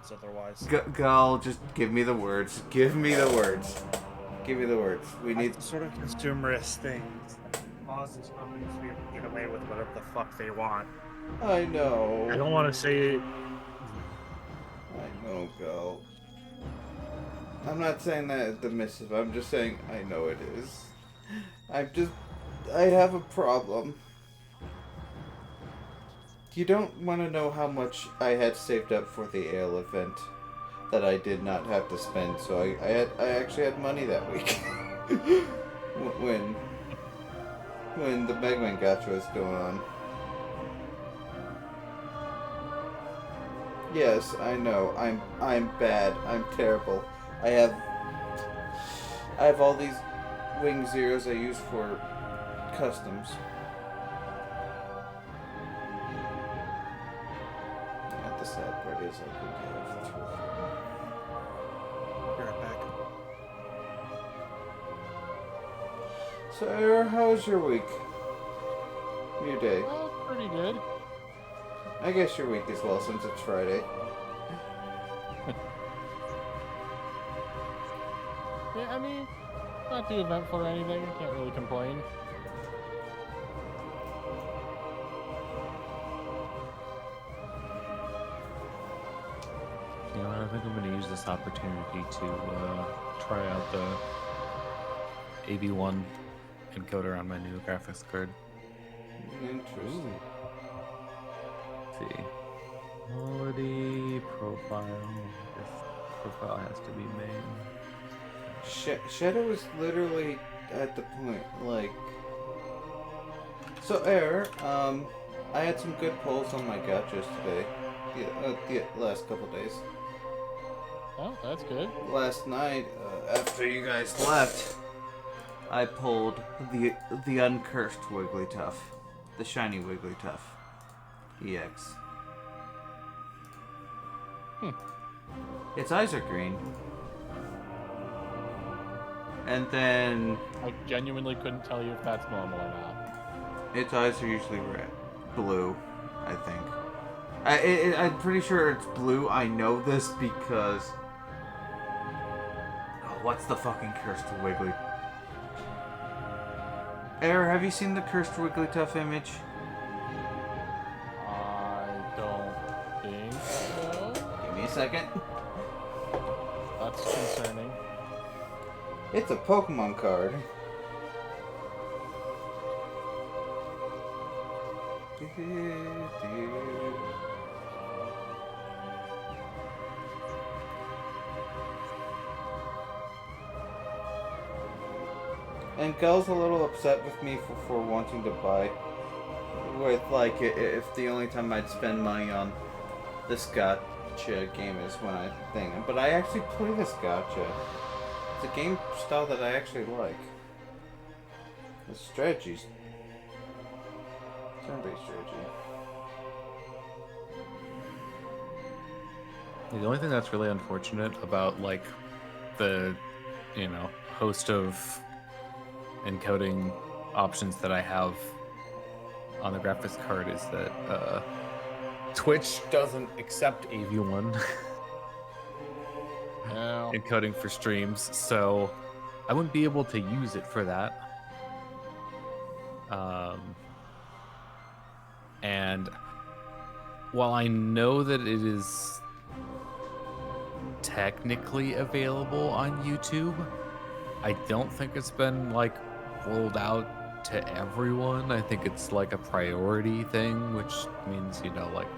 words otherwise. Gal, just give me the words. Give me the words. Give me the words. We need Sort of consumerist things that causes companies to be able to get away with whatever the fuck they want. I know. I don't want to say it. I know, Gal. I'm not saying that as the missive. I'm just saying I know it is. I have a problem. You don't want to know how much I had saved up for the ale event that I did not have to spend. So I actually had money that week when the Mega Man Gacha was going on. Yes, I know. I'm bad. I'm terrible. I have all these wing zeros I use for customs. Yeah, the sad part is I could have 2 of them. Be right back. So, Era, how was your week? Your day? Pretty good. I guess your week as well, since it's Friday. Yeah, I mean, not too eventful or anything. I can't really complain. You know, I think I'm going to use this opportunity to try out the AV1 encoder on my new graphics card. Interesting. Let's see. Quality profile. This profile has to be main. Shadow is literally at the point, like... So, Air, I had some good pulls on my gachas today. The last couple days. Oh, that's good. Last night, after you guys left, I pulled the uncursed Wigglytuff. The shiny Wigglytuff. EX. Its eyes are green. And then I genuinely couldn't tell you if that's normal or not. its eyes are usually red, blue, I think. I'm pretty sure it's blue. I know this because... Oh, what's the fucking cursed Wiggly? Air, have you seen the cursed Wigglytuff image? I don't think so. Give me a second. That's concerning. It's a Pokemon card. And Gel's a little upset with me for wanting to buy. With, like, if the only time I'd spend money on this gacha game is when I think. But I actually play this gacha. It's a game style that I actually like. The strategies. Turn-based strategy. The only thing that's really unfortunate about, like, the, you know, host of encoding options that I have on the graphics card is that Twitch doesn't accept AV1 No. encoding for streams, so I wouldn't be able to use it for that. And while I know that it is technically available on YouTube, I don't think it's been, like, rolled out to everyone. I think it's like a priority thing, which means, you know, like,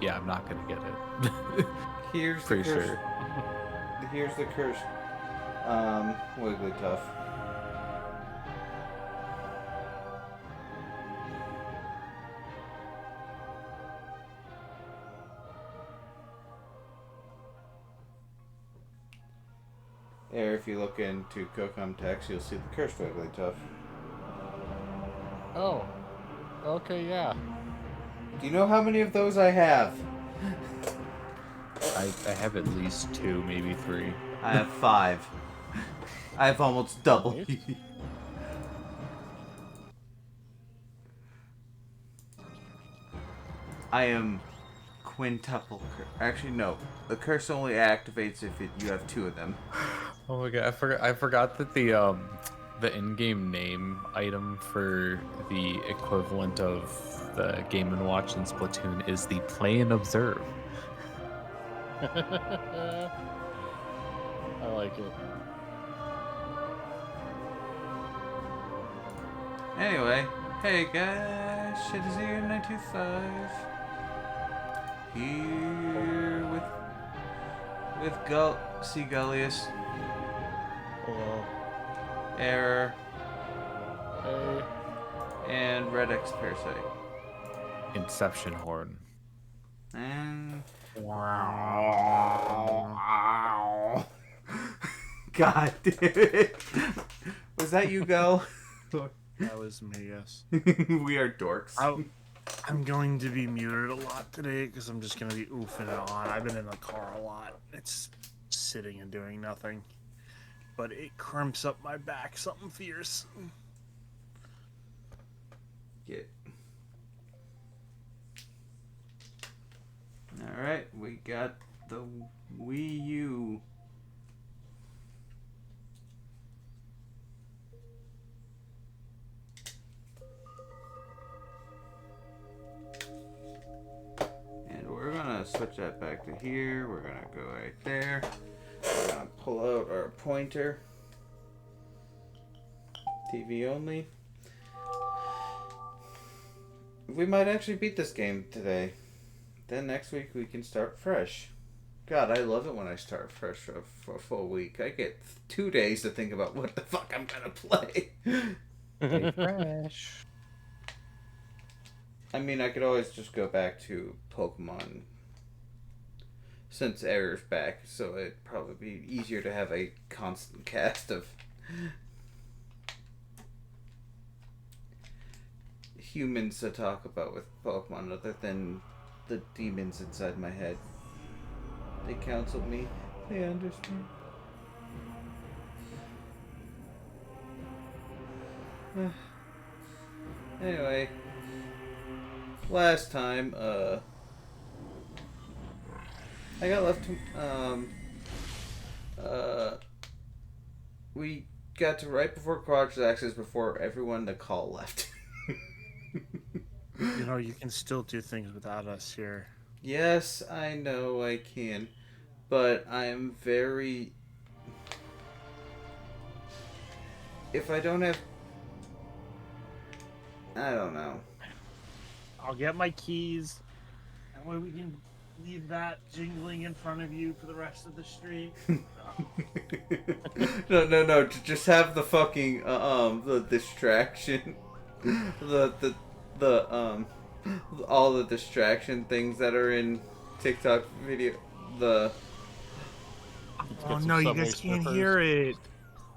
yeah, I'm not gonna get it. Here's Pretty the curse. sure. Here's the curse. Wigglytuff. Or if you look into Kokom text, you'll see the cursed Wigglytuff. Oh. Okay, yeah. Do you know how many of those I have? I have at least 2, maybe 3. I have 5. I have almost double. Nice. I am quintuple curse. Actually, no. The curse only activates if you have 2 of them. Oh my god, I forgot that the in-game name item for the equivalent of the Game & Watch in Splatoon is the Play and Observe. I like it. Anyway, hey guys, Shit is here 925. Here with Seagullius, Hello. Error, Hey. and Red X Parasite. Inception Horn. And God damn it. Was that you, Go? That was me, yes. We are dorks. I'm going to be muted a lot today because I'm just going to be oofing it on. I've been in the car a lot. It's sitting and doing nothing. But it crimps up my back something fierce. Get. Alright, we got the Wii U. And we're gonna switch that back to here. We're gonna go right there. We're gonna pull out our pointer. TV only. We might actually beat this game today. Then next week we can start fresh. God, I love it when I start fresh for a full week. I get 2 days to think about what the fuck I'm gonna play. Stay fresh. I mean, I could always just go back to Pokemon. Since Error's back, so it'd probably be easier to have a constant cast of humans to talk about with Pokemon other than the demons inside my head. They counsel me. They understand. Anyway, last time, I got left we got to right before Quadraxis before everyone in the call left. You know, you can still do things without us here. Yes, I know I can, but I'm very... If I don't have... I don't know. I'll get my keys. That way we can leave that jingling in front of you for the rest of the stream. No. Just have the fucking the distraction, all the distraction things that are in TikTok video. Oh no, you guys can't hear it.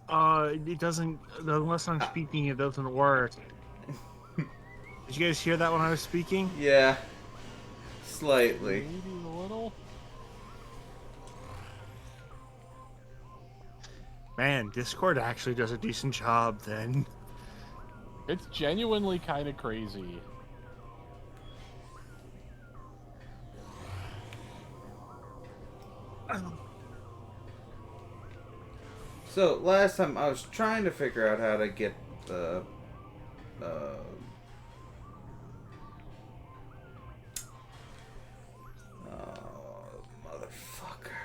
It doesn't. Unless I'm speaking, it doesn't work. Did you guys hear that when I was speaking? Yeah, slightly. Maybe a little. Man, Discord actually does a decent job then. It's genuinely kind of crazy. So last time I was trying to figure out how to get the motherfucker.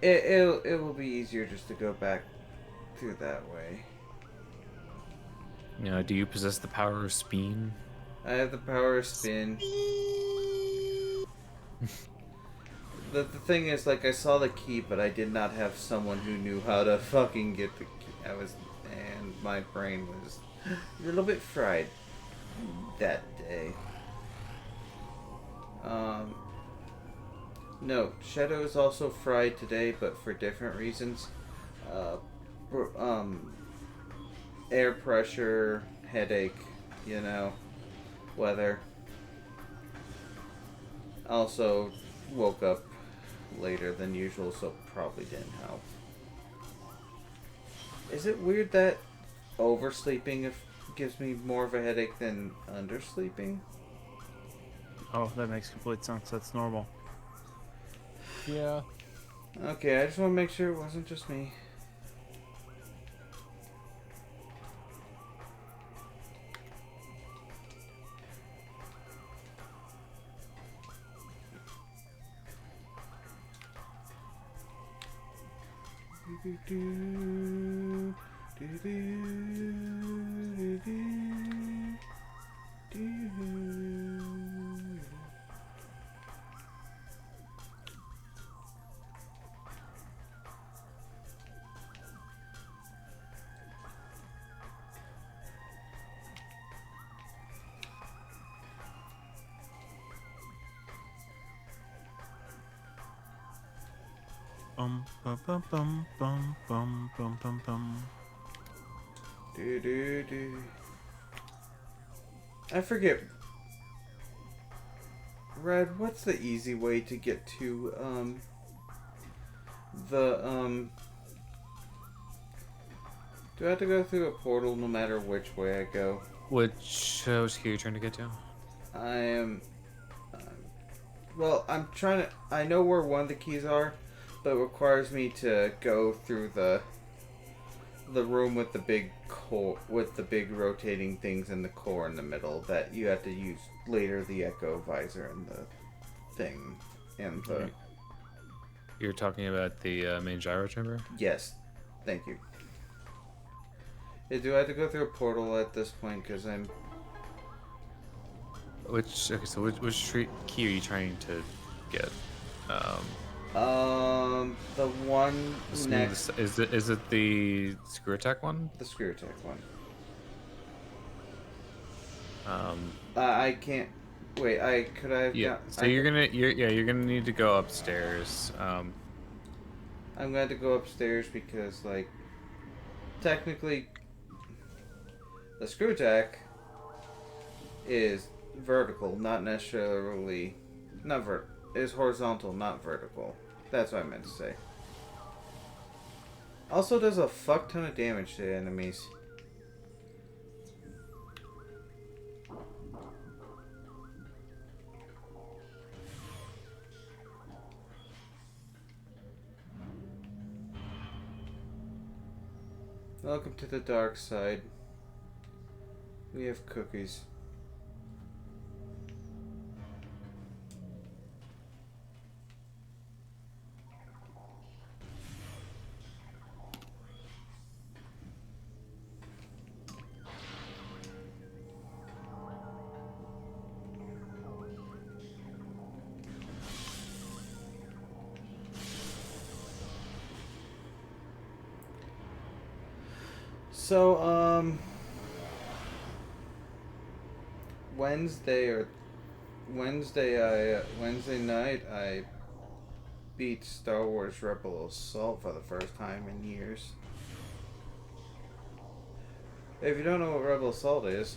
It will be easier just to go back through that way. You know, do you possess the power of spin? I have the power of spin. The thing is, like, I saw the key, but I did not have someone who knew how to fucking get the key. And my brain was a little bit fried that day. No, Shadow is also fried today, but for different reasons. Air pressure, headache, you know, weather. Also, woke up later than usual, so probably didn't help. Is it weird that oversleeping gives me more of a headache than undersleeping. Oh, that makes complete sense. That's normal. Yeah. Okay, I just want to make sure it wasn't just me. Bum bum bum bum bum bum bum bum bum. I forget. Red, what's the easy way to get to do I have to go through a portal no matter which way I go? Which key are you trying to get to? I am well, I'm trying to I know where one of the keys are, but it requires me to go through the room with the big core, with the big rotating things in the core in the middle that you have to use later, the echo visor and the thing and the You're talking about the main gyro chamber? yes, thank you. Do I have to go through a portal at this point? Because I'm which key are you trying to get? the one next Is it the screw attack one? the screw attack one. Um, I can't. Wait, could I have yeah. got, So you're gonna need to go upstairs. I'm going to go upstairs because, like, technically, the screw attack is vertical, not necessarily, is horizontal, not vertical. That's what I meant to say. Also does a fuck ton of damage to enemies. Welcome to the dark side. We have cookies. So, Wednesday night, I beat Star Wars Rebel Assault for the first time in years. If you don't know what Rebel Assault is,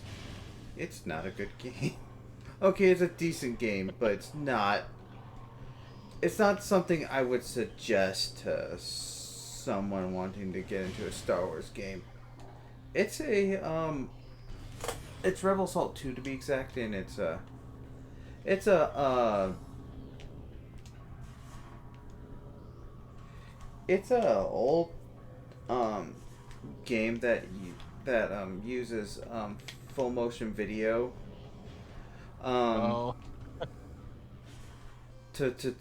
it's not a good game. Okay, it's a decent game, but it's not something I would suggest to someone wanting to get into a Star Wars game. It's it's Rebel Assault 2 to be exact, and it's a old game that uses full motion video Oh, to do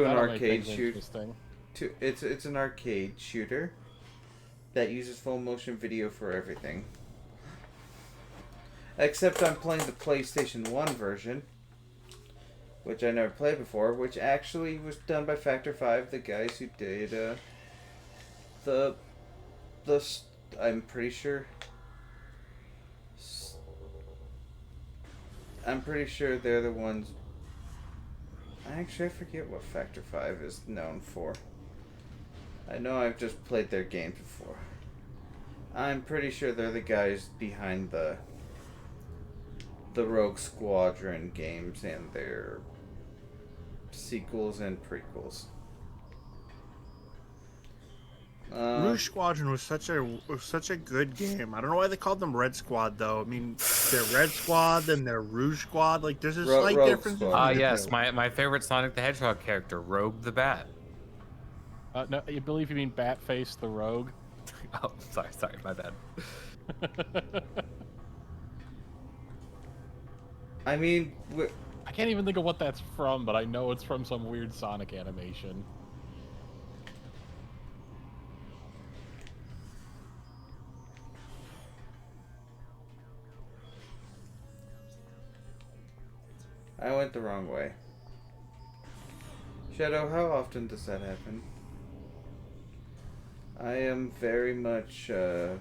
an arcade shoot. It's an arcade shooter that uses full motion video for everything. Except I'm playing the PlayStation 1 version, which I never played before, which actually was done by Factor 5, the guys who did I'm pretty sure they're the ones. Actually, I forget what Factor 5 is known for. I know I've just played their games before. I'm pretty sure they're the guys behind the Rogue Squadron games and their sequels and prequels. Rouge Squadron was such a good game. I don't know why they called them Red Squad though. I mean, they're Red Squad, then they're Rouge Squad. Like, there's a slight Rogue difference Squad. between the Yes, two. my favorite Sonic the Hedgehog character, Rogue the Bat. No, I believe you mean Batface the Rogue. Oh, sorry, my bad. I mean, I can't even think of what that's from, but I know it's from some weird Sonic animation. I went the wrong way. Shadow, how often does that happen? I am very much a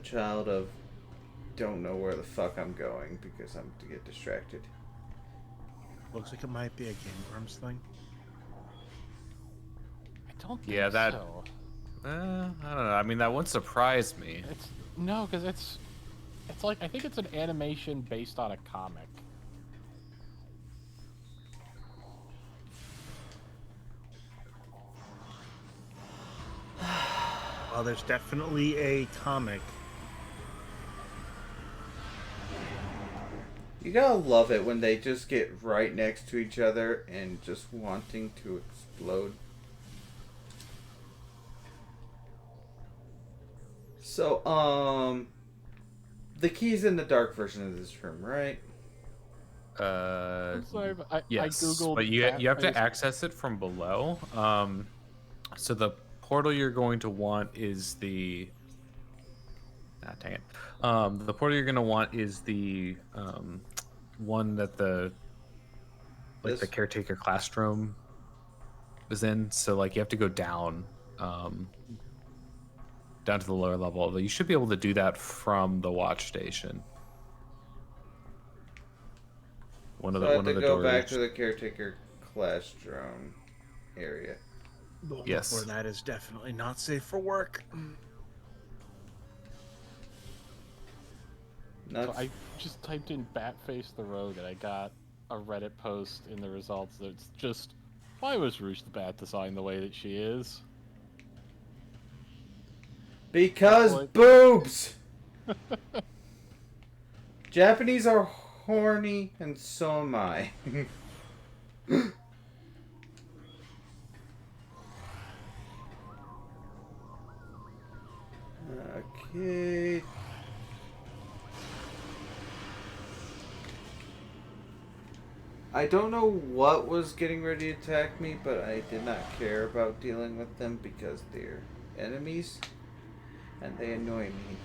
child of don't know where the fuck I'm going because I'm to get distracted. Looks like it might be a Game Grumps thing. I don't think Yeah, that. so. I don't know. I mean, that wouldn't surprise me. No, because it's like, I think it's an animation based on a comic. Well, there's definitely a comic. You gotta love it when they just get right next to each other and just wanting to explode. So, the key's in the dark version of this room, right? I'm sorry, but Yes, I googled but you have to Batface. access it from below. So the portal you're going to want is the. Ah, dang it. The portal you're going to want is the one that the This? caretaker classroom is in. So like you have to go down, down to the lower level. Although you should be able to do that from the watch station. One of So the I one have of to the go doors. back to the caretaker classroom area. The one Yes. before that is definitely not safe for work. Not So I just typed in Batface the Rogue and I got a Reddit post in the results that's just, why was Rouge the Bat designed the way that she is? because What? boobs! Japanese are horny, and so am I. Okay. I don't know what was getting ready to attack me, but I did not care about dealing with them because they're enemies and they annoy me.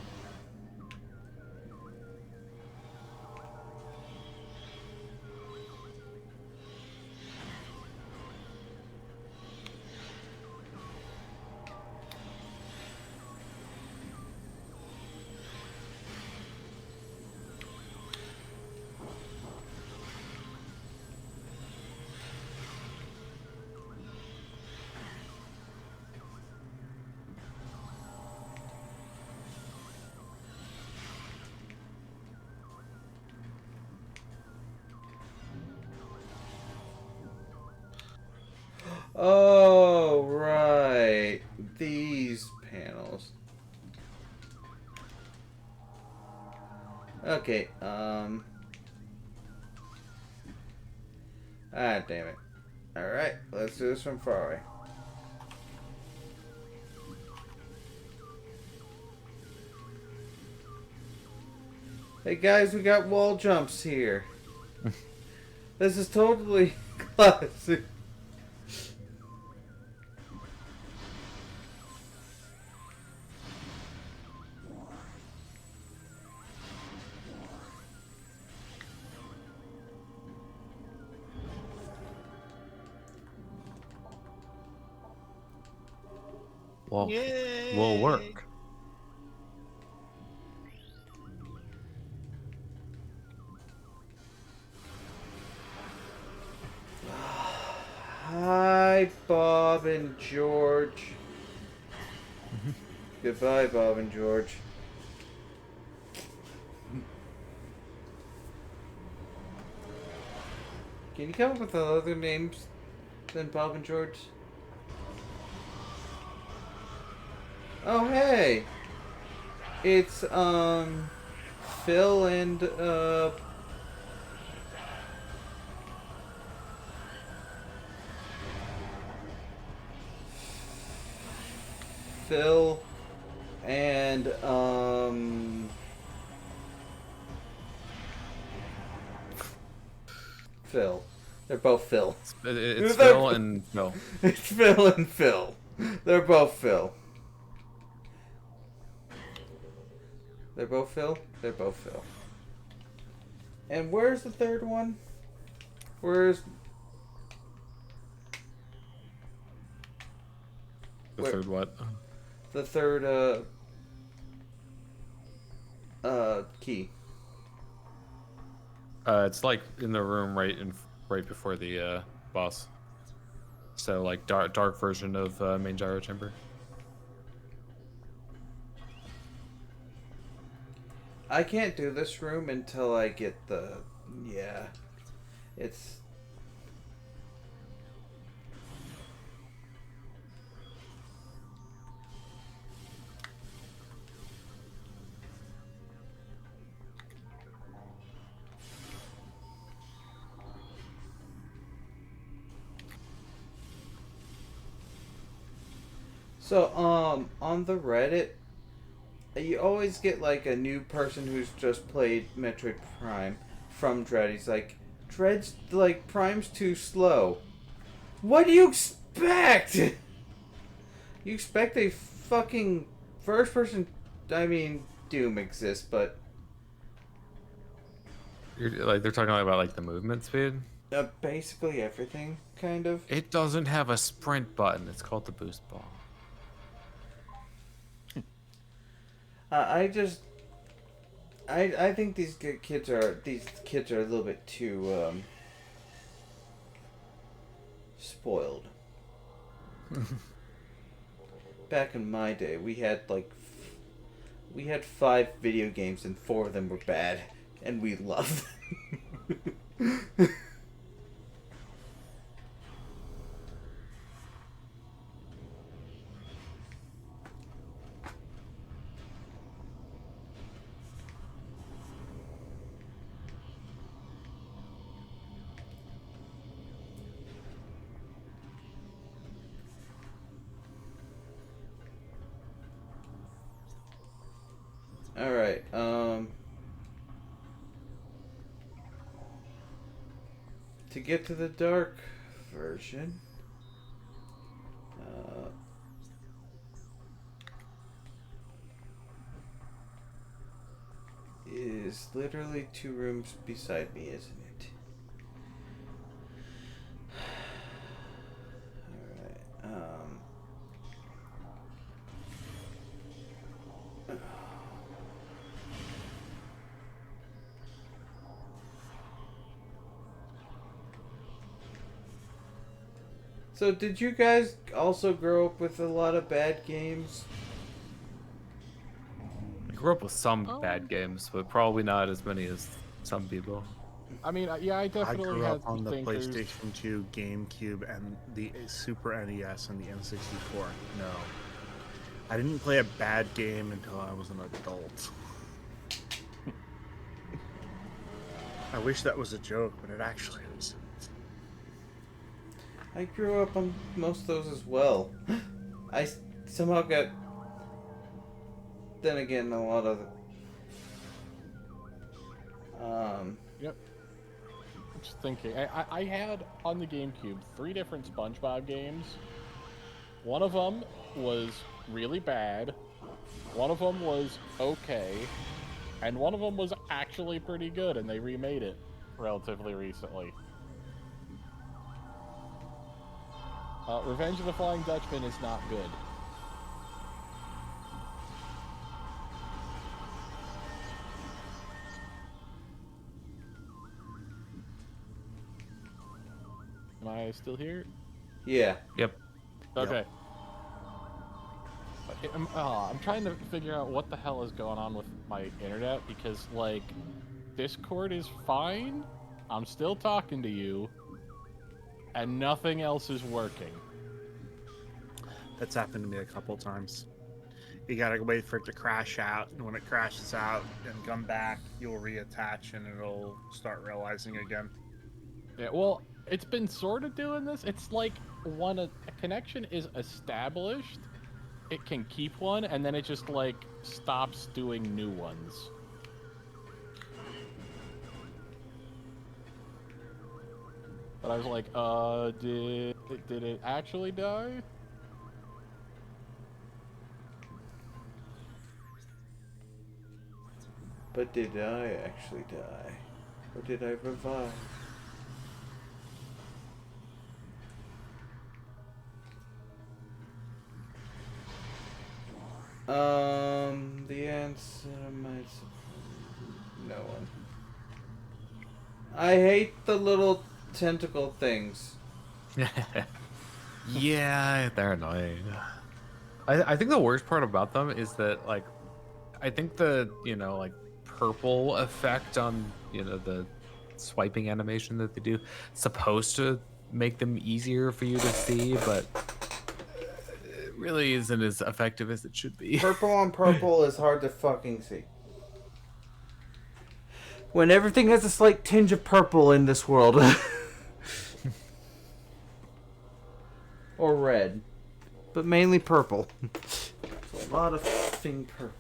Oh, right. These panels. Okay, Ah, damn it. Alright, let's do this from far away. Hey guys, we got wall jumps here. This is totally classic. Well, Yay! will work. Hi, Bob and George. Goodbye, Bob and George. Can you come up with other names than Bob and George? Oh, hey! It's, Phil and, Phil and, Phil. They're both Phil. It's Phil and Phil. It's Phil and Phil. They're both Phil. They're both Phil? They're both Phil. And where's the third one? Where's... The third what? The third, key. It's like in the room right before the boss. So like dark version of main gyro chamber. I can't do this room until I get the... Yeah. It's... So, on the Reddit, you always get, like, a new person who's just played Metroid Prime from Dread. He's like, Dread's, like, Prime's too slow. What do you expect? You expect a fucking first-person... I mean, Doom exists, but... Like they're talking about like the movement speed. Basically everything, kind of. It doesn't have a sprint button. It's called the boost ball. I think these kids are a little bit too spoiled. Back in my day, we had 5 video games and 4 of them were bad, and we loved them. Alright, to get to the dark version, is literally 2 rooms beside me, isn't it? Alright, So, did you guys also grow up with a lot of bad games? I grew up with some bad games, but probably not as many as some people. I mean, yeah, I I definitely grew had up on the thinkers. PlayStation 2, GameCube, and the Super NES and the N64. No. I didn't play a bad game until I was an adult. I wish that was a joke, but it actually isn't. I grew up on most of those as well. I somehow got... Then again, a lot of... Yep. I'm just thinking. I had on the GameCube 3 different SpongeBob games. One of them was really bad. One of them was okay. And one of them was actually pretty good, and they remade it relatively recently. Revenge of the Flying Dutchman is not good. Am I still here? Yeah. Yep. Okay. I'm trying to figure out what the hell is going on with my internet, because, like, Discord is fine, I'm still talking to you, and nothing else is working. That's happened to me a couple times. You gotta wait for it to crash out, and when it crashes out and come back, you'll reattach and it'll start realizing again. Yeah, well, it's been sort of doing this. It's like when a connection is established, it can keep one, and then it just like stops doing new ones. But I was like, did it actually die? But did I actually die? Or did I revive? The answer might... No one. I hate the little tentacle things. Yeah, they're annoying. I think the worst part about them is that, like, I think the, like, purple effect on, the swiping animation that they do, is supposed to make them easier for you to see, but it really isn't as effective as it should be. Purple on purple is hard to fucking see. When everything has a slight tinge of purple in this world. Or red. But mainly purple. A lot of thing purple.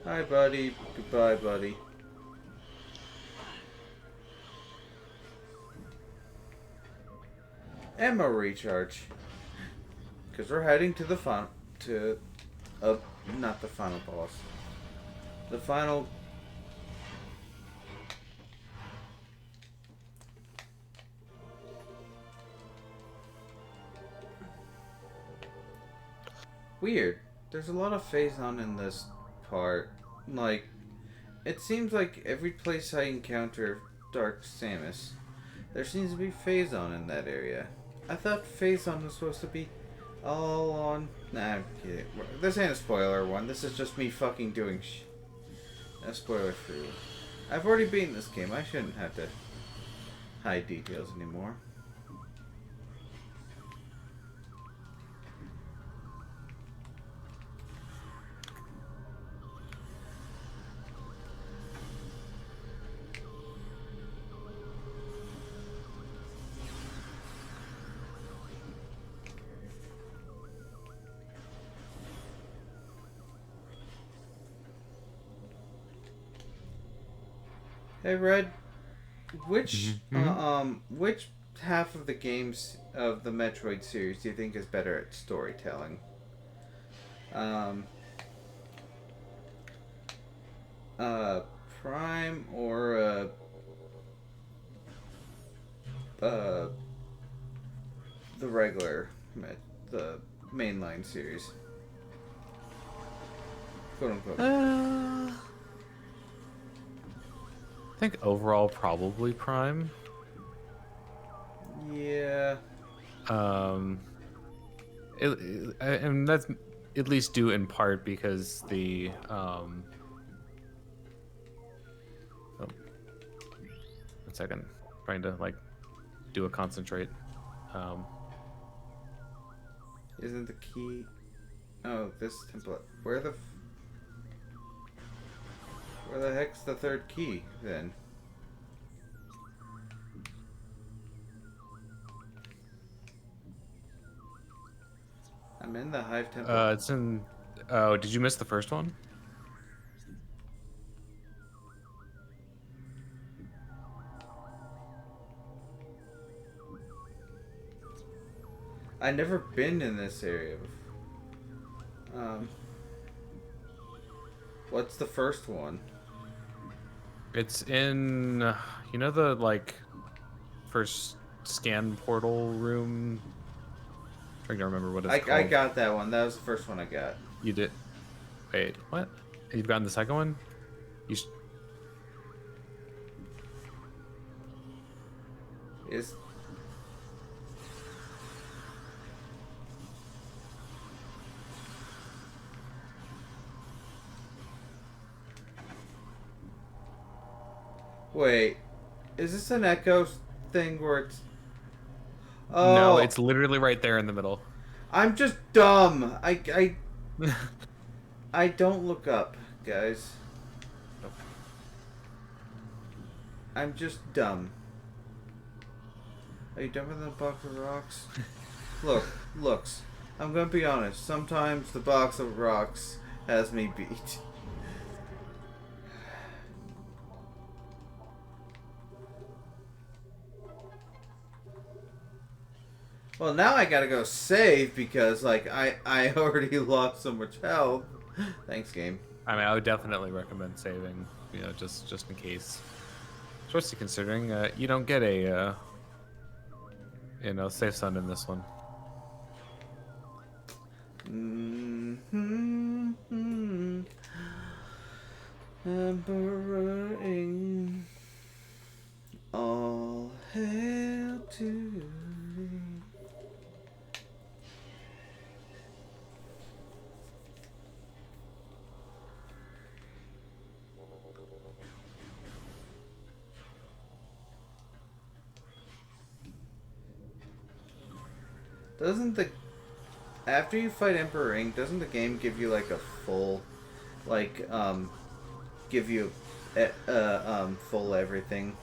Hi, buddy. Goodbye, buddy. Ammo recharge. Because we're heading to the final... not the final boss. The final... Weird. There's a lot of phase-on in this part. Like, it seems like every place I encounter Dark Samus, there seems to be phase-on in that area. I thought phase-on was supposed to be all on... Nah, I'm kidding. This ain't a spoiler one. This is just me fucking doing a spoiler free. I've already beaten this game. I shouldn't have to hide details anymore. Hey, Red. Which which half of the games of the Metroid series do you think is better at storytelling? Prime or the regular the mainline series, quote unquote. I think overall probably Prime. Yeah. And that's at least due in part because the one second, trying to like do a concentrate. Isn't the key? Oh, this template. Where the heck's the third key then? I'm in the Hive template. It's in. Oh, did you miss the first one? I've never been in this area before. What's the first one? It's in, the like first scan portal room. Trying to remember what it's called. I got that one. That was the first one I got. You did. Wait, what? You've gotten the second one? Is wait, is this an echo thing where it's... Oh, No, it's literally right there in the middle. I'm just dumb. I don't look up, guys. Nope. I'm just dumb. Are you dumber than a box of rocks? Looks. I'm gonna be honest. Sometimes the box of rocks has me beat. Well, now I gotta go save because, like, I already lost so much health. Thanks, game. I mean, I would definitely recommend saving, just in case. Especially considering you don't get a, safe sound in this one. Emperor-ing, all hail to thee. Doesn't the... After you fight Emperor Ing, doesn't the game give you, like, a full... Like, give you, full everything?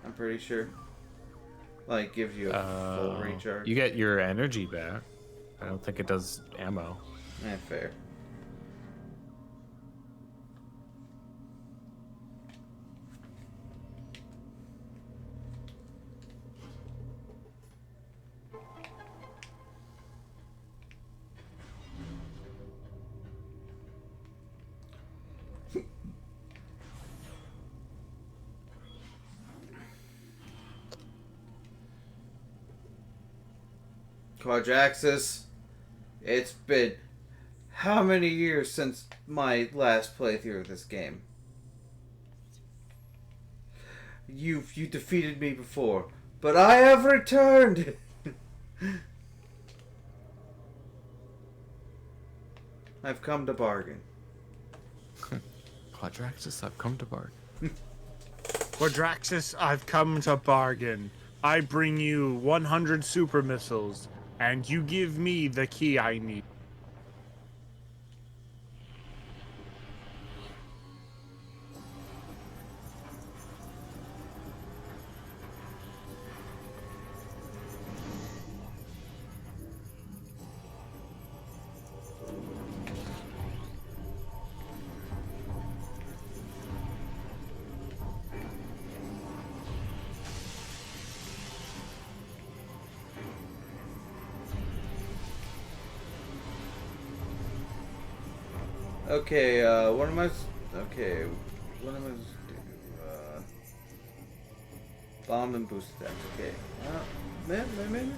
I'm pretty sure. Like, give you a full recharge. You get your energy back. I don't think it does ammo. Fair. Quadraxis, it's been how many years since my last playthrough of this game? You defeated me before, but I have returned! I've come to bargain. Quadraxis, I've come to bargain. Quadraxis, I've come to bargain. I bring you 100 super missiles, and you give me the key I need. Okay, what am I... Okay, what am I supposed to do? Bomb and boost attacks, okay. Man.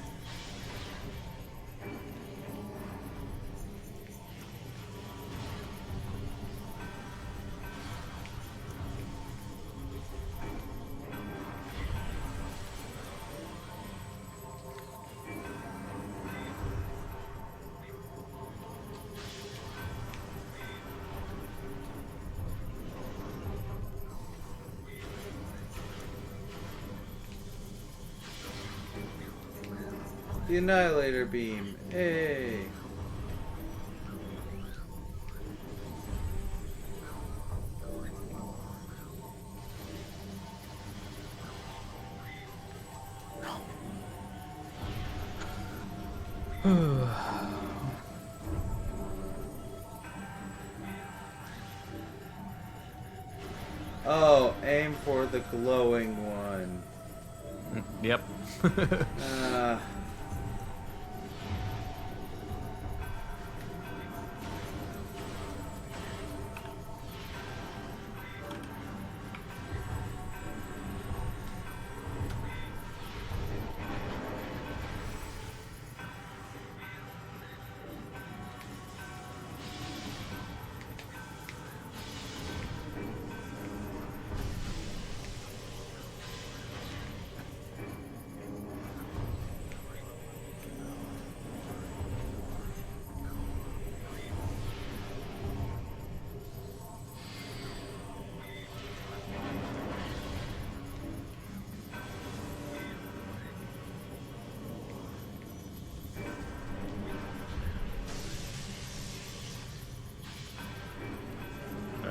The Annihilator Beam. Hey. Oh, aim for the glowing one. Yep.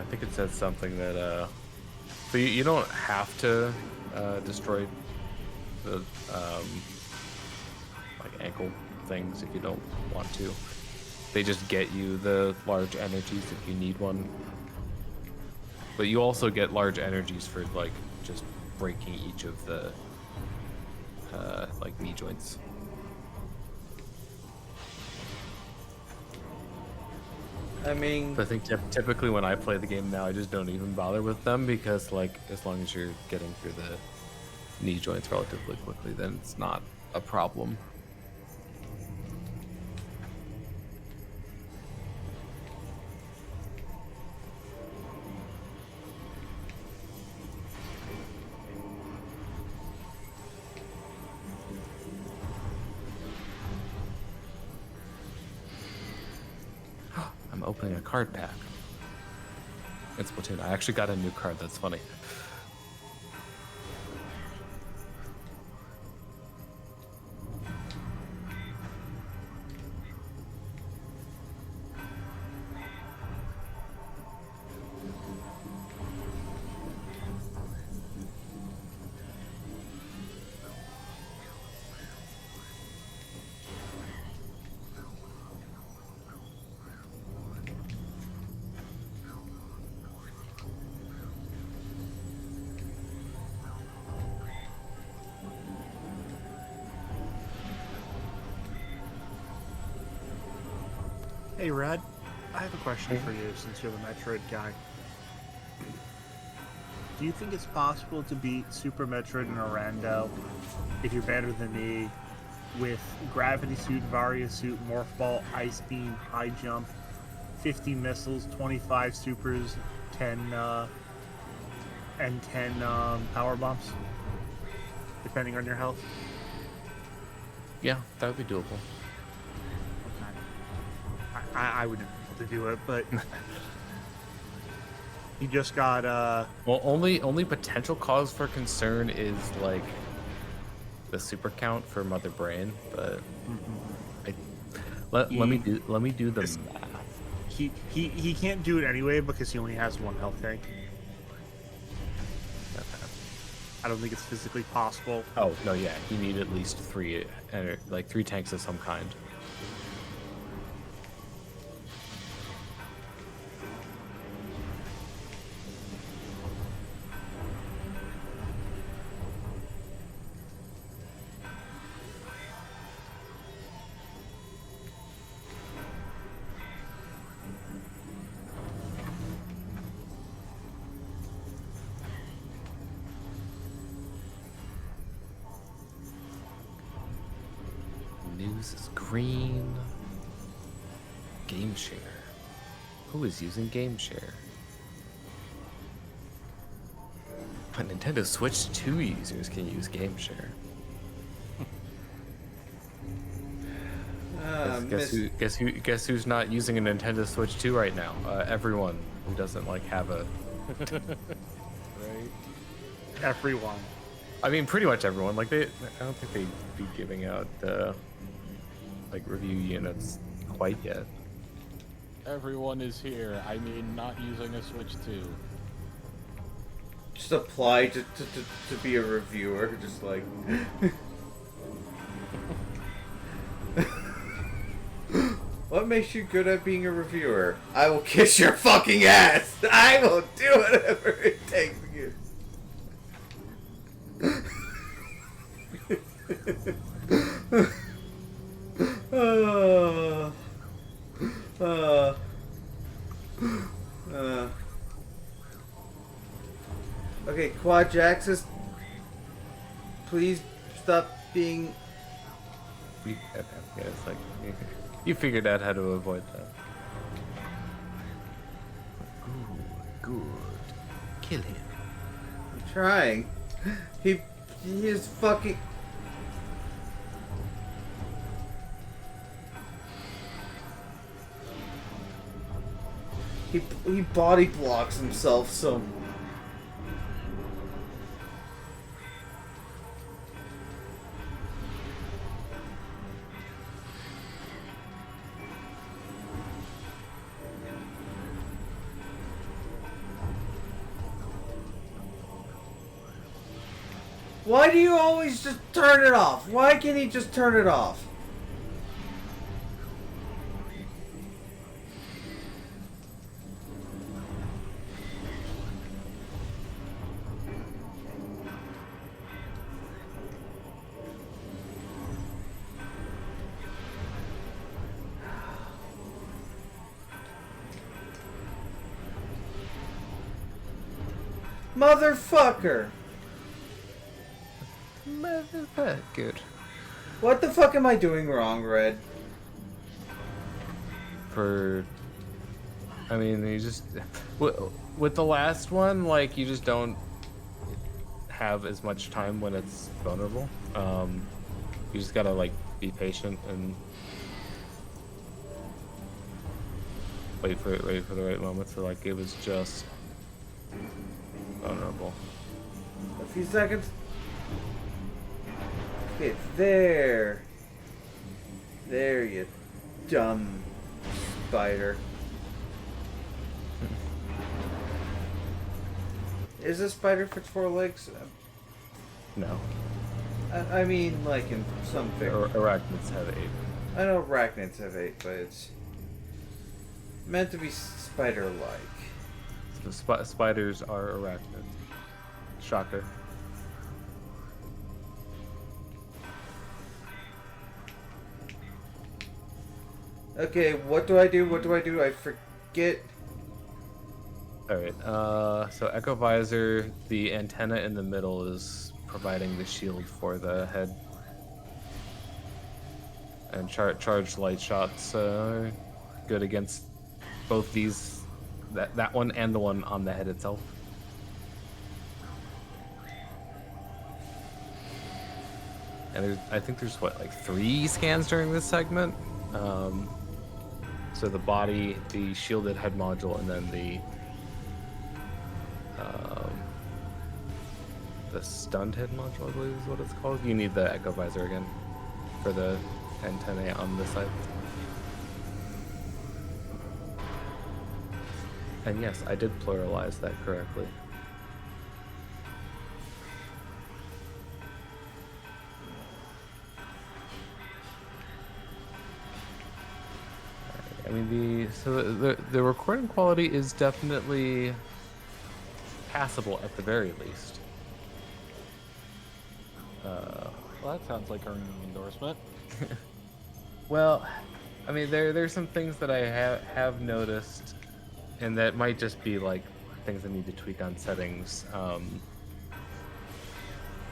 think it says something that so you don't have to destroy the like ankle things if you don't want to. They just get you the large energies if you need one. But you also get large energies for like just breaking each of the like knee joints. I mean, I think typically when I play the game now, I just don't even bother with them because like as long as you're getting through the knee joints relatively quickly, then it's not a problem. I'm opening a card pack. It's Splatoon. I actually got a new card. That's funny. Hey, Red, I have a question for you since you're the Metroid guy. Do you think it's possible to beat Super Metroid and Orlando if you're better than me with Gravity Suit, Varia Suit, Morph Ball, Ice Beam, High Jump, 50 missiles, 25 supers, 10 and 10 power bumps, depending on your health? Yeah, that would be doable. I wouldn't be able to do it, but you just got Well, only potential cause for concern is like the super count for Mother Brain, but let me do the math. he can't do it anyway because he only has one health tank. I don't think it's physically possible. Oh no, yeah, you need at least three tanks of some kind. News is green. Game share. Who is using game share? Nintendo Switch 2 users can use game share. Guess who's not using a Nintendo Switch 2 right now? Everyone who doesn't like have a. Right. Everyone. I mean, pretty much everyone. Like I don't think they'd be giving out like review units quite yet. Everyone is here. I mean, not using a Switch 2. just apply to be a reviewer, just like. What makes you good at being a reviewer? I will kiss your fucking ass! I will do whatever it takes to get. Okay, Quadraxis, please stop being. Yeah, it's like you figured out how to avoid that. Good. Kill him. I'm trying. He is fucking. He body blocks himself so. Why do you always just turn it off? Why can't he just turn it off? Motherfucker! Motherfucker. What the fuck am I doing wrong, Red? I mean, you just with the last one, like you just don't have as much time when it's vulnerable. You just gotta like be patient and wait for the right moment. So like it was just vulnerable. A few seconds. Okay, there. There, you dumb spider. Is a spider fits 4 legs? No. I mean, like in some things. Arachnids have 8. I know arachnids have 8, but it's meant to be spider-like. So spiders are arachnids. Shocker. Okay, what do I do? What do I do? I forget. Alright, so Echo Visor, the antenna in the middle is providing the shield for the head. And charged light shots are good against both these, that one and the one on the head itself. And I think there's what, like 3 scans during this segment? So the body, the shielded head module, and then the stunned head module, I believe is what it's called. You need the Echo Visor again for the antennae on this side. And yes, I did pluralize that correctly. I mean, the recording quality is definitely passable at the very least. Well, that sounds like a ringing endorsement. Well, I mean, there's some things that I have noticed, and that might just be like things I need to tweak on settings.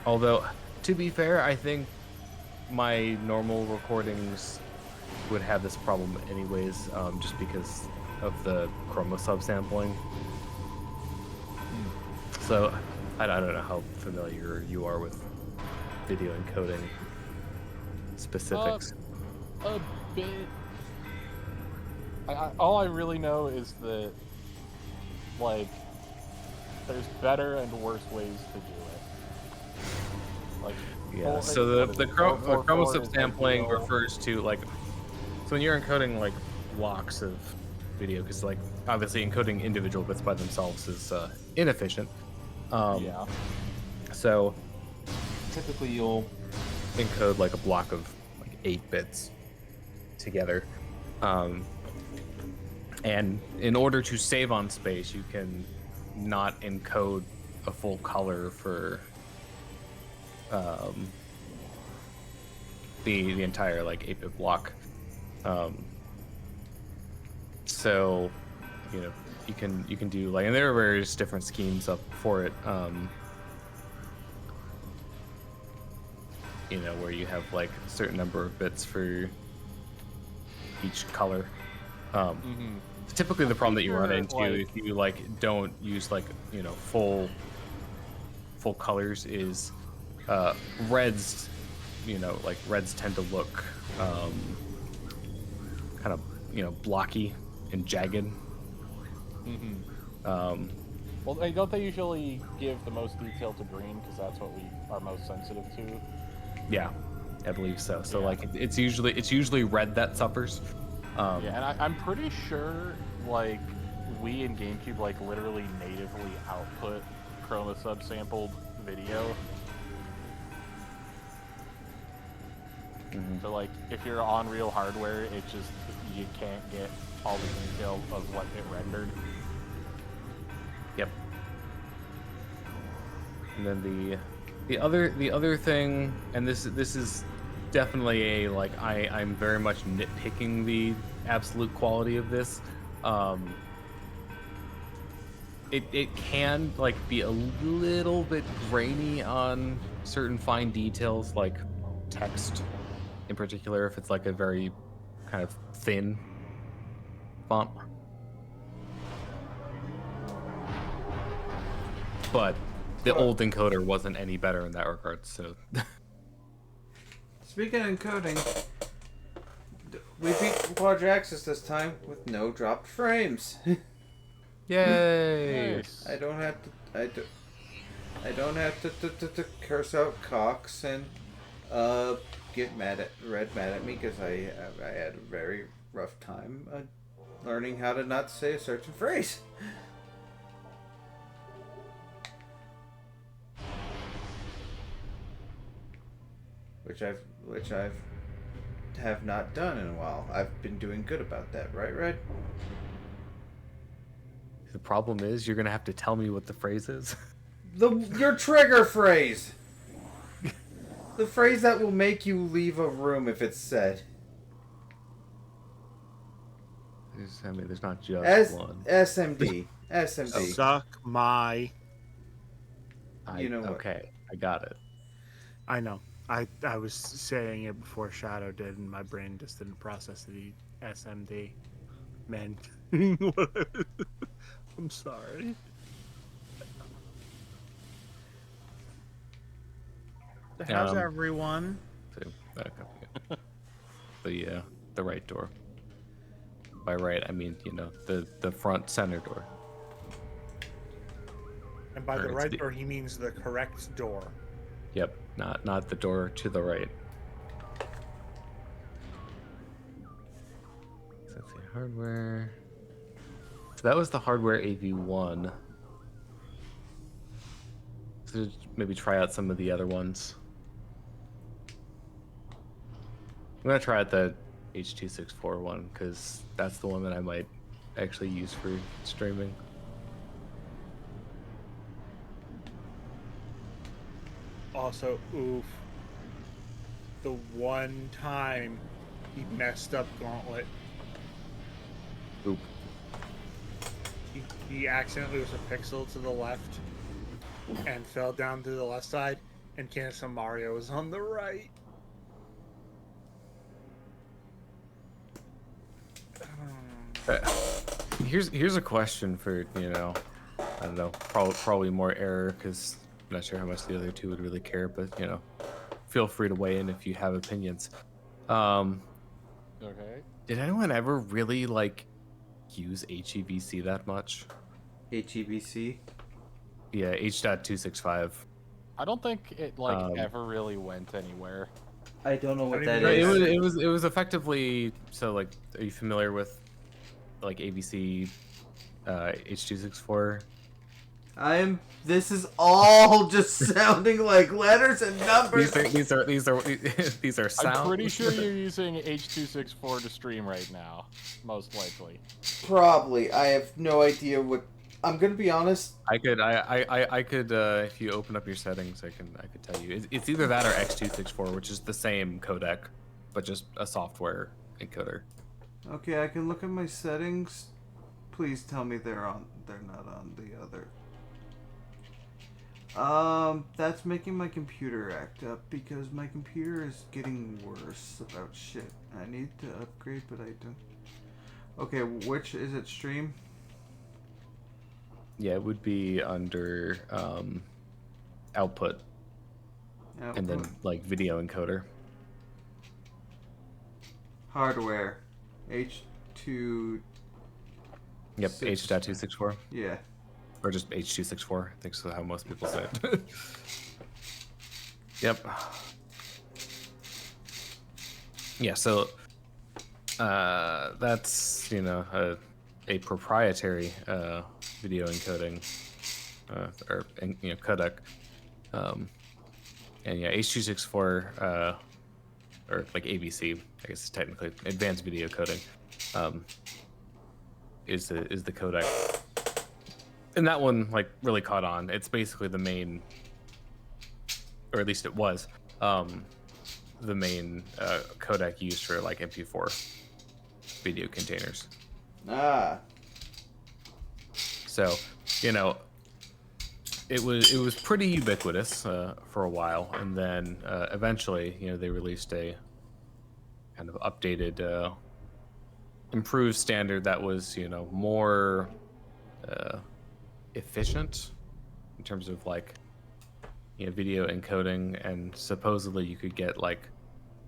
Although, to be fair, I think my normal recordings would have this problem anyways, just because of the chroma subsampling. So I don't know how familiar you are with video encoding specifics. A bit. All I really know is that, like, there's better and worse ways to do it. Like, Yeah. So the chroma subsampling refers to like, so when you're encoding like blocks of video, because like obviously encoding individual bits by themselves is inefficient. Yeah. So typically you'll encode like a block of like 8 bits together. And in order to save on space, you can not encode a full color for the entire like 8-bit block. So, you know, you can do like, and there are various different schemes up for it. You know, where you have like a certain number of bits for each color. Typically, the problem that you run into if you like don't use like, you know, full colors is reds. You know, like reds tend to look kind of, you know, blocky and jagged. Well, don't they usually give the most detail to green because that's what we are most sensitive to? Yeah, I believe so. So like it's usually red that suffers. Yeah, and I'm pretty sure like we in GameCube like literally natively output chroma subsampled video. So like if you're on real hardware, it just you can't get all the detail of what it rendered. Yep. And then the other thing, and this is definitely a like I'm very much nitpicking the absolute quality of this. It can like be a little bit grainy on certain fine details, like text in particular, if it's like a very kind of thin font. But the old encoder wasn't any better in that regard, so. Speaking of encoding, we beat Quadraxis this time with no dropped frames. Yay! Nice. I don't have to curse out Cox and get mad at me because I had a very rough time learning how to not say a certain phrase. Which I've have not done in a while. I've been doing good about that, right, Red? The problem is you're gonna have to tell me what the phrase is. Your trigger phrase. The phrase that will make you leave a room if it's said. There's not just one. SMD. SMD. Suck my. You know what? Okay, I got it. I know. I was saying it before Shadow did, and my brain just didn't process the SMD meant. I'm sorry. How's everyone? So, the right door. By right, I mean the front center door. And by Or the it's right the- door, he means the correct door. Yep, not the door to the right. So let's see, hardware. So that was the hardware AV1. So maybe try out some of the other ones. I'm gonna try out the H.264 one because that's the one that I might actually use for streaming. Also, oof. The one time he messed up Gauntlet, Oop. he accidentally was a pixel to the left and fell down to the left side, and Candace Mario was on the right. Here's a question for I don't know, probably more error because I'm not sure how much the other two would really care, but feel free to weigh in if you have opinions. Okay. Did anyone ever really use HEVC that much? HEVC? Yeah, H.265. I don't think it ever really went anywhere. I don't know what that No, is. It was effectively so are you familiar with AVC H.264? This is all just sounding like letters and numbers. These are sounds. I'm pretty sure you're using H.264 to stream right now, most likely. Probably. I have no idea what. I'm gonna be honest. I could if you open up your settings, I could tell you. It's either that or X264, which is the same codec, but just a software encoder. Okay, I can look at my settings. Please tell me they're not on the other. That's making my computer act up because my computer is getting worse about shit. I need to upgrade, but I don't. Okay, which is it? Stream? Yeah, it would be under output, and then video encoder. Hardware. H2. Yep, H.264. Yeah. Or just H.264, I think is how most people say it. Yep. Yeah, so that's a proprietary video encoding or codec, and yeah, H.264 or like ABC, I guess it's technically advanced video coding, is the codec, and that one like really caught on. It's basically the main, or at least it was, the main codec used for like MP4 video containers. Ah. So, you know, it was pretty ubiquitous for a while, and then eventually, you know, they released a kind of updated, improved standard that was, you know, more efficient in terms of like, you know, video encoding, and supposedly you could get like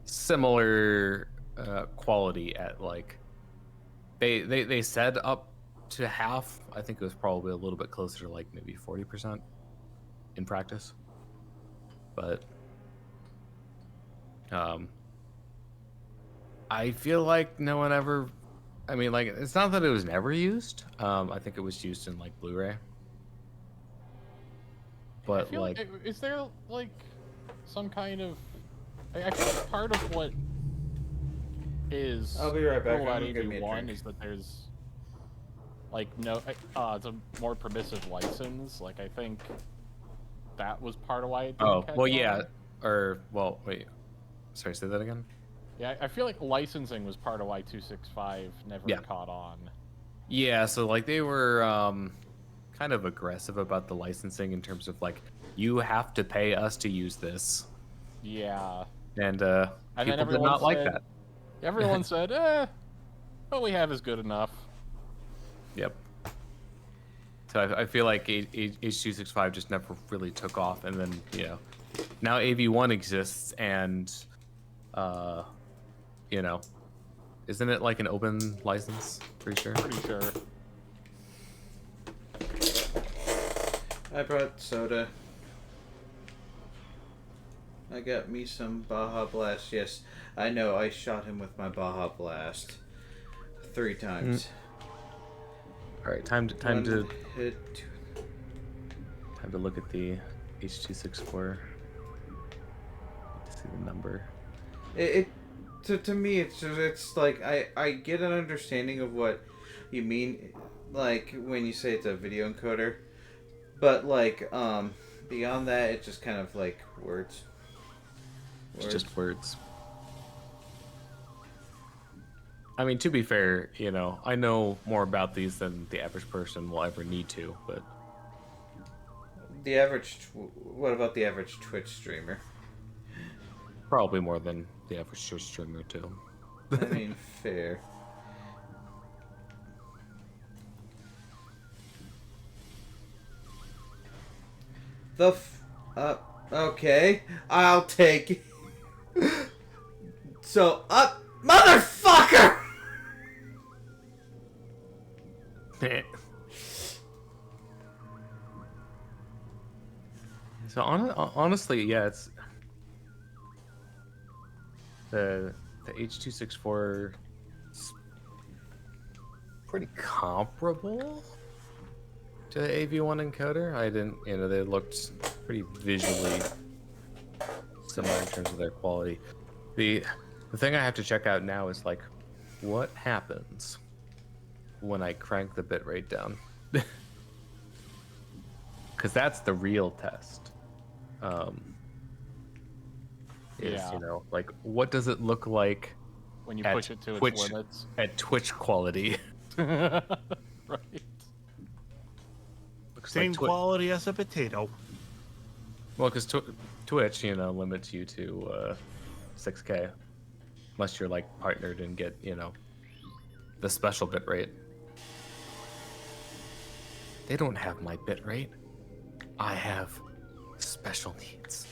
similar quality at like they said up to half. I think it was probably a little bit closer to like maybe 40% in practice, but I feel like no one ever, I mean, like, it's not that it was never used. I think it was used in like Blu-ray, I but feel like is there like some kind of I feel like part of what is I'll be right back. cool about I'm gonna get me a AV1 drink. is that there's like no it's a more permissive license. Like I think that was part of why it didn't catch well, on. yeah, or well, wait, sorry, say that again. Yeah, I feel like licensing was part of why 265 never Yeah. caught on. Yeah, so like they were kind of aggressive about the licensing in terms of like, you have to pay us to use this, Yeah. and And then people did everyone not like said, that. Everyone said, what we have is good enough. Yep. So I feel like H265 just never really took off, and then, you know, now AV1 exists, and you know, isn't it like an open license? Pretty sure. Pretty sure. I brought soda. I got me some Baja Blast. Yes, I know. I shot him with my Baja Blast 3 times. All right, time One to hit. time to look at the H264. To see the number. To me, it's like I get an understanding of what you mean, like when you say it's a video encoder, but like beyond that, it's just kind of like words. It's just words. I mean, to be fair, you know, I know more about these than the average person will ever need to, but The average. What about the average Twitch streamer? probably more than the average Twitch streamer too. I mean, fair. Okay, I'll take it. So, motherfucker! So honestly, yeah, it's the H264 is pretty comparable to the AV1 encoder. I didn't, you know, they looked pretty visually similar in terms of their quality. The thing I have to check out now is like, what happens when I crank the bitrate down? Because that's the real test. Yeah. You know, like, what does it look like When you at push it to Twitch, its limits. at Twitch quality? Right. Looks Same like quality as a potato. Well, because Twitch, you know, limits you to 6K, unless you're like partnered and get, you know, the special bitrate. They don't have my bitrate. I have special needs.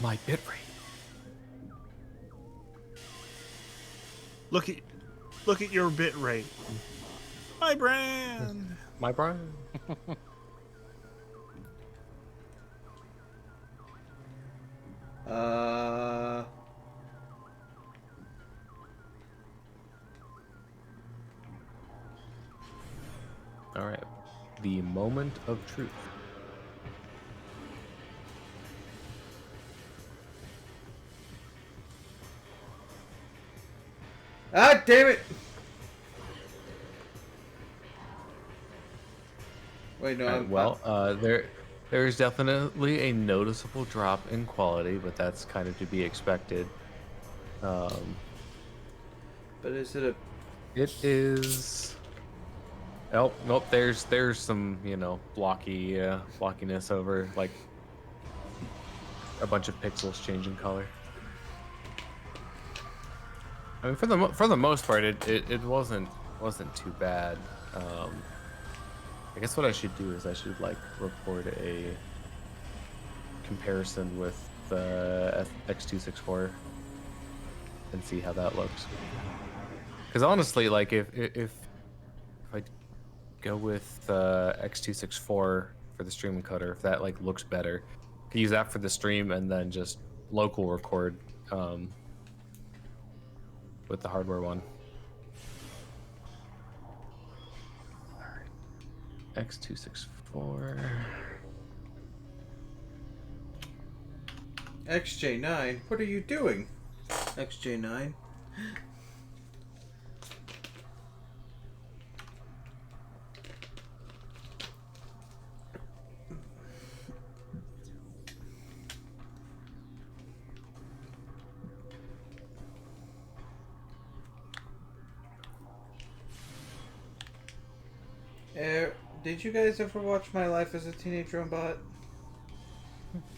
My bitrate. Look at your bit rate. My brand. My brand. All right. The moment of truth. Ah, damn it! Wait, no, Alright, well, there's definitely a noticeable drop in quality, but that's kind of to be expected. Um, but is it a... it is. Oh, nope. There's some blockiness over like a bunch of pixels changing color. I mean, for the most part, it wasn't too bad. I guess what I should do is I should like record a comparison with the X264 and see how that looks. Because honestly, like if I go with X264 for the stream encoder, if that like looks better, I can use that for the stream and then just local record with the hardware one. X264. XJ9? What are you doing? XJ9? Did you guys ever watch My Life as a Teenage Robot?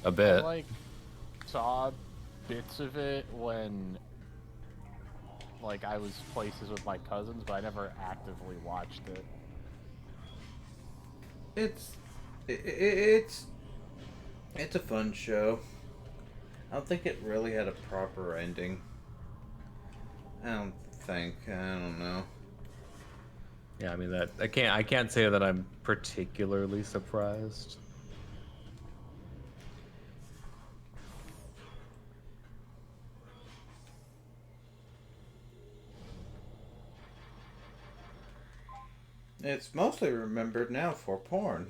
A bit. I like saw bits of it when like I was places with my cousins, but I never actively watched it. It's a fun show. I don't think it really had a proper ending. I don't know. Yeah, I mean that I can't say that I'm particularly surprised. It's mostly remembered now for porn.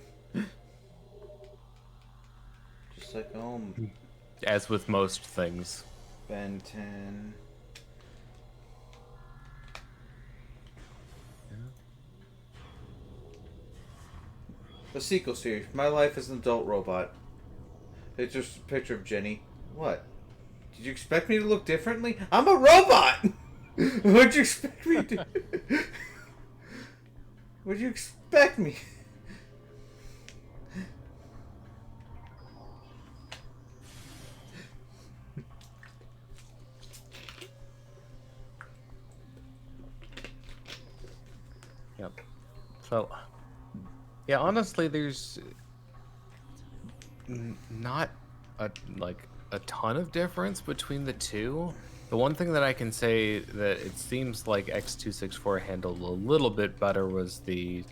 Just like As with most things. Ben 10. The sequel series, My Life as an Adult Robot. It's just a picture of Jenny. What? Did you expect me to look differently? I'm a robot! What'd you expect me to do? What'd you expect me? Yep. So, yeah, honestly, there's not a ton of difference between the two. The one thing that I can say that it seems like X264 handled a little bit better was the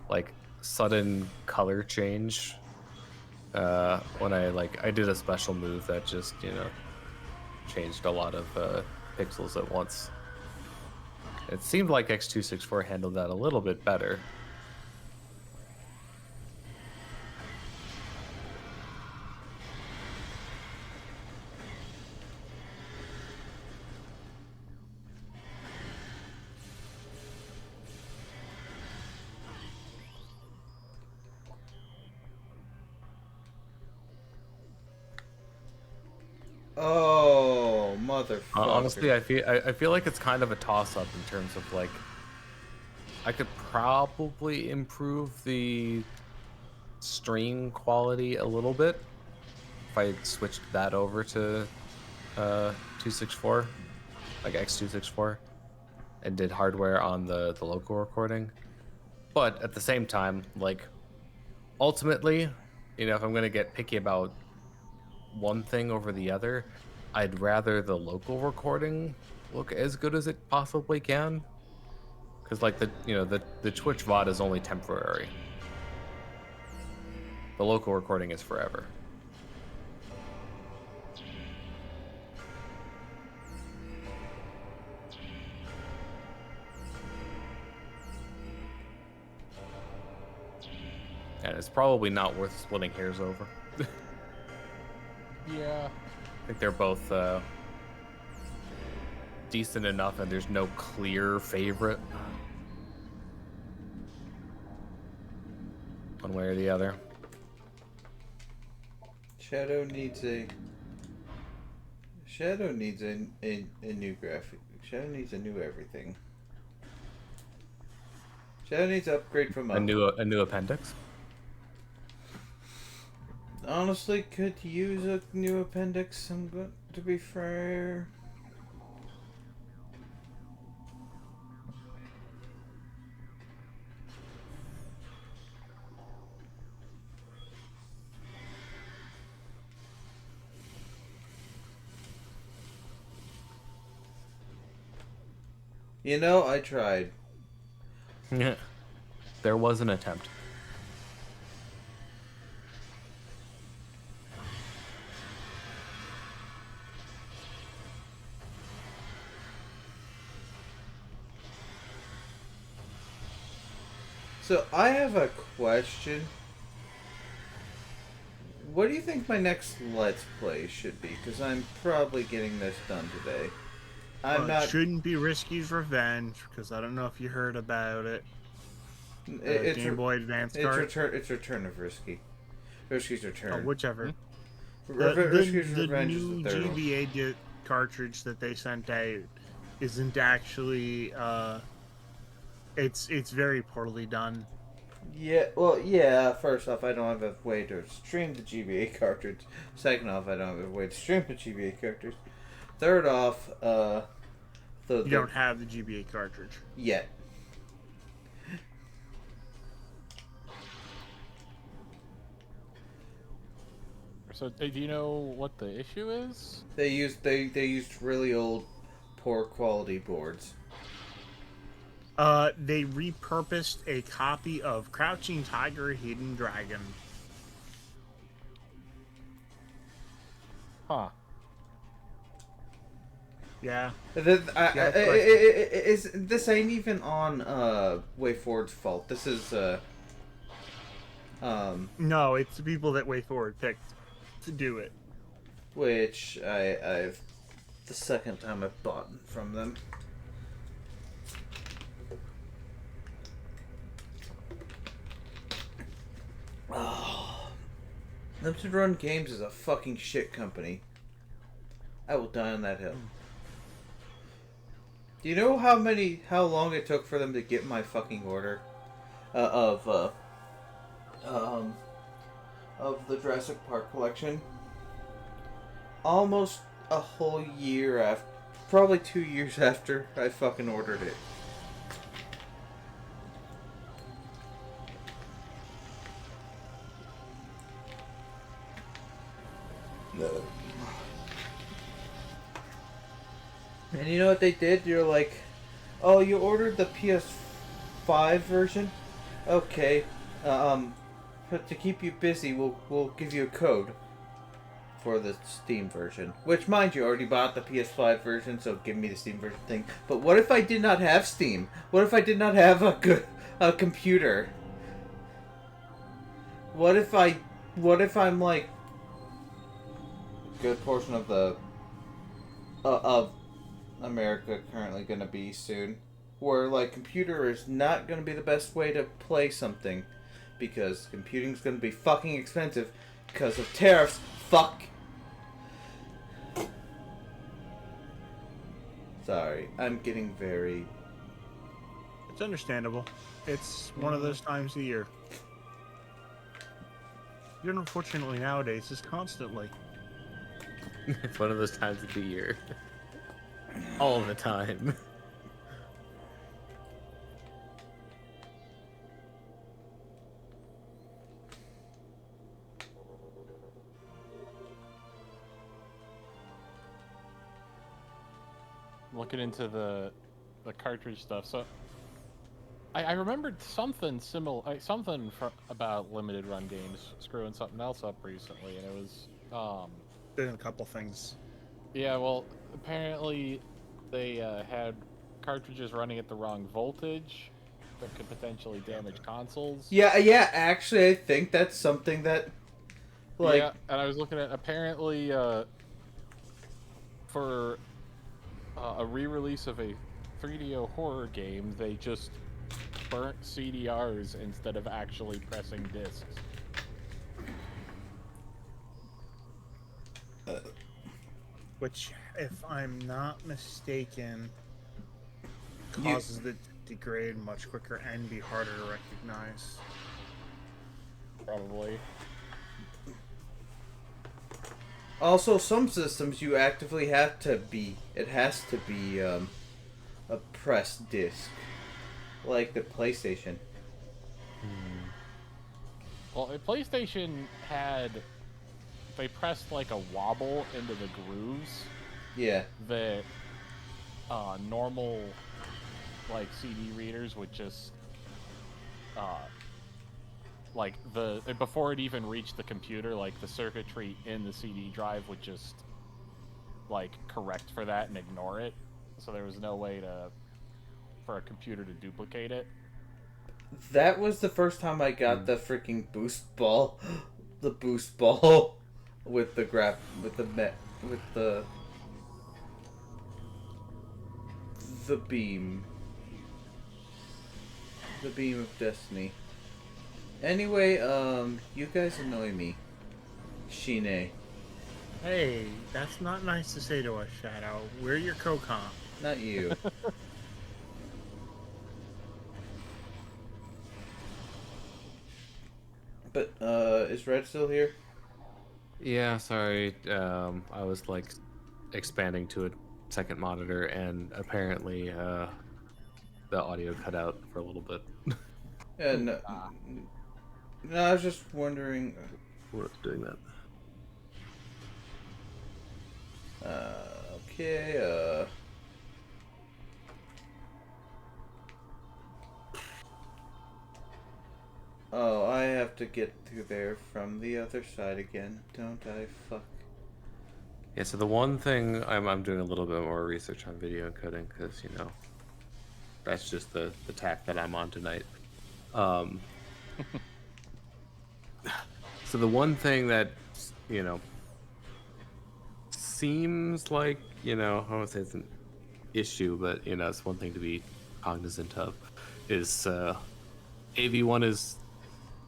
like sudden color change. When I did a special move that just changed a lot of pixels at once. It seemed like X264 handled that a little bit better. Oh, motherfucker. Honestly, I feel like it's kind of a toss-up in terms of like I could probably improve the stream quality a little bit if I switched that over to 264, like X264, and did hardware on the local recording. But at the same time, like ultimately, if I'm gonna get picky about one thing over the other, I'd rather the local recording look as good as it possibly can. Because like the Twitch VOD is only temporary. The local recording is forever. And it's probably not worth splitting hairs over. Yeah. I think they're both decent enough, and there's no clear favorite one way or the other. Shadow needs a new graphic. Shadow needs a new everything. Shadow needs to upgrade from A new appendix. Honestly, could use a new appendix. I'm going to be fair. You know, I tried. Yeah. There was an attempt. So, I have a question. What do you think my next Let's Play should be? Because I'm probably getting this done today. I'm not... It shouldn't be Risky's Revenge, because I don't know if you heard about it. It's Game Boy Advance card. It's Return of Risky. Risky's Return. Oh, whichever. Risky's The Revenge is new the third one. GBA cartridge that they sent out isn't actually. It's very poorly done. Yeah, well, yeah, first off, I don't have a way to stream the GBA cartridge. Second off, I don't have a way to stream the GBA cartridge. Third off, You don't have the GBA cartridge. Yet. So, do you know what the issue is? They used really old, poor quality boards. They repurposed a copy of Crouching Tiger, Hidden Dragon. Huh. Yeah. This ain't even on WayForward's fault. This is No, it's the people that WayForward picked to do it. which I've the second time I've bought from them. Oh, Limited Run Games is a fucking shit company. I will die on that hill. Do you know how long it took for them to get my fucking order of the Jurassic Park collection? Almost a whole year after, probably 2 years after I fucking ordered it. No. And you know what they did? You're like, oh, you ordered the PS5 version? Okay. But to keep you busy, we'll give you a code for the Steam version. Which, mind you, I already bought the PS5 version, so give me the Steam version thing. But what if I did not have Steam? What if I did not have a computer? What if I'm like a good portion of the of America currently gonna be soon, where like computer is not gonna be the best way to play something, because computing's gonna be fucking expensive because of tariffs. Fuck. Sorry, I'm getting very... It's understandable. It's one of those times a year. You know, unfortunately nowadays is constantly. It's one of those times of the year. All the time. Looking into the cartridge stuff, so I remembered something similar, about limited run games screwing something else up recently, and it was Doing a couple things. yeah, well, apparently they had cartridges running at the wrong voltage that could potentially damage consoles. Yeah, actually, I think that's something that, like... Yeah, and I was looking at, apparently, for a re-release of a 3DO horror game, they just burnt CDRs instead of actually pressing discs. Which, if I'm not mistaken, causes it to degrade much quicker and be harder to recognize. Probably. Also, some systems you actively have to be. It has to be a pressed disc, like the PlayStation. Well, the PlayStation had, they pressed like a wobble into the grooves Yeah. that normal like CD readers would just like before it even reached the computer, like the circuitry in the CD drive would just like correct for that and ignore it, so there was no way for a computer to duplicate it. That was the first time I got the freaking boost ball, the boost ball with the beam, the beam of destiny. Anyway, you guys annoy me, Shine. Hey, that's not nice to say to us, Shadow. We're your co-comp. Not you. But, is Red still here? Yeah, sorry. I was like expanding to a second monitor, and apparently the audio cut out for a little bit. Yeah, no, no, I was just wondering. What's doing that? Okay, Oh, I have to get through there from the other side again, don't I? Fuck. Yeah, so the one thing I'm doing a little bit more research on video encoding because, you know, that's just the tack that I'm on tonight. So the one thing that, you know, seems like, you know, I won't say it's an issue, but, you know, it's one thing to be cognizant of, is AV1 is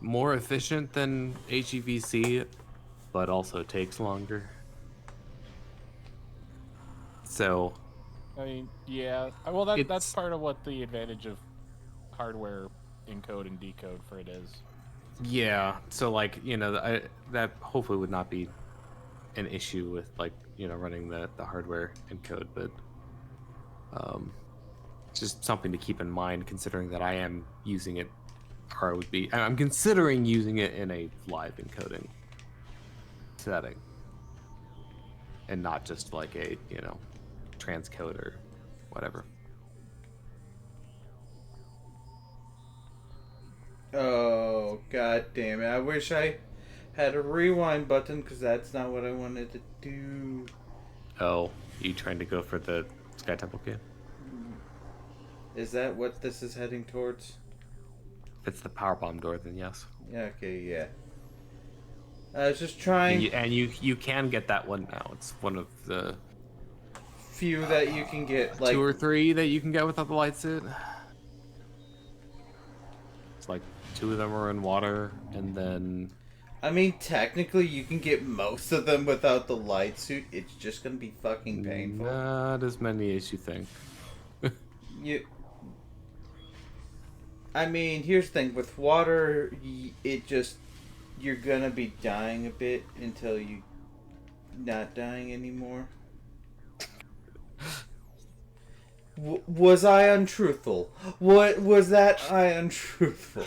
more efficient than HEVC, but also takes longer. So, I mean, yeah. Well, that's part of what the advantage of hardware encode and decode for it is. yeah. So, like, you know, that hopefully would not be an issue with, like, you know, running the hardware encode, but just something to keep in mind, considering that I am using it, or I'm considering using it in a live encoding setting, and not just like a, you know, transcode or whatever. Oh, god damn it. I wish I had a rewind button, because that's not what I wanted to do. Oh, you trying to go for the Sky Temple key? Is that what this is heading towards? If it's the power bomb door, then yes. Yeah, okay, yeah. I was just trying... And you can get that one now. It's one of the few that you can get, like... 2 or 3 that you can get without the light suit. It's like 2 of them are in water, and then... I mean, technically, you can get most of them without the light suit. It's just gonna be fucking painful. Not as many as you think. I mean, here's the thing. With water, it just... You're gonna be dying a bit until you... not dying anymore. Was I untruthful? What was that I untruthful?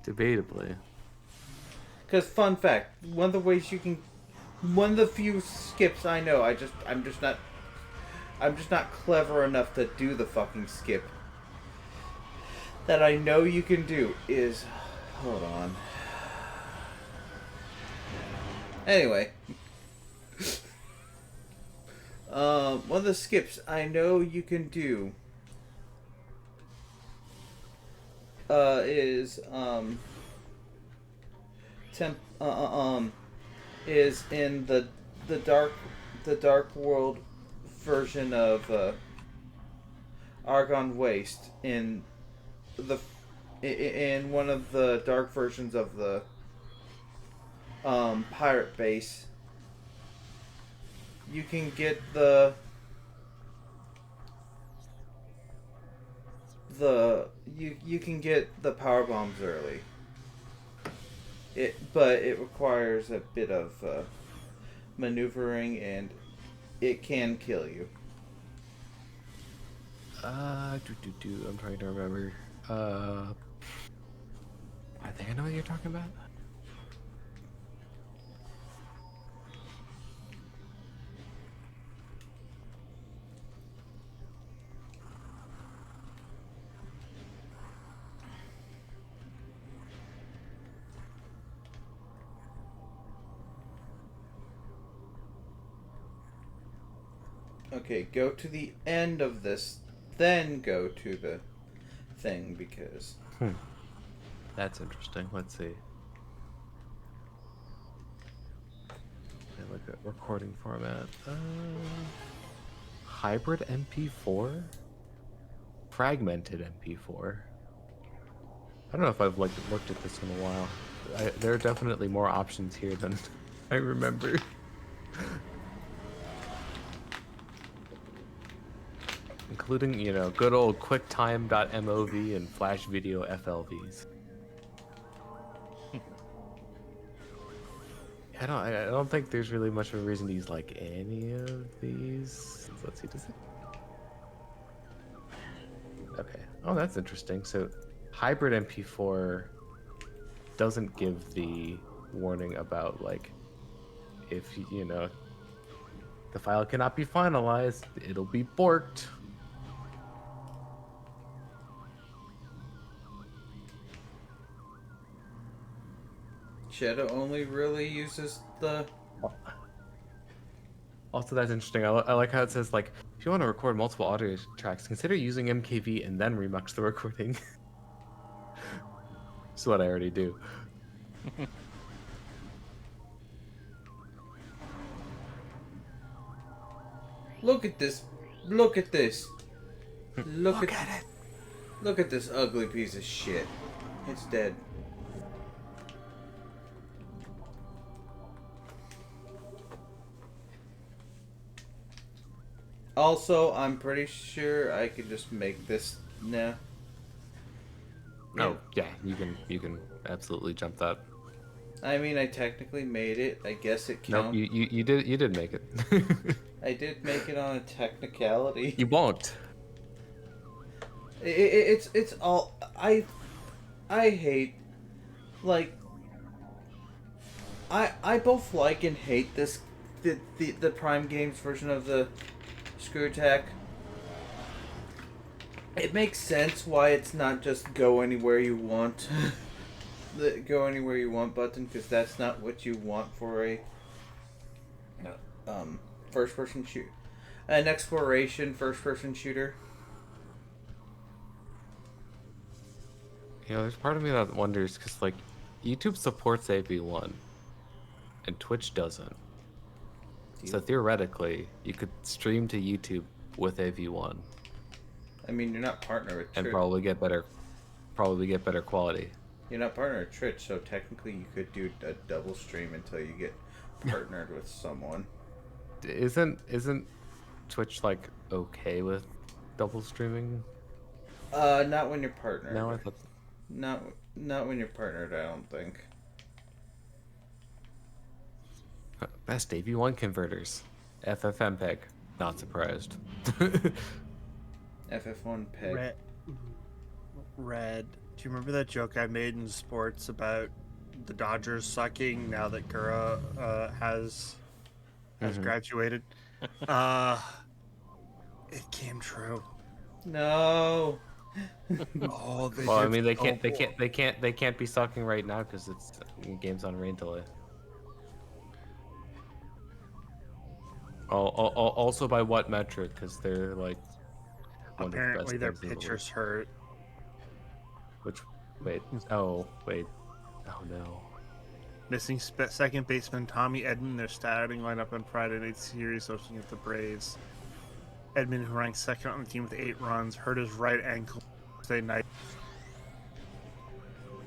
Debatably. Because, fun fact, one of the ways you can... One of the few skips I know, I'm just not clever enough to do the fucking skip. That I know you can do is... Hold on. Anyway. One of the skips I know you can do is is in the dark the Dark World version of Argon Waste in one of the dark versions of the pirate base, you can get you can get the power bombs early. But it requires a bit of maneuvering, and it can kill you. I'm trying to remember. I think I know what you're talking about. Okay, go to the end of this, then go to the thing, because... That's interesting. Let's see. I look at recording format. Hybrid MP4? Fragmented MP4. I don't know if I've looked at this in a while. There are definitely more options here than I remember. Including, good old QuickTime.mov and Flash Video FLVs. I don't think there's really much of a reason to use like any of these. Let's see, does it? Okay. Oh, that's interesting. So, hybrid MP4 doesn't give the warning about like if the file cannot be finalized, it'll be borked. Shadow only really uses the... Also, that's interesting. I like how it says, like, if you want to record multiple audio tracks, consider using MKV and then remux the recording. That's what I already do. Look at this. Look at this. Look at it. Look at this ugly piece of shit. It's dead. Also, I'm pretty sure I could just make this now. Oh, yeah, you can absolutely jump that. I mean, I technically made it. I guess it counts. Nope, you did make it. I did make it on a technicality. You won't. It's all I hate, like, I both like and hate this the Prime Games version of the Screw Attack. It makes sense why it's not just go anywhere you want. The go anywhere you want button, because that's not what you want for a first person shoot, an exploration first person shooter. There's part of me that wonders, because, like, YouTube supports AV1, and Twitch doesn't. So theoretically, you could stream to YouTube with AV1. I mean, you're not partnered with Twitch. And probably get better quality. You're not partnered with Twitch, so technically you could do a double stream until you get partnered with someone. Isn't Twitch, like, okay with double streaming? Not when you're partnered. No, I thought... Not when you're partnered, I don't think. Best AV1 converters. FFmpeg. Not surprised. FF1 peg. Red. Do you remember that joke I made in sports about the Dodgers sucking now that Gura has graduated? It came true. No. Oh, Well, I mean, they can't be sucking right now because it's game's on rain delay. Also, by what metric? Because they're like apparently their teams in the league. pitchers hurt. Which, wait, oh no. Missing second baseman Tommy Edman, their starting lineup on Friday night series hosting with the Braves. Edman, who ranked second on the team with 8 runs, hurt his right ankle Thursday night.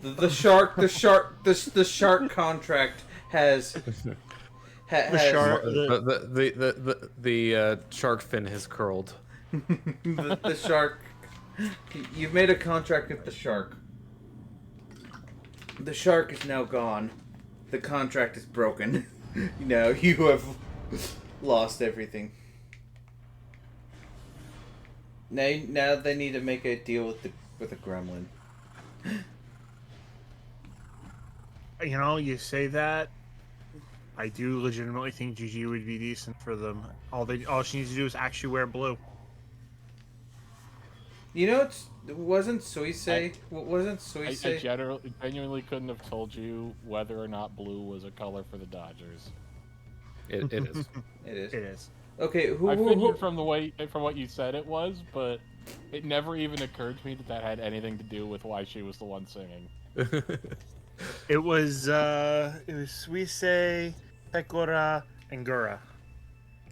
The shark contract has shark- The shark fin has curled. the shark. You've made a contract with the shark. The shark is now gone. The contract is broken. Now you have lost everything. Now they need to make a deal with a gremlin. You know, you say that. I do legitimately think GG would be decent for them. All she needs to do is actually wear blue. You know, wasn't Suisei? I genuinely couldn't have told you whether or not blue was a color for the Dodgers. It is. It is. It is. Okay, I figured from what you said it was, but it never even occurred to me that had anything to do with why she was the one singing. It was Suisei, Pecora, and Gura.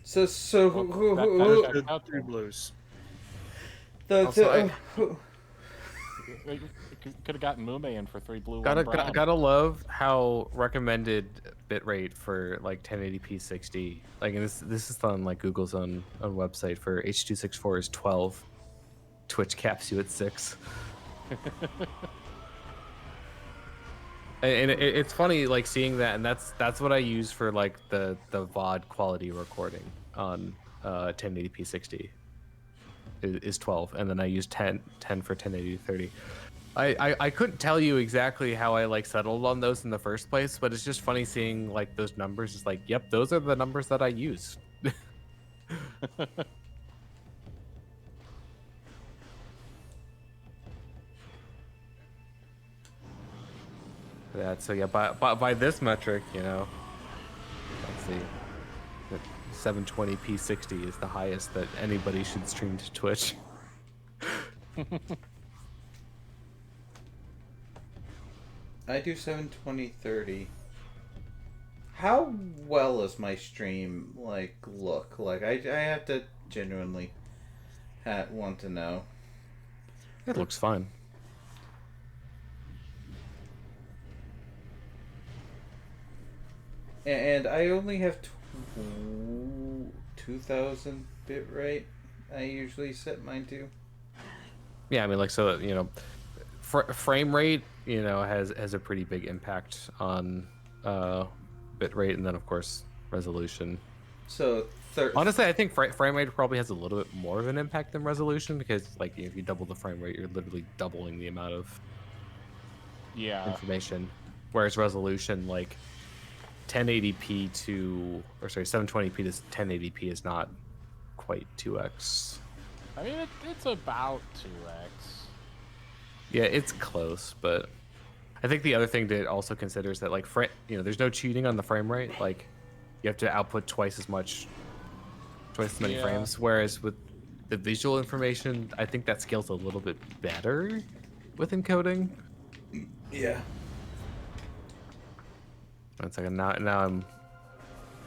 So That The 3 blues. could have gotten Mume in for 3 blue. Gotta love how recommended bitrate for like 1080p 60. Like, and this is on like Google's own website for H.264 is 12. Twitch caps you at 6. And it's funny like seeing that, and that's what I use for like the VOD quality recording on 1080p 60 is 12, and then I use 10 for 1080 30. I couldn't tell you exactly how I like settled on those in the first place, but it's just funny seeing like those numbers. It's like, yep, those are the numbers that I use. So yeah, by this metric, you know, let's see, 720p 60 is the highest that anybody should stream to Twitch. I do 720/30. How well does my stream look? Like I have to genuinely want to know. It looks fine. And I only have 2000 bitrate. I usually set mine to. Yeah, I mean, like, so you know, frame rate, you know, has a pretty big impact on bit rate, and then of course resolution. So honestly, I think frame rate probably has a little bit more of an impact than resolution, because like if you double the frame rate, you're literally doubling the amount of information. Whereas resolution, like 1080p to, or sorry, 720p to 1080p is not quite 2x. I mean, it's about 2x. Yeah, it's close, but I think the other thing to also consider is that like you know, there's no cheating on the frame rate. Like you have to output twice as many frames. Whereas with the visual information, I think that scales a little bit better with encoding. Yeah. One second. Now I'm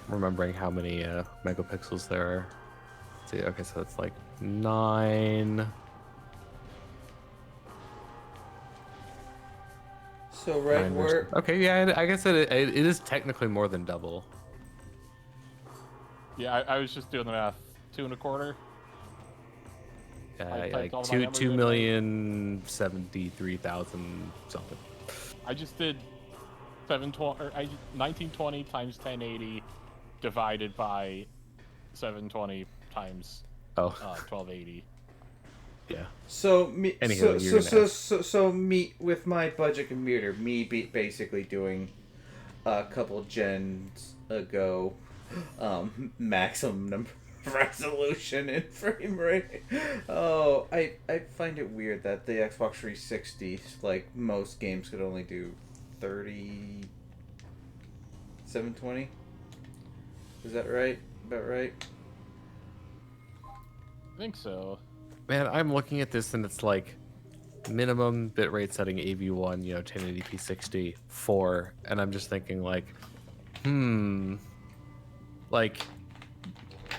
remembering how many megapixels there are. Let's see, okay, so it's like 9. So right where? Okay, yeah, I guess it is technically more than double. Yeah, I was just doing the math. 2.25. Like 2,073,000 something. I just did 1920 times 1080 divided by 720 times 1280. Yeah. So So me with my budget computer, basically doing a couple gens ago, maximum number of resolution and frame rate. Oh, I find it weird that the Xbox 360, like most games, could only do 720. Is that right? About right? I think so. Man, I'm looking at this and it's like minimum bitrate setting AV1, 1080p 60 4, and I'm just thinking like, like,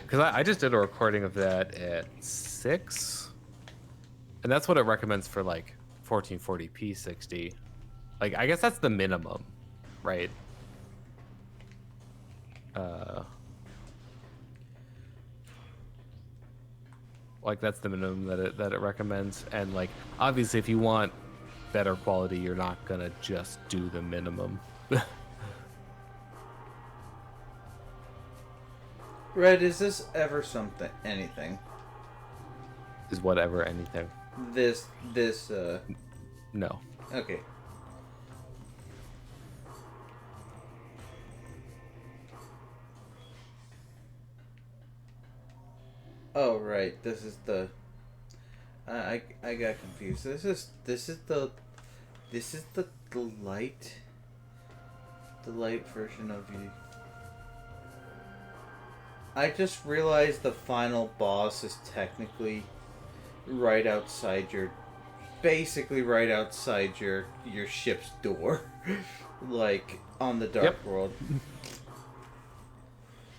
because I just did a recording of that at 6, and that's what it recommends for like 1440p 60. Like, I guess that's the minimum, right? Like that's the minimum that it recommends, and like obviously if you want better quality, you're not gonna just do the minimum. Red, is this ever anything? Is whatever anything. This, No. okay. Oh, right, this is the... I got confused. This is the light... The light version of you. I just realized the final boss is technically right outside your... Basically right outside your ship's door. Like, on the Dark World.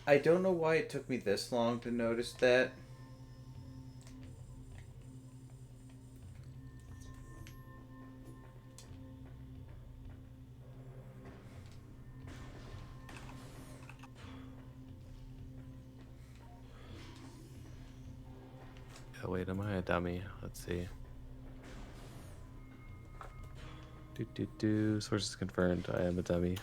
I don't know why it took me this long to notice that. Oh, wait, am I a dummy? Let's see. Sources confirmed. I am a dummy.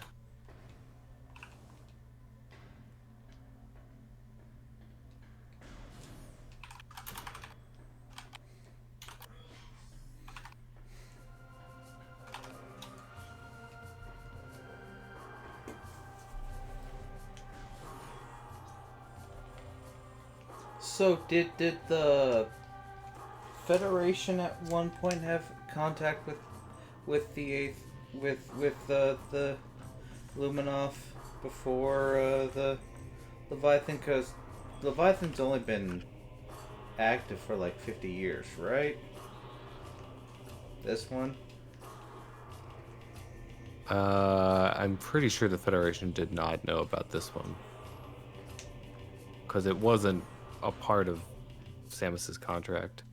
So did the Federation at one point have contact with the eighth with the Luminov before the Leviathan? Because Leviathan's only been active for like 50 years, right? This one. I'm pretty sure the Federation did not know about this one. Because it wasn't a part of Samus's contract.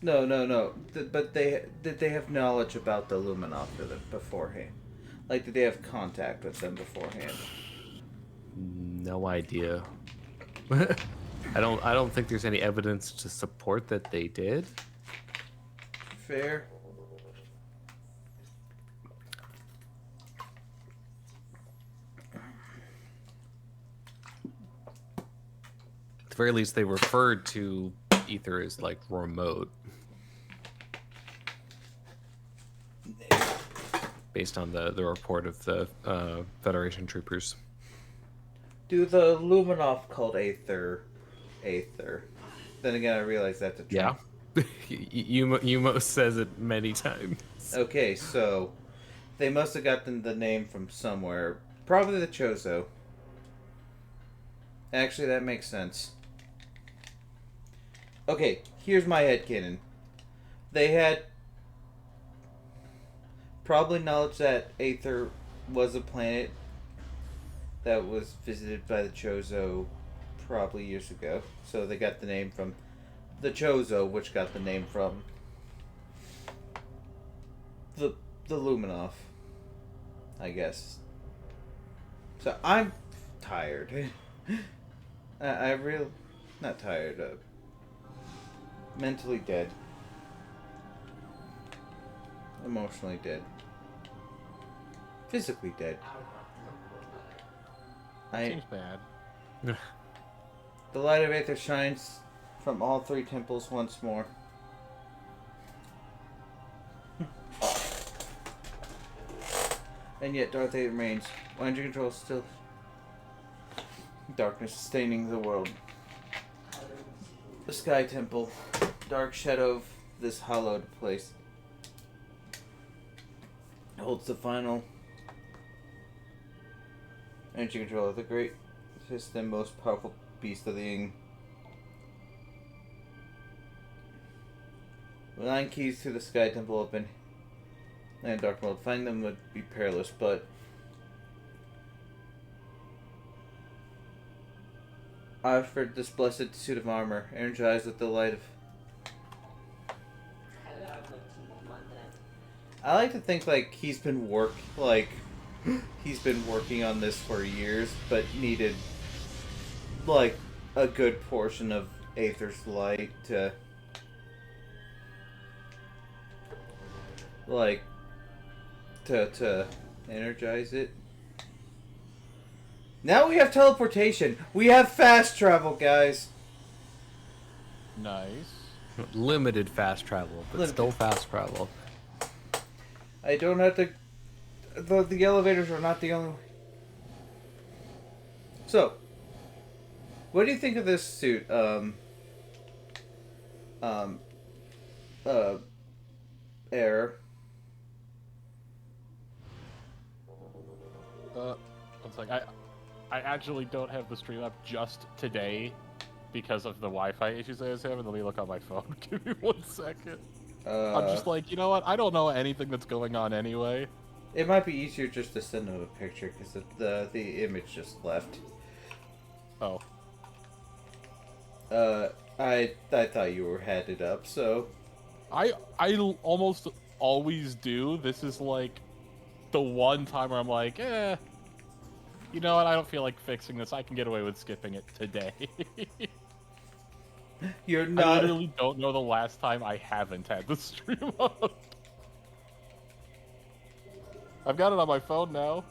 No. But did they have knowledge about the Luminov beforehand? Like, did they have contact with them beforehand? No idea. I don't think there's any evidence to support that they did. Fair. At the very least, they referred to Ether as like remote, based on the report of the Federation troopers. Do the Luminov called Aether? Then again, I realize that's a term. Yeah. Yumo says it many times. Okay, so they must have gotten the name from somewhere. Probably the Chozo. Actually, that makes sense. Okay, here's my headcanon. They had probably knowledge that Aether was a planet that was visited by the Chozo probably years ago. So they got the name from the Chozo, which got the name from the Luminov, I guess. So I'm tired. I really... Not tired, mentally dead. Emotionally dead. Physically dead. Seems bad. The light of Aether shines from all three temples once more. And yet Darth Vader remains. Energy control still. Darkness staining the world. The Sky Temple. Dark shadow of this hallowed place. Holds the final energy control of the greatest and most powerful beast of the Ying. 9 keys to the Sky Temple open and Dark Mode. Finding them would be perilous, but I offered this blessed suit of armor, energized with the light of. I like to think like he's been working on this for years, but needed like a good portion of Aether's light to to energize it. Now we have teleportation. We have fast travel, guys. Nice. Limited fast travel, but still fast travel. I don't have to. The elevators are not the only way. So, what do you think of this suit? Air. It's like I actually don't have the stream up just today because of the Wi-Fi issues I was having. Let me look on my phone. Give me 1 second. I'm just like, you know what? I don't know anything that's going on anyway. It might be easier just to send them a picture because the image just left. Oh. I thought you had it up, so. I almost always do. This is like the one time where I'm like, you know what? I don't feel like fixing this. I can get away with skipping it today. You're not. I literally don't know the last time I haven't had the stream up. I've got it on my phone now.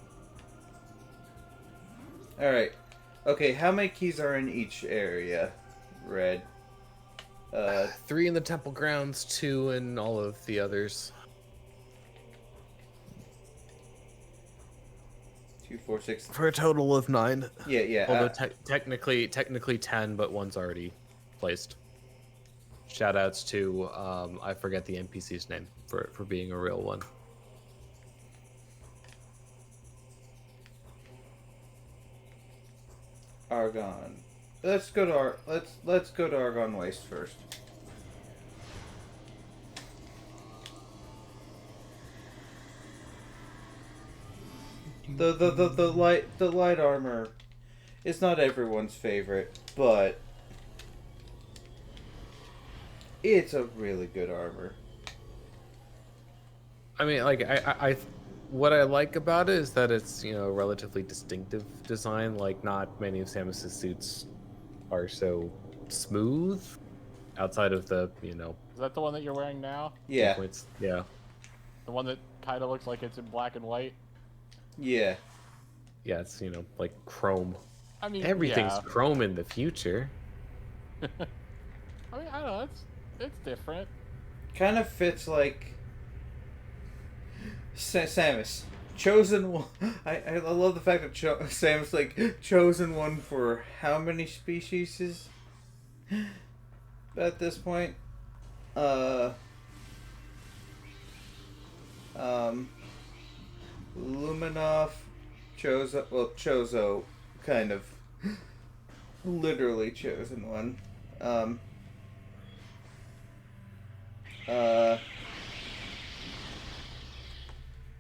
Alright. Okay, how many keys are in each area? Red. 3 in the temple grounds, 2 in all of the others. 2, 4, 6. For a total of 9. Yeah. Although technically 10, but one's already placed. Shoutouts to I forget the NPC's name for being a real one. Argon. Let's go to Argon Waste first. The light armor is not everyone's favorite, but it's a really good armor. I mean, like I what I like about it is that it's, you know, a relatively distinctive design. Like, not many of Samus's suits are so smooth outside of the, you know. Is that the one that you're wearing now? Yeah. Points. Yeah. The one that kind of looks like it's in black and white? Yeah. Yeah, it's, you know, like chrome. I mean, Everything's yeah. chrome in the future. I mean, I don't know. It's different. Kind of fits like Samus. Chosen one. I love the fact that Samus like chosen one for how many species at this point? Luminoff, Chozo, kind of literally chosen one.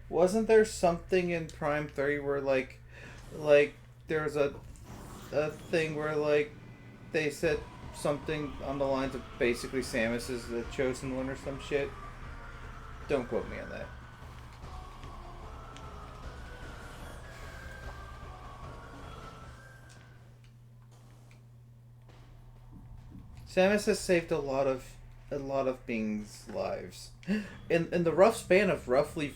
Wasn't there something in Prime 3 where like there's a thing where like they said something on the lines of basically Samus is the chosen one or some shit? Don't quote me on that. Samus has saved a lot of beings' lives in the rough span of roughly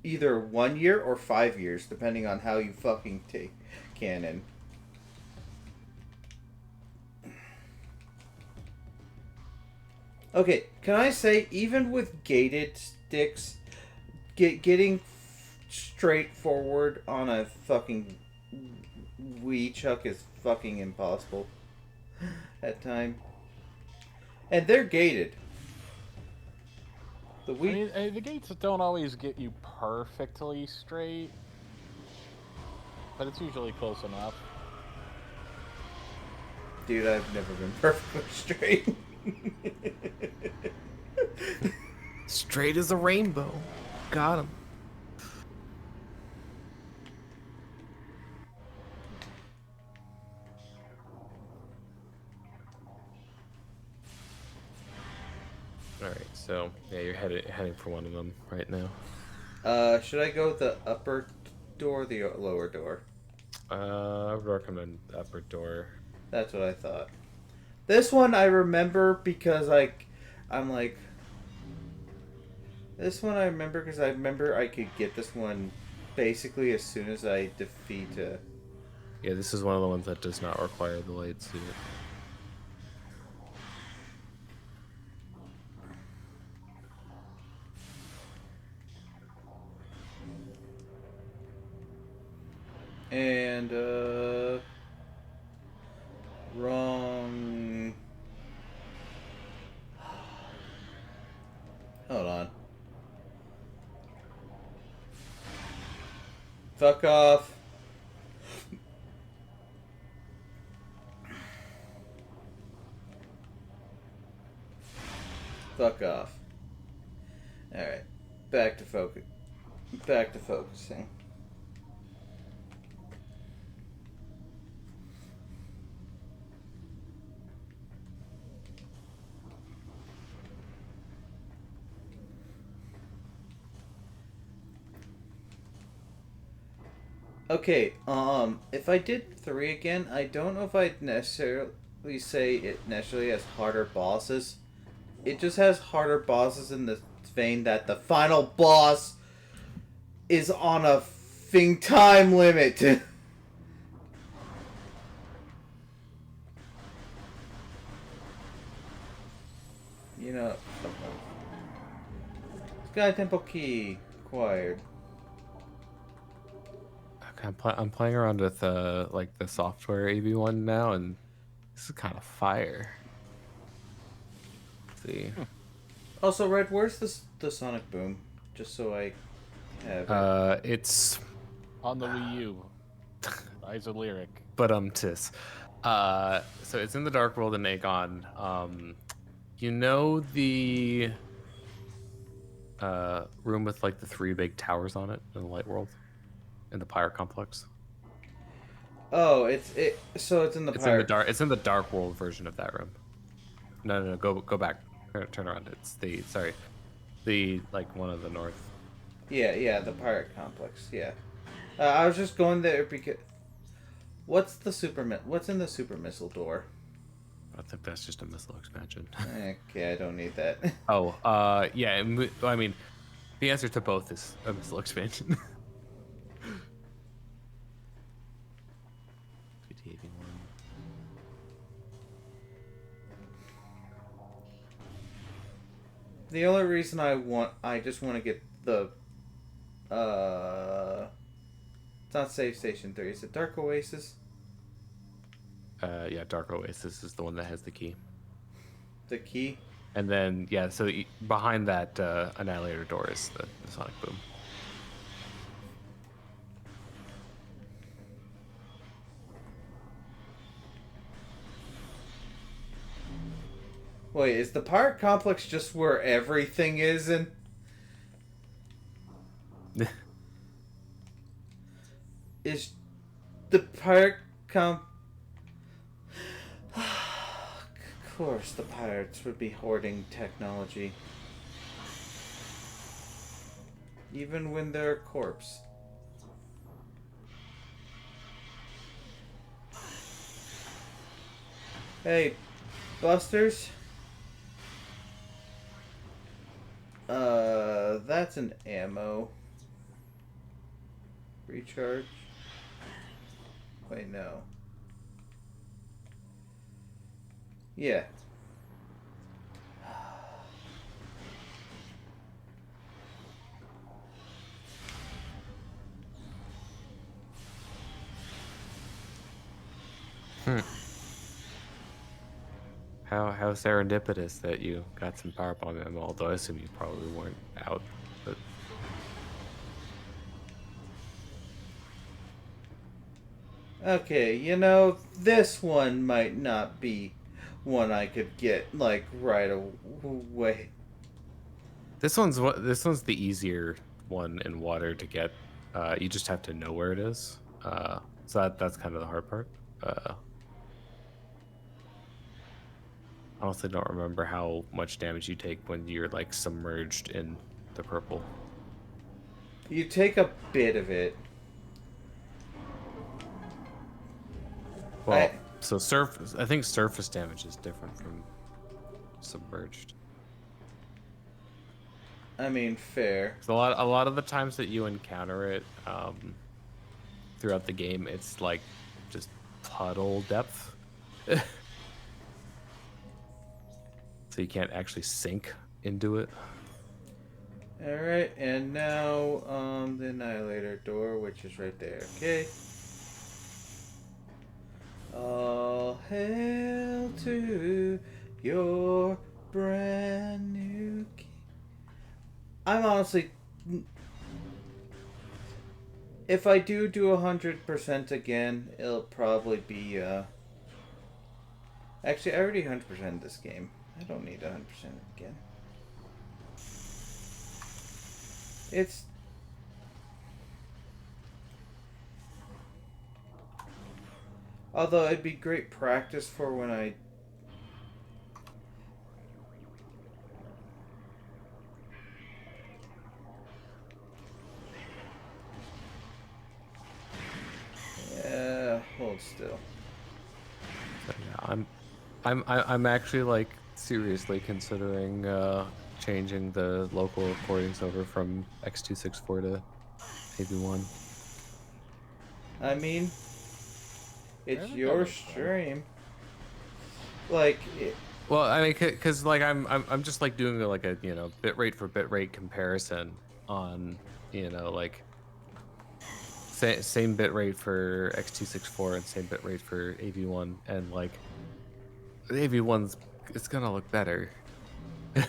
either 1 year or 5 years, depending on how you fucking take canon. Okay, can I say, even with gated sticks, getting straight forward on a fucking Wii chuck is fucking impossible at time. And they're gated. I mean, the gates don't always get you perfectly straight, but it's usually close enough. Dude, I've never been perfectly straight. Straight as a rainbow. Got him. All right, so yeah, you're heading for one of them right now. Should I go with the upper door or the lower door? I would recommend upper door. That's what I thought. This one I remember because I'm like... This one I remember because I remember I could get this one basically as soon as I defeat... Yeah, this is one of the ones that does not require the light suit. And, wrong... Hold on. Fuck off. Fuck off. Alright. Back to focus. Back to focusing. Okay, if I did 3 again, I don't know if I'd necessarily say it necessarily has harder bosses. It just has harder bosses in the vein that the final boss is on a time limit. You know, Sky Temple Key acquired. Okay, I'm playing around with like the software AV one now, and this is kind of fire. Let's see. Also, Red, where's the Sonic Boom? Just so I have it. It's On the Wii U. Lyric. but tis. So it's in the Dark World in Aegon. You know the room with like the 3 big towers on it in the Light World, in the Pyre Complex. Oh, so it's in the It's in the dark. It's in the Dark World version of that room. No, go back. Turn around. It's the like one of the north. Yeah, the pirate complex. Yeah, I was just going there because what's in the super missile door? I think that's just a missile expansion. Okay, I don't need that. Oh, yeah. I mean, the answer to both is a missile expansion. The only reason I just want to get the it's not Save Station 3. Is it Dark Oasis? Yeah, Dark Oasis is the one that has the key. The key? And then, yeah, so behind that Annihilator door is the Sonic Boom. Wait, is the pirate complex just where everything is in? Is the pirate Of course, the pirates would be hoarding technology. Even when they're a corpse. Hey, Busters? That's an ammo. Recharge. Wait, no. Yeah. How serendipitous that you got some power bomb ammo, although I assume you probably weren't out. But Okay, you know, this one might not be one I could get, like, right away. This one's the easier one in water to get. You just have to know where it is. So that's kind of the hard part. I honestly don't remember how much damage you take when you're like submerged in the purple. You take a bit of it. Well, so I think surface damage is different from submerged. I mean, fair. So a lot of the times that you encounter it throughout the game, it's like just puddle depth. So you can't actually sink into it. Alright, and now the Annihilator door, which is right there. Okay. All hail to your brand new king. I'm honestly... If I do 100% again, it'll probably be, Actually, I already 100% this game. I don't need 100% again. It's... Although it'd be great practice for when I... Yeah, hold still. So, yeah, I'm actually like seriously considering changing the local recordings over from X264 to AV1. I mean, it's Yeah, your that makes sense. stream. Like, Well, I mean, cause like I'm just like doing like a bitrate for bitrate comparison on like same bitrate for X264 and same bitrate for AV1, and like the AV1's it's gonna look better. It's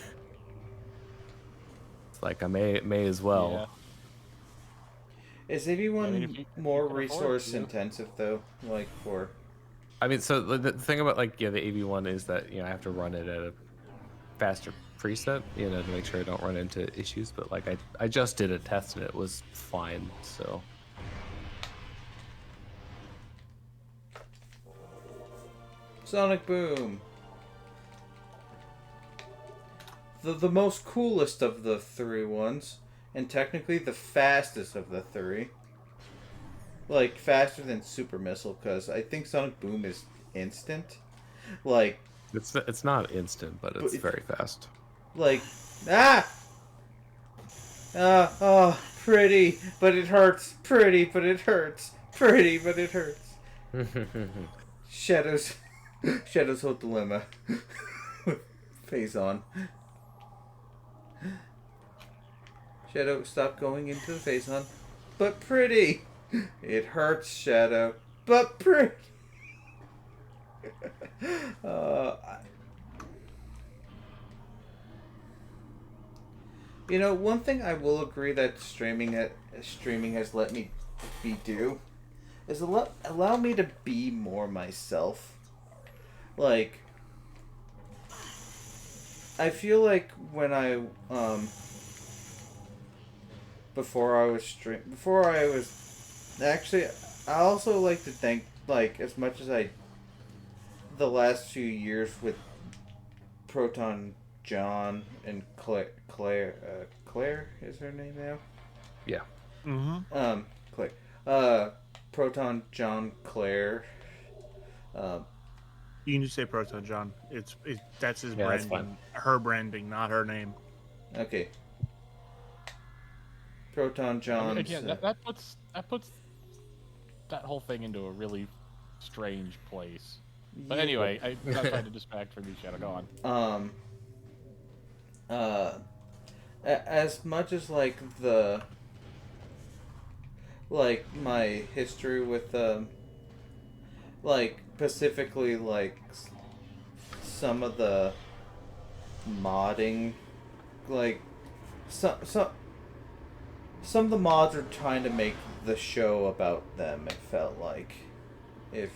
like I may as well. is AV1 I mean, if you more can afford resource to. intensive though? Like for... I mean, so the thing about like the AV1 is that I have to run it at a faster preset, to make sure I don't run into issues. But like I just did a test and it was fine. So Sonic Boom. The most coolest of the three ones, and technically the fastest of the three. Like, faster than Super Missile, because I think Sonic Boom is instant. Like... it's not instant, but it's very fast. Like... Ah! Oh, pretty, but it hurts. Pretty, but it hurts. Pretty, but it hurts. Shadow's whole dilemma. Phase on. Shadow, stop going into the phase on. But pretty. It hurts, Shadow. But pretty. One thing I will agree that streaming has let me do is allow me to be more myself. Like, I feel like when I actually, I also like to think, like, as much as the last few years with Proton John and Claire is her name now? Yeah. Mm-hmm. Claire. Proton John Claire. You can just say Proton John. That's his Yeah, that's branding. fine. Her branding, not her name. Okay. Proton John. I mean, again, that puts that whole thing into a really strange place. But anyway, I'm not trying to distract from you, Shadow. Go on. As much as like my history with like specifically like some of the modding, like some of the mods are trying to make the show about them. It felt like, if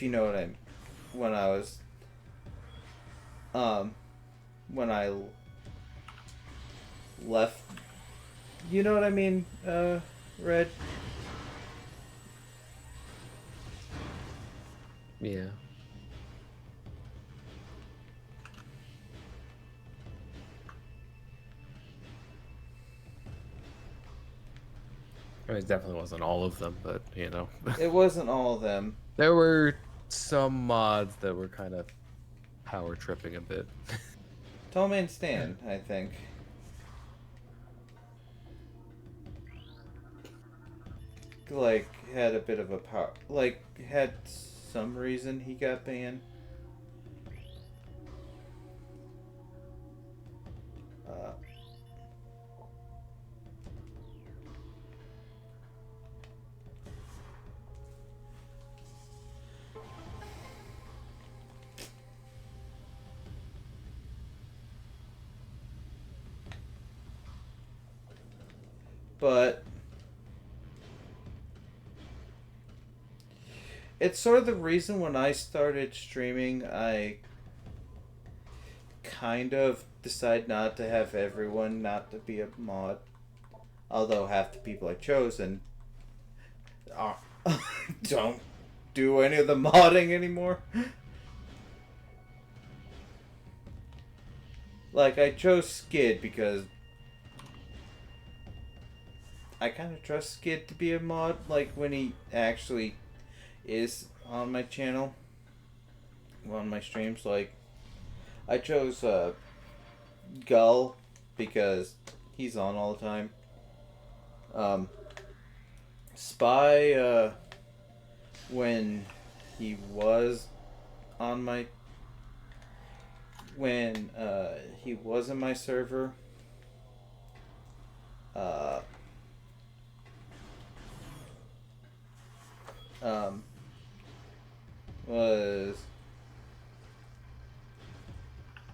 you know what I mean, when I was when I left. You know what I mean, Red? Yeah. I mean, it definitely wasn't all of them, but you know, It wasn't all of them. there were some mods that were kind of power tripping a bit. Tall Man Stan, I think. Like, had a bit of a power. Like, had some reason he got banned. Uh, but it's sort of the reason when I started streaming, I kind of decide not to have everyone not to be a mod. Although half the people I chosen don't do any of the modding anymore. Like, I chose Skid because I kind of trust Skid to be a mod, like, when he actually is on my channel, on my streams. Like, I chose Gull because he's on all the time. Spy, when he was on my when he was in my server,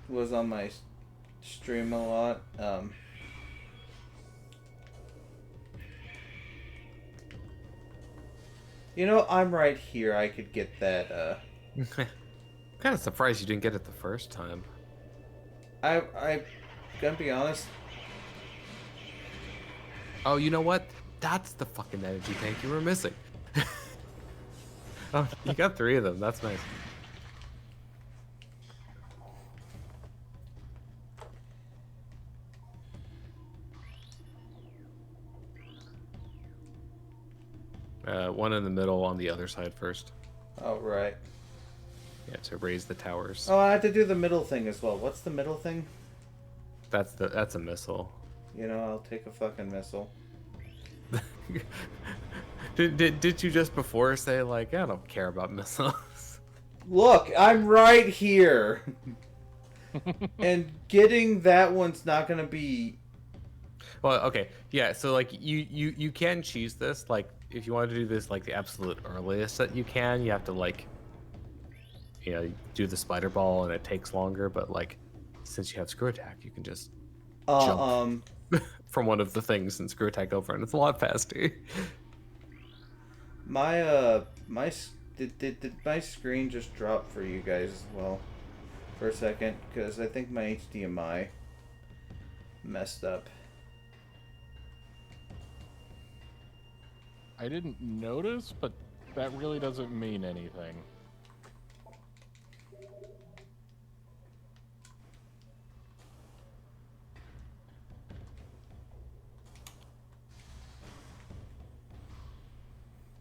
was on my stream a lot. You know, I'm right here. I could get that. Kind of surprised you didn't get it the first time. I gonna be honest. Oh, you know what? That's the fucking energy tank you were missing. Oh, you got 3 of them. That's nice. One in the middle on the other side first. Oh right. Yeah, to raise the towers. Oh, I had to do the middle thing as well. What's the middle thing? That's a missile. You know, I'll take a fucking missile. Did you just before say like, I don't care about missiles? Look, I'm right here. And getting that one's not gonna be. Well, okay, yeah. So like, you can choose this. Like, if you want to do this like the absolute earliest that you can, you have to like, you know, do the spider ball, and it takes longer. But like, since you have screw attack, you can just jump from one of the things and screw attack over, and it's a lot faster. Did my screen just drop for you guys as well for a second? Because I think my HDMI messed up. I didn't notice, but that really doesn't mean anything.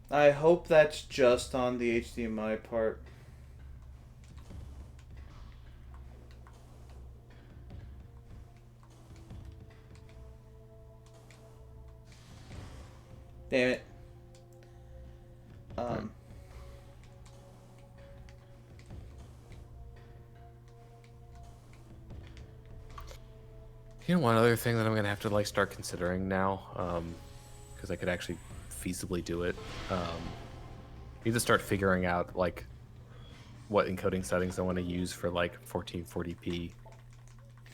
I hope that's just on the HDMI part. Damn it. You know, one other thing that I'm gonna have to like start considering now, because I could actually feasibly do it. Need to start figuring out like what encoding settings I want to use for like 1440p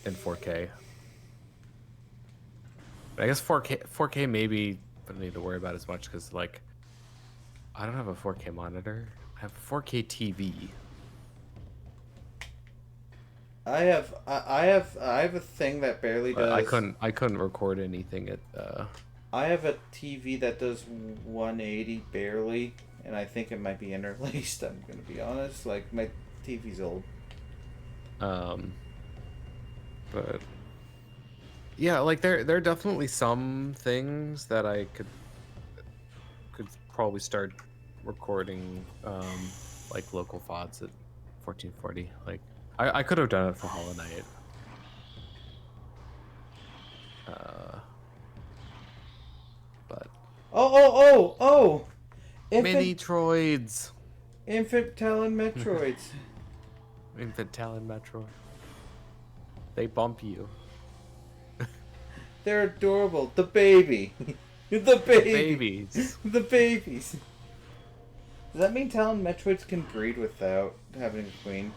and 4K. But I guess 4K maybe I don't need to worry about as much because like I don't have a 4K monitor. I have a 4K TV. I have a thing that barely But does. I couldn't record anything at I have a TV that does 180 barely, and I think it might be interlaced. I'm gonna be honest. Like my TV's old. um but yeah, like there are definitely some things that I could probably start recording like local VODs at 1440. Like I could have done it for Hollow Knight. But Oh! mini Infant Troids. infant Talon Metroids. Infant Talon Metro. They bump you. They're adorable. The baby. The baby. Babies. The babies. Does that mean Talon Metroids can breed without having a queen?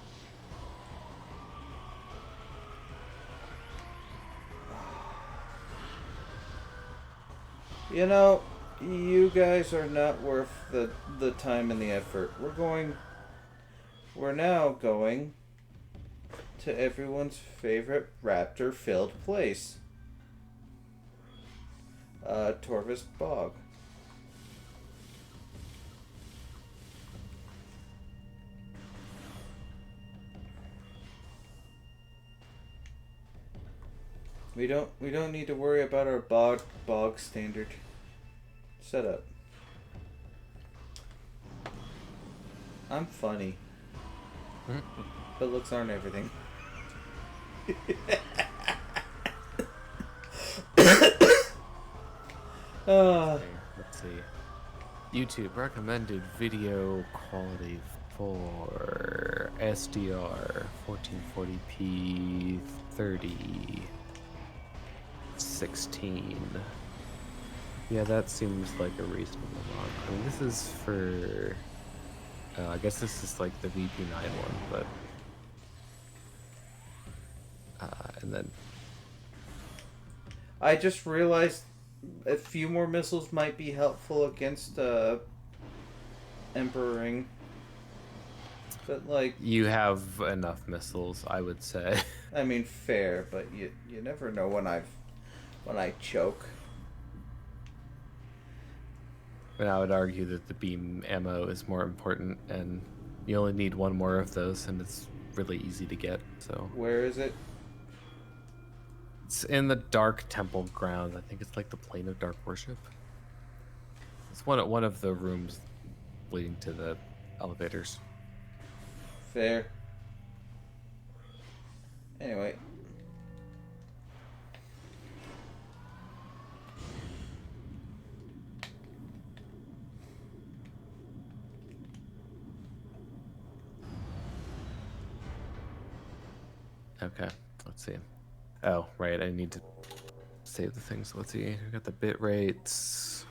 You know, you guys are not worth the time and the effort. We're now going to everyone's favorite raptor-filled place. Torvis Bog. We don't need to worry about our bog standard setup. I'm funny. But looks aren't everything. Okay, let's see. YouTube recommended video quality for SDR 1440p 30 16. Yeah, that seems like a reasonable amount. I mean, this is for I guess this is like the VP9 one, but and then I just realized a few more missiles might be helpful against Emperoring. But like, you have enough missiles, I would say. I mean, fair, but you never know when I choke. And I would argue that the beam ammo is more important, and you only need one more of those, and it's really easy to get. So Where is it? it's in the Dark Temple ground. I think it's like the Plane of Dark Worship. It's one of the rooms leading to the elevators. Fair. Anyway. Okay, let's see. Oh, right, I need to save the things. Let's see. I got the bit rates.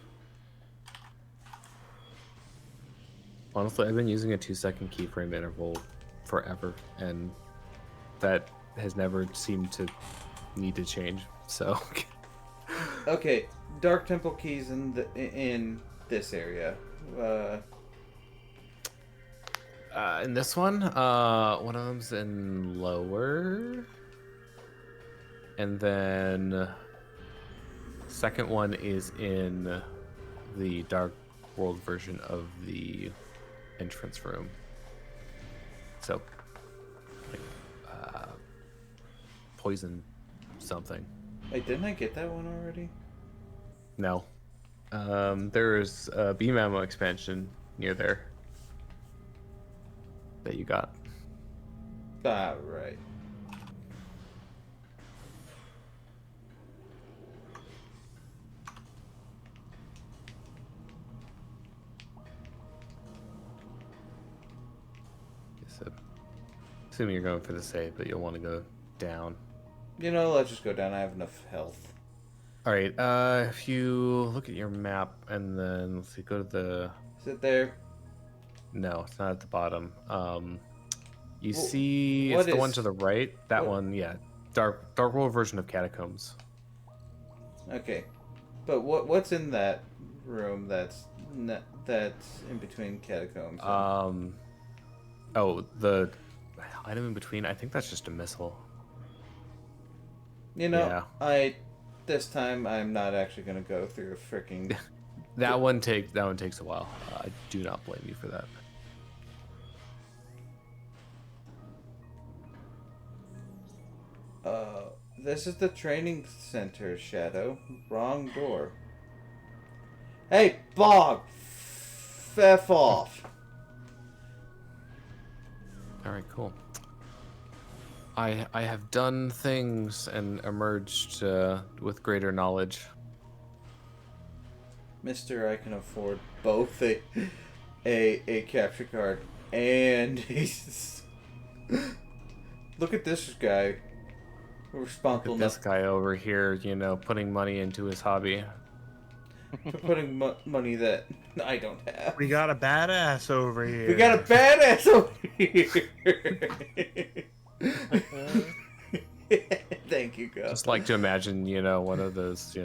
Honestly, I've been using a 2-second keyframe interval forever, and that has never seemed to need to change. So, Okay, Dark Temple keys in this area. in this one of them's in lower, and then second one is in the Dark World version of the entrance room. So, like, poison something. Wait, didn't I get that one already? No. There's a beam ammo expansion near there that you got. Ah, right. So, assuming you're going for the save, but you'll want to go down. You know, let's just go down. I have enough health. All right. If you look at your map and then let's see, go to the. Is it there? No, it's not at the bottom. You Well, see, what it's the one is- to the right. That what- one, yeah. Dark World version of Catacombs. Okay, but what's in that room that's in between catacombs? Oh, the item in between. I think that's just a missile. You know, Yeah. this time I'm not actually gonna go through a freaking. That one takes a while. I do not blame you for that. This is the training center, Shadow. Wrong door. Hey, Bog! F off! All right, cool. I have done things and emerged with greater knowledge. Mister, I can afford both a capture card and a... Look at this guy. Responsible This enough guy over here, putting money into his hobby. for putting money that I don't have. We got a badass over here. We got a badass over here. Thank you, God. Just like to imagine, one of those,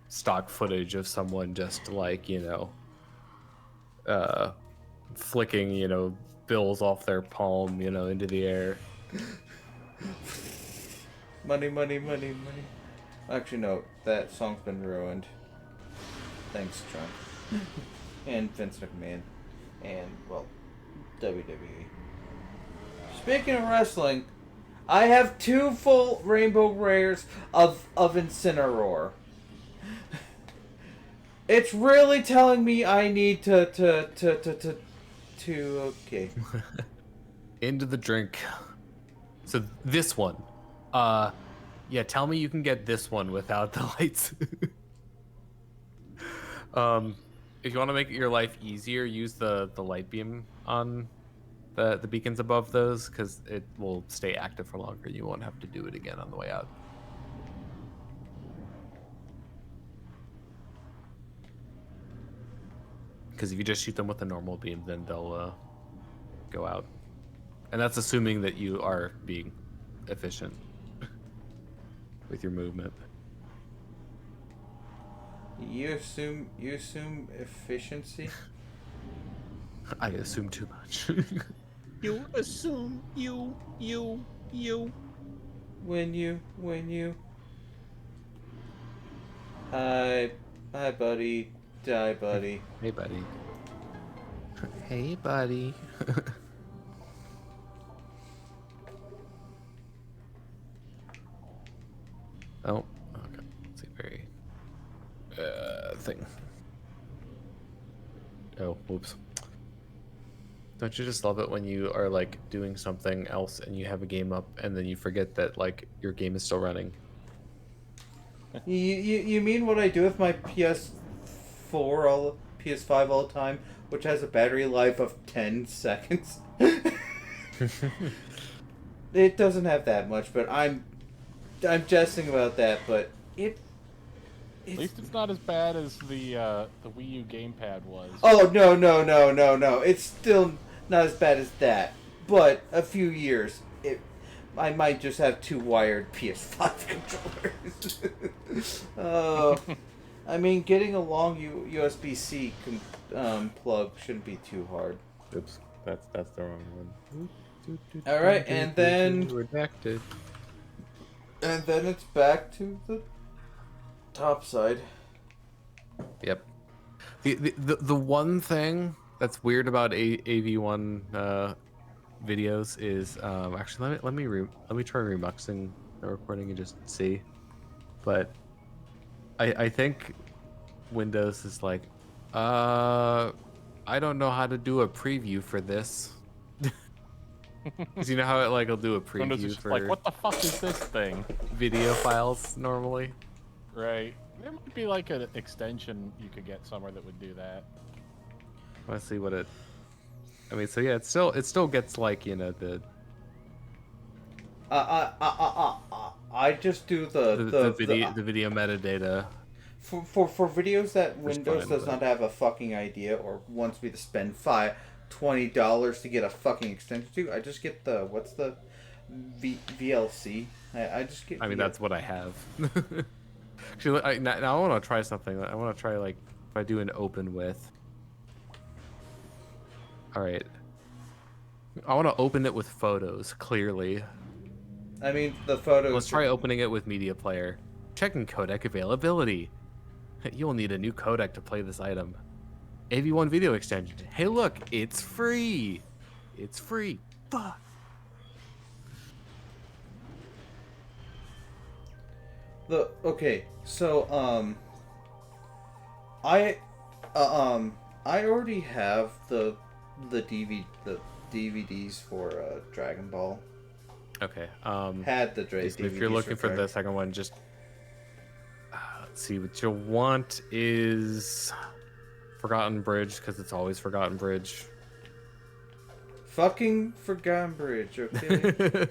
stock footage of someone just like, flicking, bills off their palm, into the air. Money, money, money, money. Actually, no. That song's been ruined. Thanks, Trump. And Vince McMahon. And, well, WWE. Speaking of wrestling, I have 2 full rainbow rares of Incineroar. It's really telling me I need to okay. Into the drink. So this one. Yeah, tell me you can get this one without the lights. If you want to make your life easier, use the light beam on the beacons above those, because it will stay active for longer. You won't have to do it again on the way out. Because if you just shoot them with a normal beam, then they'll go out. And that's assuming that you are being efficient with your movement. You assume efficiency? I assume too much. You assume you. When you. Hi, buddy. Die, buddy. Hey, buddy. Hey, buddy. Oh, okay. Let's see, very thing. Oh, whoops. Don't you just love it when you are like doing something else and you have a game up and then you forget that like your game is still running? You mean what I do with my PS5 all the time, which has a battery life of 10 seconds? It doesn't have that much, but I'm jesting about that, but At least it's not as bad as the Wii U gamepad was. Oh, no. It's still not as bad as that. But a few years, I might just have 2 wired PS5 controllers. I mean, getting a long USB-C plug shouldn't be too hard. Oops, that's the wrong one. All right, and then redacted. And then it's back to the top side. Yep. The one thing that's weird about AV1 videos is actually let me try remuxing the recording and just see. But I think Windows is like, I don't know how to do a preview for this. Cause you know how it like will do a preview for like, what the fuck is this thing? video files normally. Right. There might be like an extension you could get somewhere that would do that. Let's see what it. I mean, so yeah, it still gets like the. I just do the video metadata. For videos that Windows fine does with not have a fucking idea or wants me to spend $20 to get a fucking extension to, I just get the VLC. I just get. I mean, that's what I have. Actually, now I want to try something. I want to try like if I do an open with. All right. I want to open it with photos, clearly. I mean, the photos. Let's try opening it with media player. Checking codec availability. You will need a new codec to play this item. AV1 video extension. Hey, look, it's free. It's free. Fuck. Okay, so I already have the DVDs for Dragon Ball. Okay. Had the DVDs. If you're looking for the second one, just let's see. What you'll want is Forgotten Bridge, because it's always Forgotten Bridge. Fucking Forgotten Bridge, okay?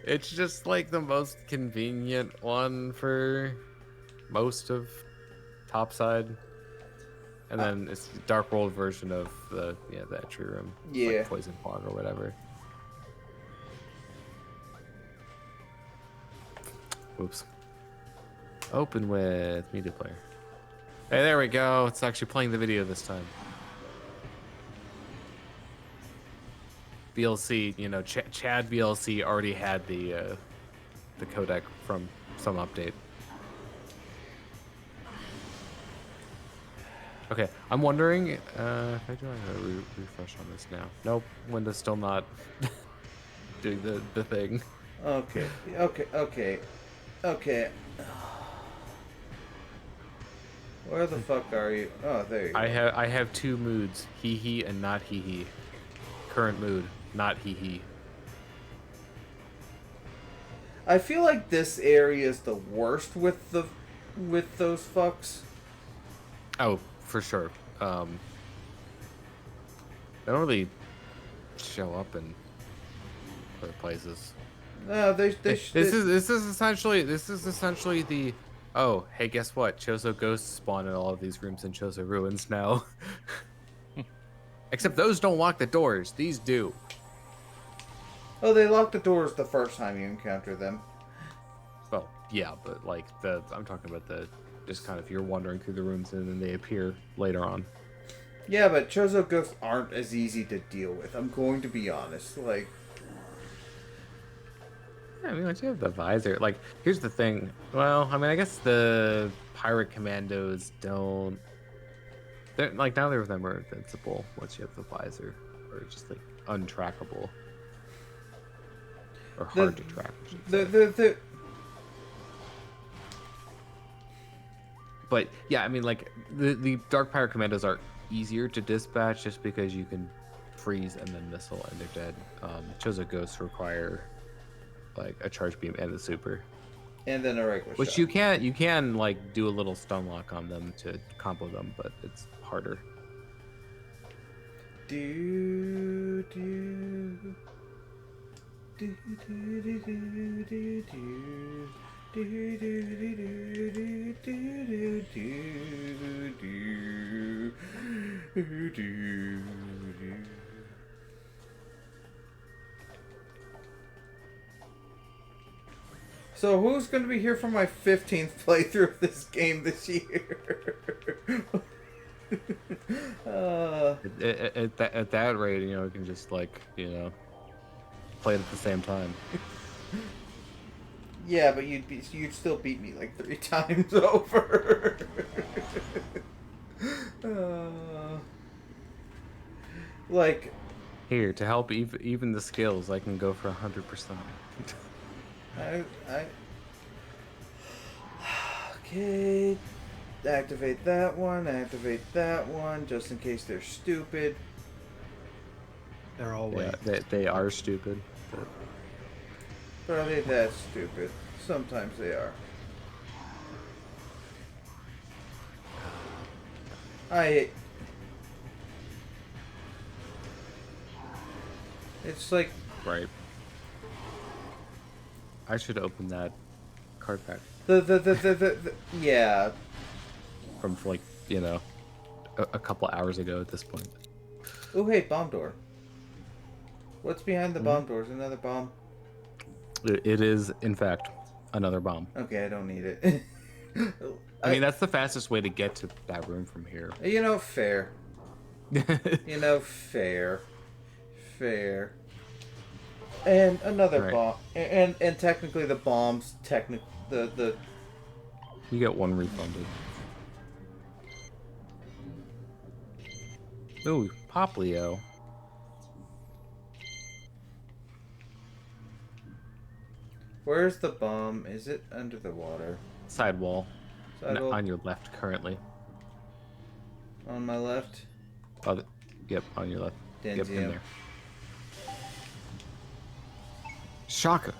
It's just like the most convenient one for most of Topside. And then it's the Dark World version of the entry room. Yeah. Like Poison Fog or whatever. Oops. Open with media player. Hey, there we go. It's actually playing the video this time. BLC, Chad BLC already had the codec from some update. Okay, I'm wondering if I do a refresh on this now. Nope, Windows still not doing the thing. Okay. Where the fuck are you? Oh, there you go. I have two moods, hee and not hee. Current mood, not hee. I feel like this area is the worst with those fucks. Oh, for sure. They don't really show up in other places. No, this is essentially the oh, hey, guess what? Chozo ghosts spawn in all of these rooms in Chozo Ruins now. Except those don't lock the doors. These do. Oh, they lock the doors the first time you encounter them. Well, yeah, but like I'm talking about the just kind of you're wandering through the rooms and then they appear later on. Yeah, but Chozo ghosts aren't as easy to deal with. I'm going to be honest. Like, yeah, I mean, once you have the visor, like, here's the thing. Well, I mean, I guess the pirate commandos don't. They're like neither of them are invincible once you have the visor, or just like untrackable, or hard to track. But yeah, I mean, like the Dark Pirate Commandos are easier to dispatch just because you can freeze and then missile and they're dead. Chozo Ghosts require like a charge beam and a super, and then a regular. Which shot. you can like do a little stun lock on them to combo them, but it's harder. Do do do do do do do do. So who's going to be here for my 15th playthrough of this game this year? At that rate, you can just like play it at the same time. Yeah, but you'd still beat me like 3 times over. Like, here to help even the skills, I can go for 100%. Okay, activate that one, just in case they're stupid. They're all Yeah, they are stupid. But are they that stupid? Sometimes they are. It's like... Right. I should open that card pack. Yeah. From like, a couple hours ago at this point. Oh, hey, bomb door. What's behind the bomb doors? Another bomb? It is, in fact, another bomb. Okay, I don't need it. I mean, that's the fastest way to get to that room from here. Fair. Fair. fair. And another Right. bomb. And technically the bombs, the You get one refunded. Ooh, Poplio. Where's the bomb? Is it under the water? Sidewall. Sidewall? On your left currently. On my left? Oh, yep, on your left. Yep, in Denzium. there. Shaka.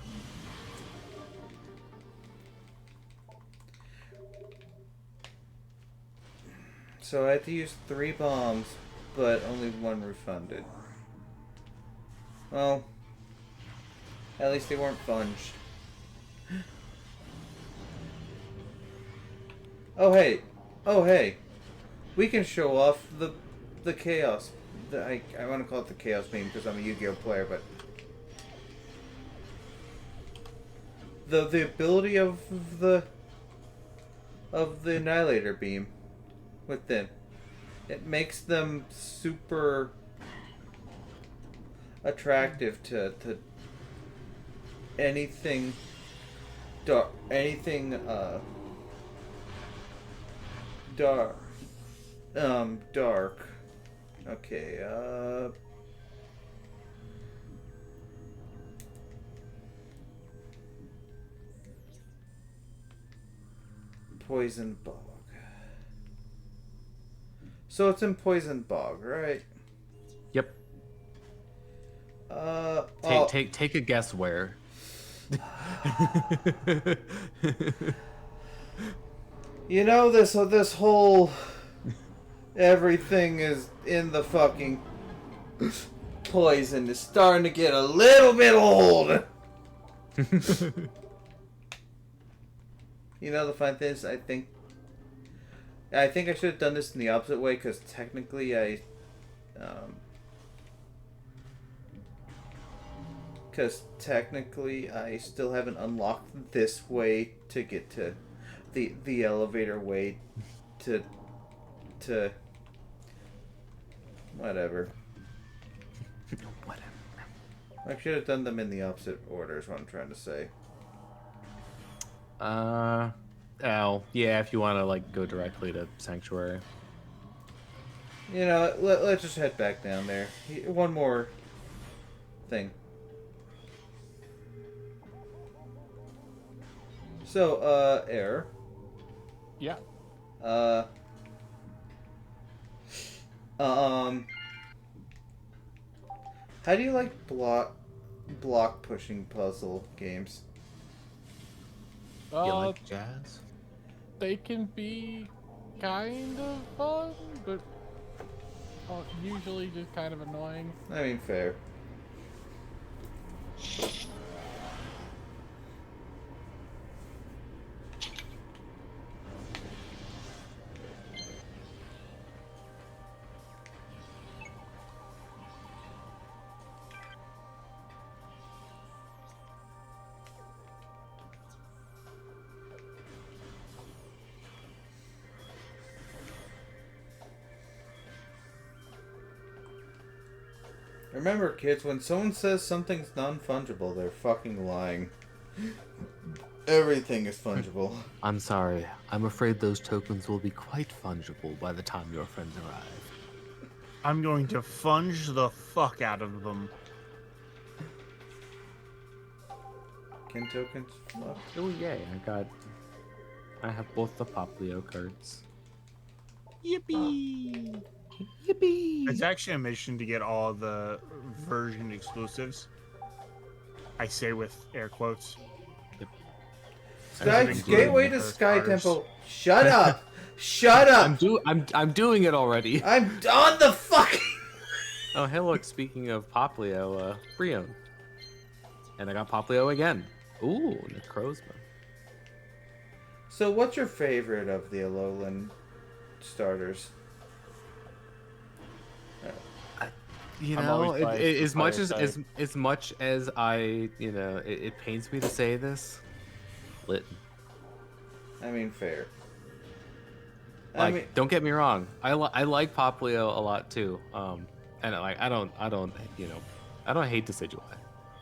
So I had to use 3 bombs, but only 1 refunded. Well, at least they weren't funged. Oh hey, oh hey, we can show off the chaos. I want to call it the chaos beam because I'm a Yu-Gi-Oh player, but the ability of the Annihilator beam with them, it makes them super attractive to anything dark, dark. Okay, Poison Bog. So it's in Poison Bog, right? Yep. Take a guess where. You know, this whole everything is in the fucking poison is starting to get a little bit old. You know, the fun thing is, I think I should have done this in the opposite way, because technically I still haven't unlocked this way to get to the elevator way to whatever. Whatever. I should have done them in the opposite order is what I'm trying to say. Oh, yeah, if you want to, like, go directly to Sanctuary. You know, let's just head back down there. One more thing. So, Air. Yeah. How do you like block pushing puzzle games? You like jazz? They can be kind of fun, but usually just kind of annoying. I mean, fair. Remember, kids, when someone says something's non-fungible, they're fucking lying. Everything is fungible. I'm sorry. I'm afraid those tokens will be quite fungible by the time your friends arrive. I'm going to funge the fuck out of them. Can tokens fuck? Oh, yay. I have both the Poplio cards. Yippee! Yippee! It's actually a mission to get all the version exclusives. I say with air quotes. Gateway to Sky Temple. Shut up! Shut up! I'm doing it already. I'm on the fucking. Oh, hey, look. Speaking of Poplio, Brion. And I got Poplio again. Ooh, Necrozma. So, what's your favorite of the Alolan starters? You I'm know, always biased as for much fire as much as I, you know, it pains me to say this. Lit. I mean, fair. Like, don't get me wrong. I like Poplio a lot too. And like, I don't, you know, I don't hate Decidueye.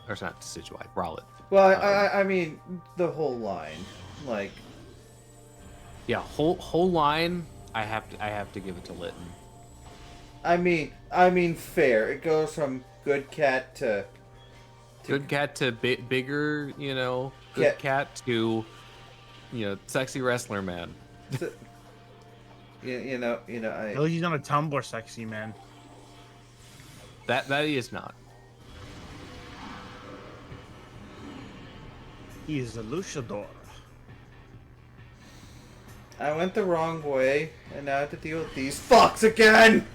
Or it's not Decidueye, Rowlet. Well, I mean the whole line, like. Yeah, whole line. I have to give it to Litten. I mean fair. It goes from good cat to Good cat to bigger, you know. Good cat to, you know, sexy wrestler man. to, you know. Oh, he's on a Tumblr, sexy man. That he is not. He is a luchador. I went the wrong way, and now I have to deal with these fucks again.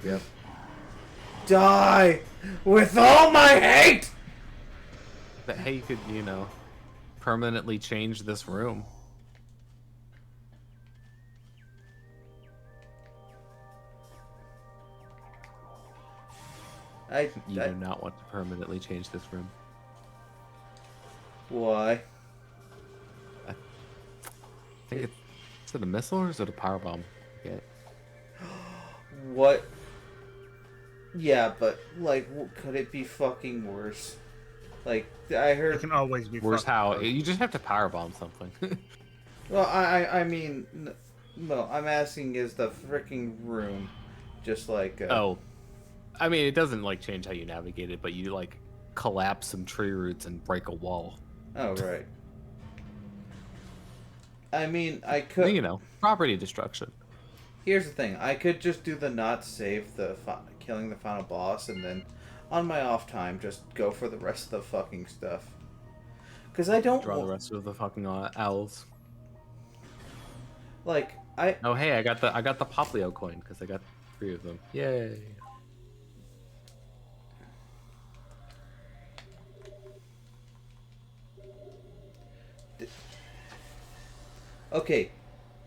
Yep. Die with all my hate. That hey, you could, you know, permanently change this room. You do not want to permanently change this room. Why? I think is it a missile or is it a power bomb? Yeah. What? Yeah, but like, could it be fucking worse? Like, I heard. It can always be Worse how? worse. You just have to power bomb something. Well, I mean, no. I'm asking, is the freaking room just like? Oh, I mean, it doesn't like change how you navigate it, but you like collapse some tree roots and break a wall. Oh right. I mean, I could. You know, property destruction. Here's the thing: I could just do the not save the killing the final boss, and then on my off time just go for the rest of the fucking stuff. Because I don't Draw the rest of the fucking owls. like I. Oh hey, I got the Poplio coin because I got 3 of them. Yay! Okay,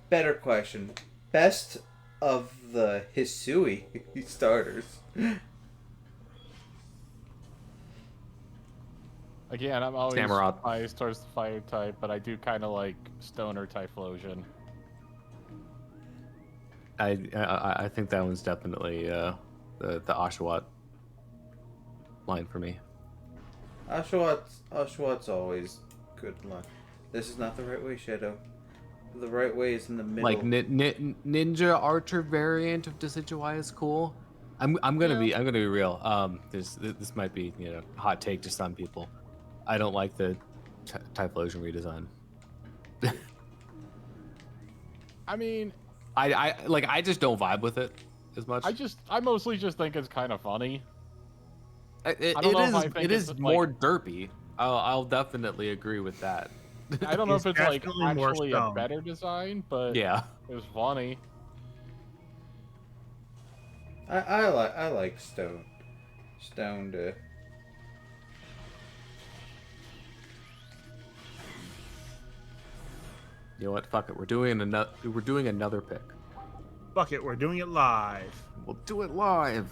better question. Best of the Hisui starters. Again, I'm always Samurott. biased towards the fire type, but I do kind of like Stoner Typhlosion. I think that one's definitely the Oshawott line for me. Oshawot's always good luck. This is not the right way, Shadow. The right way is in the middle. Like ninja archer variant of Decidueye is cool. I'm gonna be real. This might be, you know, hot take to some people. I don't like the Typhlosion redesign. I mean, I just don't vibe with it as much. I mostly just think it's kind of funny. It is more derpy. I'll definitely agree with that. I don't know if it's like definitely more actually a stone. better design, but Yeah. it was funny. I like Stone to. You know what? Fuck it. We're doing another pick. Fuck it, we're doing it live. We'll do it live.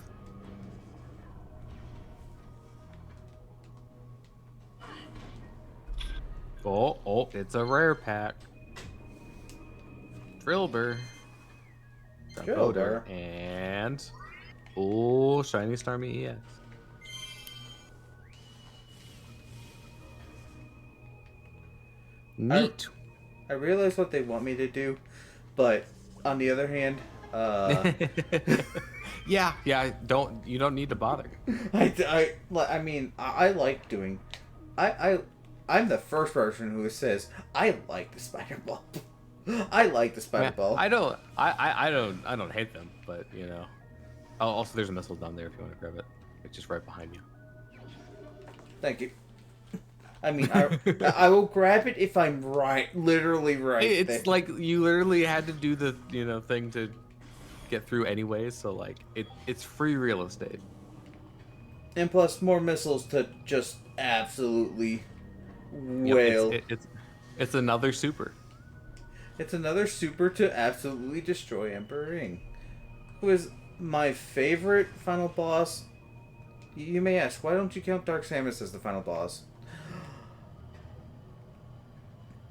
Oh, it's a rare pack. Drillbur. Drillbur. And oh, Shiny Starmie EX. Neat. I realize what they want me to do, but on the other hand, yeah. You don't need to bother. I mean, I like doing. I'm the first person who says I like the spider ball. I like the spider ball. I don't hate them, but you know. Oh, also there's a missile down there if you want to grab it. It's just right behind you. Thank you. I mean, I will grab it if I'm literally right. It's there. like you literally had to do the thing to get through anyways, so like it's free real estate. And plus more missiles to just absolutely wail. It's another super. It's another super to absolutely destroy Emperor Ring, who is my favorite final boss. You may ask, why don't you count Dark Samus as the final boss?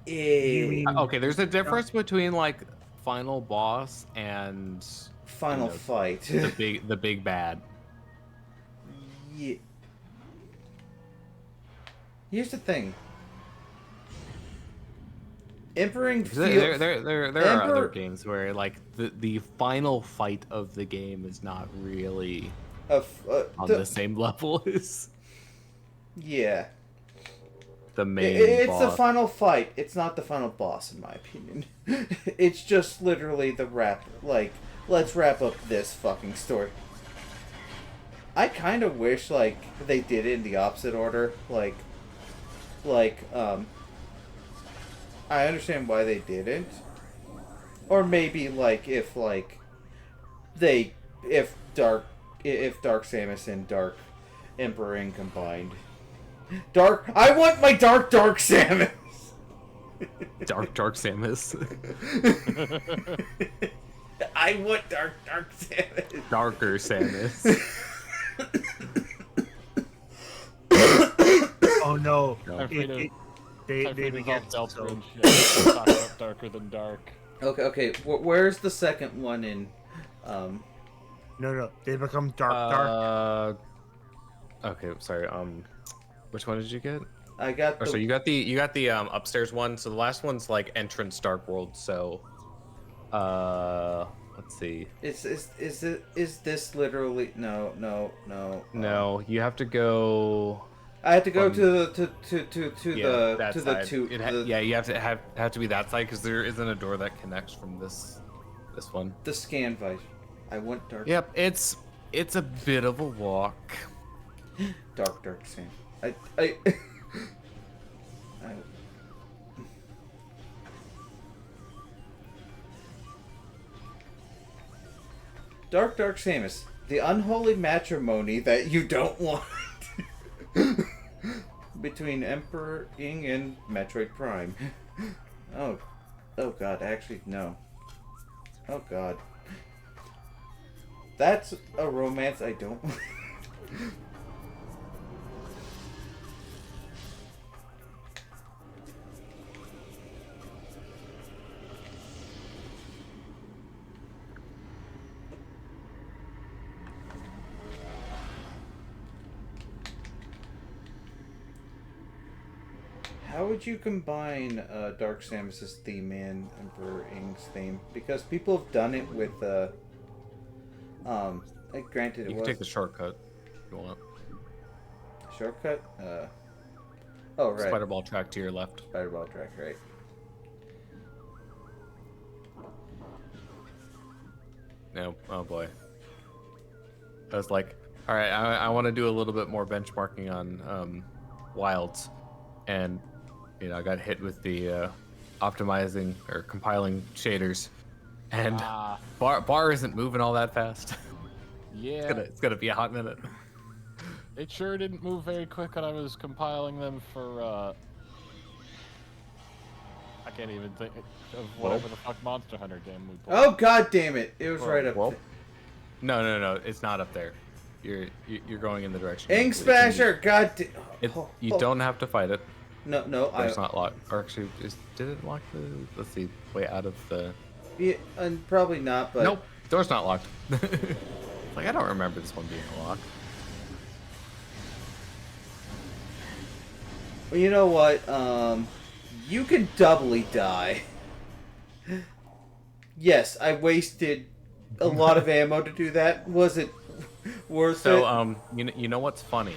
Okay, there's a difference between like final boss and final fight. the big bad. Yeah. Here's the thing. Empering There are other Emperor- games where like the final fight of the game is not really on the same level as Yeah. the main It's boss. the final fight. It's not the final boss, in my opinion. It's just literally the wrap. Like, let's wrap up this fucking story. I kind of wish, like, they did it in the opposite order. I understand why they didn't. Or maybe, like, if Dark Samus and Dark Emperor combined. I want my Dark Samus! Dark Samus. I want Dark Samus! Darker Samus. Oh no! I'm afraid of- They I'm afraid of began Delta so. and shit. Talk about darker than dark. Okay. Where's the second one in? No, they become dark. Okay, sorry. Which one did you get? I got Or the. so you got the upstairs one. So the last one's like entrance Dark World. So, let's see. Is this literally no? No, you have to go. I had to go Um, to the that to side. the two. Yeah, you have to be that side because there isn't a door that connects from this one. The scan device. I want dark. Yep, it's a bit of a walk. Dark Sam. I Dark Samus, the unholy matrimony that you don't want between Emperor Ing and Metroid Prime. Oh God, actually no. Oh God, that's a romance I don't. How would you combine Dark Samus's theme and Emperor Ing's theme? Because people have done it with granted it You was can take the shortcut if you want. shortcut. Oh right, Spider ball track to your left. Spider-Ball track, right? No, oh boy. I was like, all right, I want to do a little bit more benchmarking on wilds, and I got hit with the optimizing or compiling shaders, and bar isn't moving all that fast. Yeah. It's gonna be a hot minute. It sure didn't move very quick when I was compiling them for, I can't even think of whatever the fuck Monster Hunter game we played. Oh God damn it! It was right up. Well, no, it's not up there. You're going in the direction. Ing Smasher! God You don't have to fight it. No, Door's not locked. Or actually, did it lock the? Let's see. Way out of the. Yeah, and probably not, but Nope. Door's not locked. Like I don't remember this one being locked. Well, you know what? You can doubly die. Yes, I wasted a lot of ammo to do that. Was it worth it? So you know what's funny?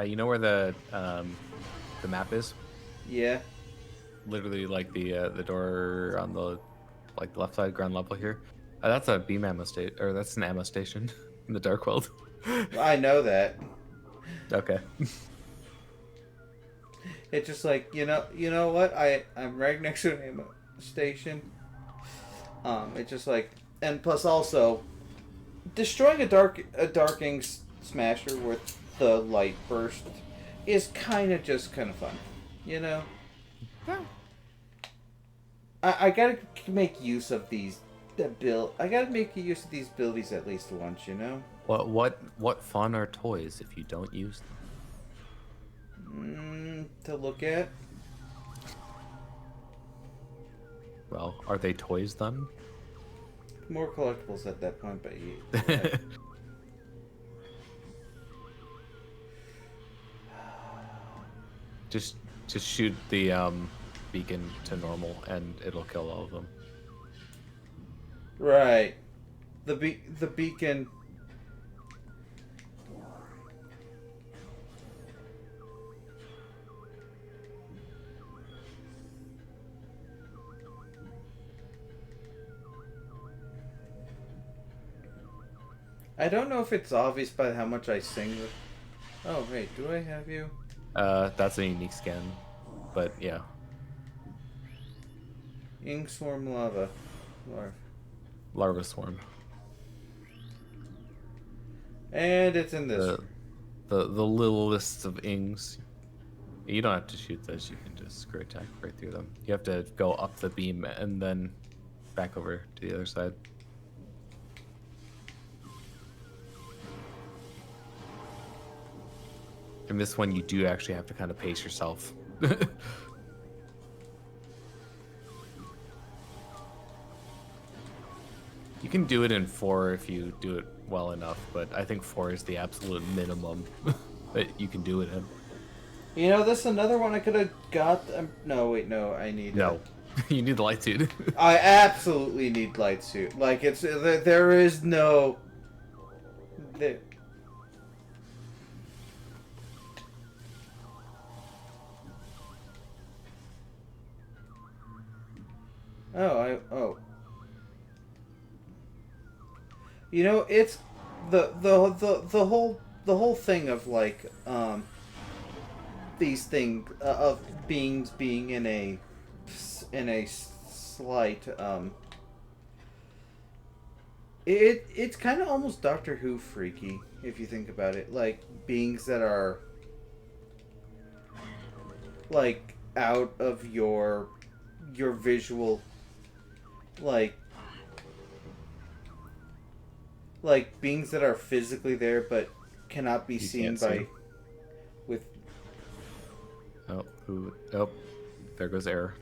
You know where the map is? Yeah. Literally like the door on the left side ground level here. That's a beam ammo state, or that's an ammo station in the Dark World. I know that. Okay. It's just like you know what? I'm right next to an ammo station. It's just like, and plus also, destroying a darking smasher with the light burst is kind of fun, Yeah. I gotta make use of these I gotta make use of these abilities at least once, What fun are toys if you don't use them? To look at. Well, are they toys then? More collectibles at that point, but Just shoot the beacon to normal, and it'll kill all of them. Right. The beacon. I don't know if it's obvious by how much I sing. Oh wait, do I have you? That's a unique skin, but yeah. Ink swarm lava. Larva swarm. And it's in this. The little lists of ings. You don't have to shoot those. You can just screw attack right through them. You have to go up the beam and then back over to the other side. And this one, you do actually have to kind of pace yourself. You can do it in 4 if you do it well enough, but I think 4 is the absolute minimum that you can do it in. You know, this is another one I could have got. No, wait, no, I need. No, you need the light suit. I absolutely need light suit. Like it's there is no. There. Oh. You know, it's the whole thing of like these things of beings being in a slight it's kind of almost Doctor Who freaky if you think about it, like beings that are like out of your visual, like beings that are physically there but cannot be seen by with. Oh, there goes Error.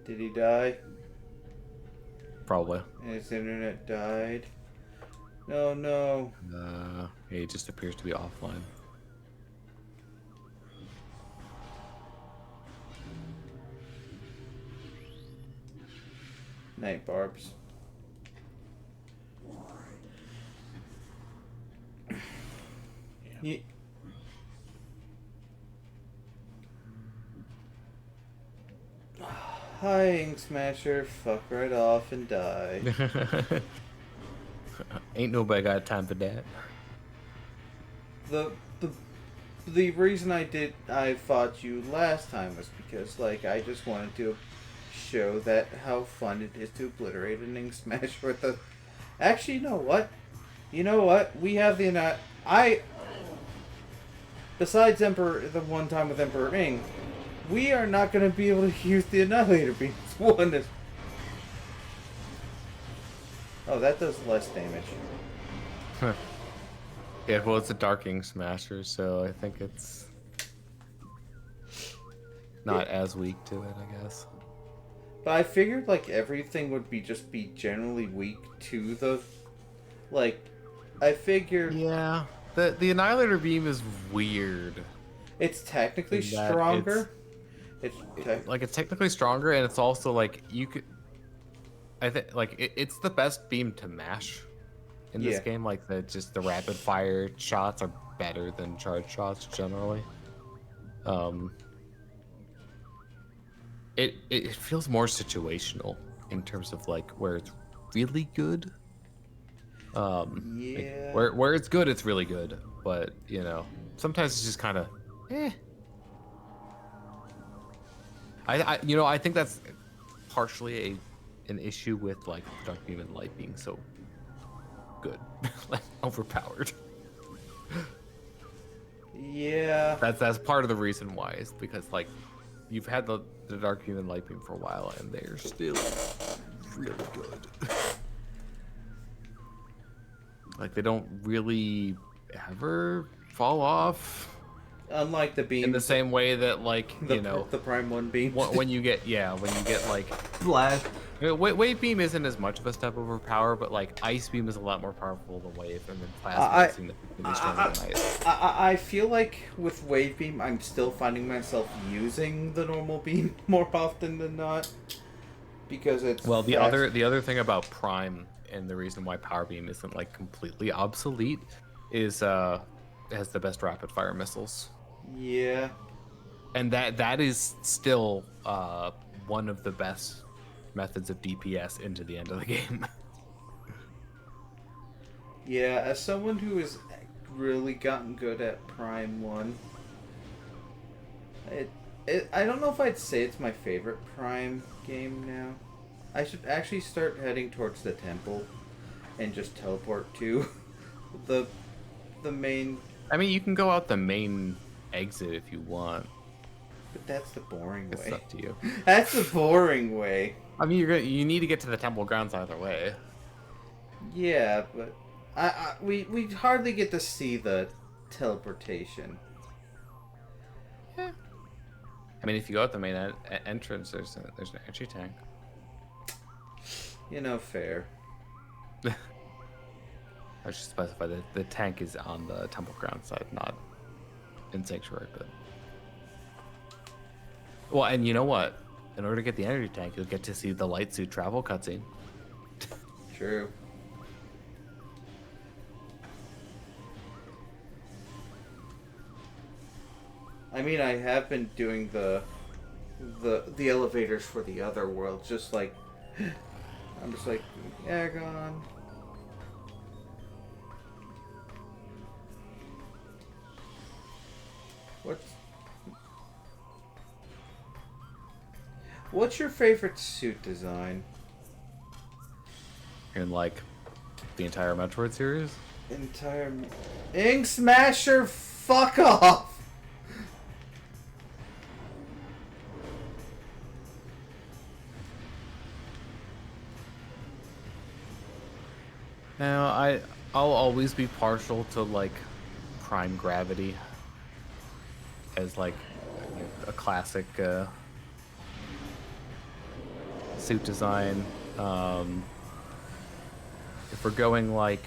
Did he die? Probably. And his internet died. No. He just appears to be offline. Night barbs. Hi, Ink Smasher. Fuck right off and die. Ain't nobody got time for that. The reason I fought you last time was because like I just wanted to show that how fun it is to obliterate an Ink Smasher with a. Actually, you know what? We have the besides Emperor, the one time with Emperor Ing, we are not going to be able to use the Annihilator Beams. One is. Oh, that does less damage. Yeah, well, it's a Dark Ink Smasher, so I think it's not as weak to it, I guess. But I figured like everything would be generally weak to the, like, I figured. Yeah, the Annihilator Beam is weird. It's technically stronger. It's technically stronger, and it's also like you could. I think like it's the best beam to mash in this game. Like the rapid fire shots are better than charge shots generally. It feels more situational in terms of like where it's really good. Yeah. Like, where it's good, it's really good, but you know sometimes it's just kind of I think that's partially an issue with like Dark Beam and Light being so good, like overpowered. Yeah. That's part of the reason why is because like you've had the Dark Beam and Light Beam for a while and they're still really good. Like they don't really ever fall off. Unlike the beam. In the same way that like the Prime 1 beam. when you get like blast. Wave beam isn't as much of a step over power, but like ice beam is a lot more powerful than wave, and then plasma is significantly stronger than ice. I feel like with wave beam, I'm still finding myself using the normal beam more often than not because it's Well, the fast. other thing about Prime and the reason why power beam isn't like completely obsolete is it has the best rapid fire missiles, Yeah. and that is still one of the best methods of DPS into the end of the game. Yeah, as someone who has really gotten good at Prime 1, I don't know if I'd say it's my favorite Prime game now. I should actually start heading towards the temple and just teleport to the main, I mean, you can go out the main exit if you want. but that's the boring It's way. up to you. That's the boring way. I mean, you need to get to the temple grounds either way. Yeah, but we hardly get to see the teleportation. I mean, if you go out the main entrance, there's an entry tank. You know, fair. I should specify that the tank is on the temple ground side, not in Sanctuary Pit. Well, and you know what? In order to get the energy tank, you'll get to see the light suit travel cutscene. True. I mean, I have been doing the elevators for the other worlds, just like I'm just like Agon. What's your favorite suit design? In like the entire Metroid series. Entire Ink Smasher, fuck off. Now, I'll always be partial to like Prime Gravity as like a classic suit design. If we're going like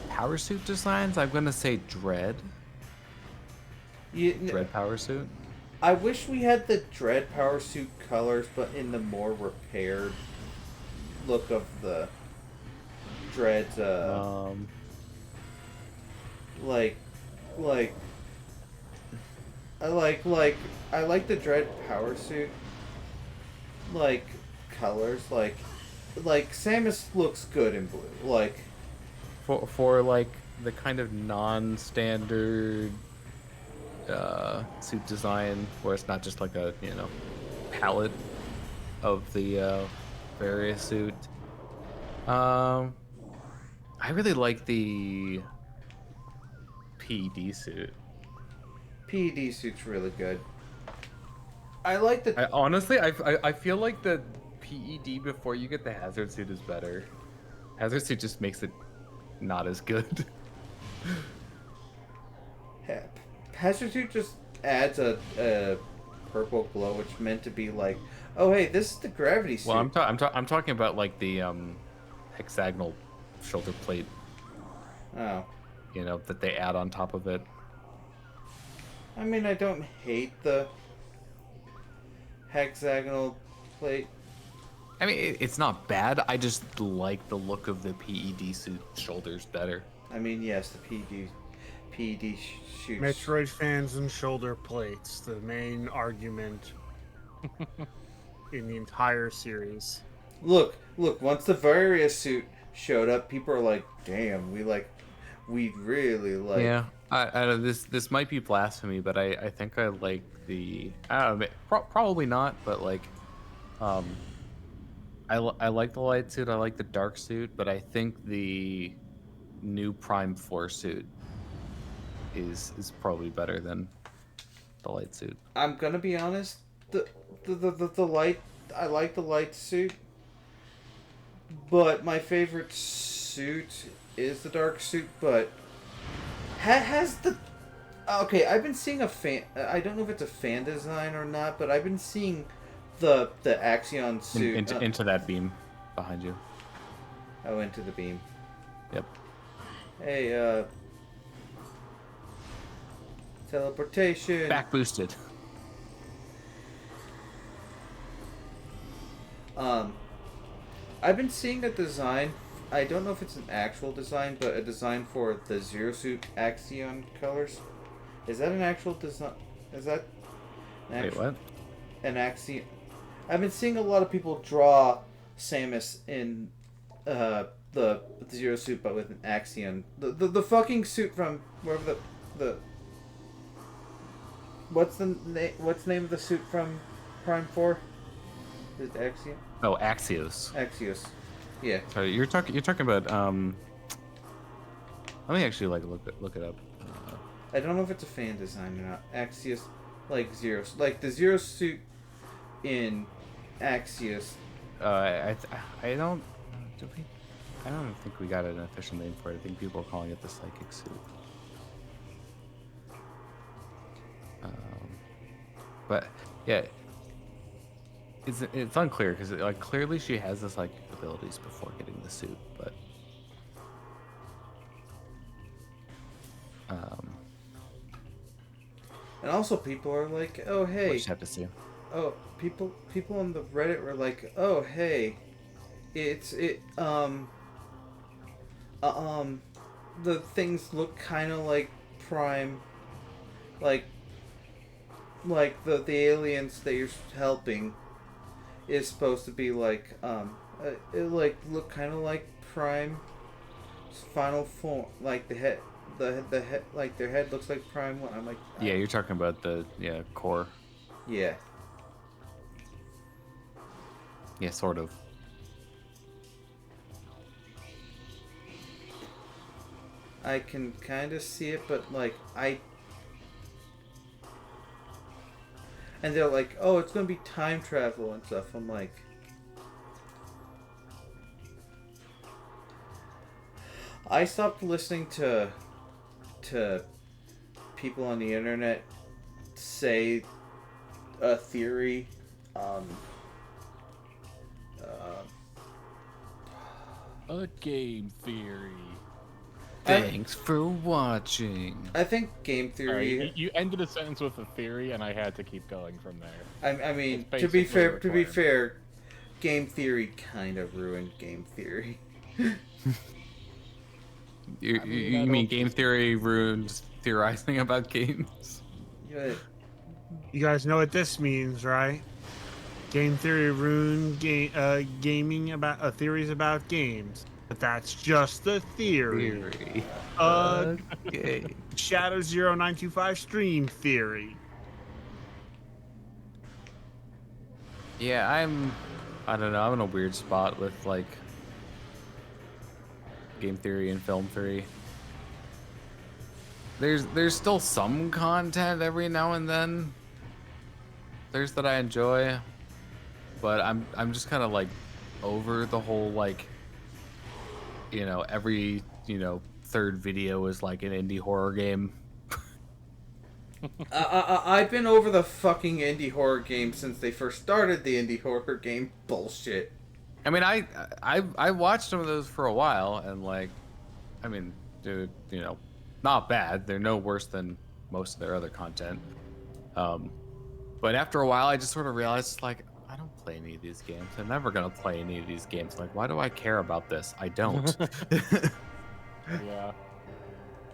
power suit designs, I'm gonna say Dread. Dread power suit. I wish we had the Dread power suit colors, but in the more repaired look of the Dread's. I like the Dread power suit like colors like Samus looks good in blue like For like the kind of non-standard suit design where it's not just like a palette of the various suit. I really like the PED suit. PED suit's really good. I like the Honestly, I feel like the PED before you get the hazard suit is better. Hazard suit just makes it not as good. Hazard suit just adds a purple glow, which meant to be like, oh hey, this is the gravity suit. Well, I'm talking about like the hexagonal shoulder plate. Oh. That they add on top of it. I mean, I don't hate the hexagonal plate. I mean, it's not bad. I just like the look of the PED suit shoulders better. I mean, yes, the PED shoots. Metroid fans and shoulder plates, the main argument in the entire series. Look, once the Varia suit showed up, people are like, damn, we really like... Yeah, I know this might be blasphemy, but I think I like the... I don't know, probably not, but like... I like the light suit, I like the dark suit, but I think the new Prime 4 suit is probably better than the light suit. I'm gonna be honest, the light... I like the light suit, but my favorite suit is the dark suit, but has the... Okay, I've been seeing a fan... I don't know if it's a fan design or not, but I've been seeing the Axion suit... Into that beam. behind you. I went to the beam. Yep. Hey, teleportation. Back boosted. I've been seeing a design. I don't know if it's an actual design, but a design for the Zero Suit Axion colors. Is that an actual design? Is that an Wait, what? an Axion? I've been seeing a lot of people draw Samus in the Zero Suit, but with an Axion. The fucking suit from wherever the what's the name of the suit from Prime 4? Is it Axion? Oh, Axios. Axios. Yeah. Sorry, you're talking about let me actually like look it up. I don't know if it's a fan design or not. Axios, like Zero, like the Zero Suit in Axios. I don't do we? I don't think we got an official name for it. I think people are calling it the psychic suit. But yeah, it's unclear because like clearly she has this like abilities before getting the suit, but And also, people are like, "Oh we'll hey." just have to see. Oh, people on the Reddit were like, "Oh hey, the things look kind of like Prime, like the aliens that you're helping is supposed to be like it like look kind of like Prime final form, like the head like their head looks like Prime one." I'm like, Yeah, you're talking about the core. yeah. Yeah, sort of. I can kind of see it, but like and they're like, "Oh, it's gonna be time travel and stuff." I'm like, I stopped listening to people on the internet say a theory. A game theory. Thanks for watching. I think game All right, theory. you ended a sentence with a theory, and I had to keep going from there. I mean, It's to be basically a fair, requirement. game theory kind of ruined game theory. You, I you, mean, I you mean don't game theory ruins theorizing about games? Yeah. You guys know what this means, right? Game theory ruined gaming about theories about games, but that's just a theory. Okay. Shadow 0925 stream theory. Yeah, I don't know, I'm in a weird spot with like game theory and film theory. There's still some content every now and then. There's that I enjoy, but I'm just kind of like over the whole like every third video is like an indie horror game. I've been over the fucking indie horror game since they first started the indie horror game bullshit. I mean, I watched some of those for a while, and like, I mean, dude, not bad. They're no worse than most of their other content. But after a while, I just sort of realized, like, I don't play any of these games. I'm never gonna play any of these games. Like, why do I care about this? I don't. Yeah.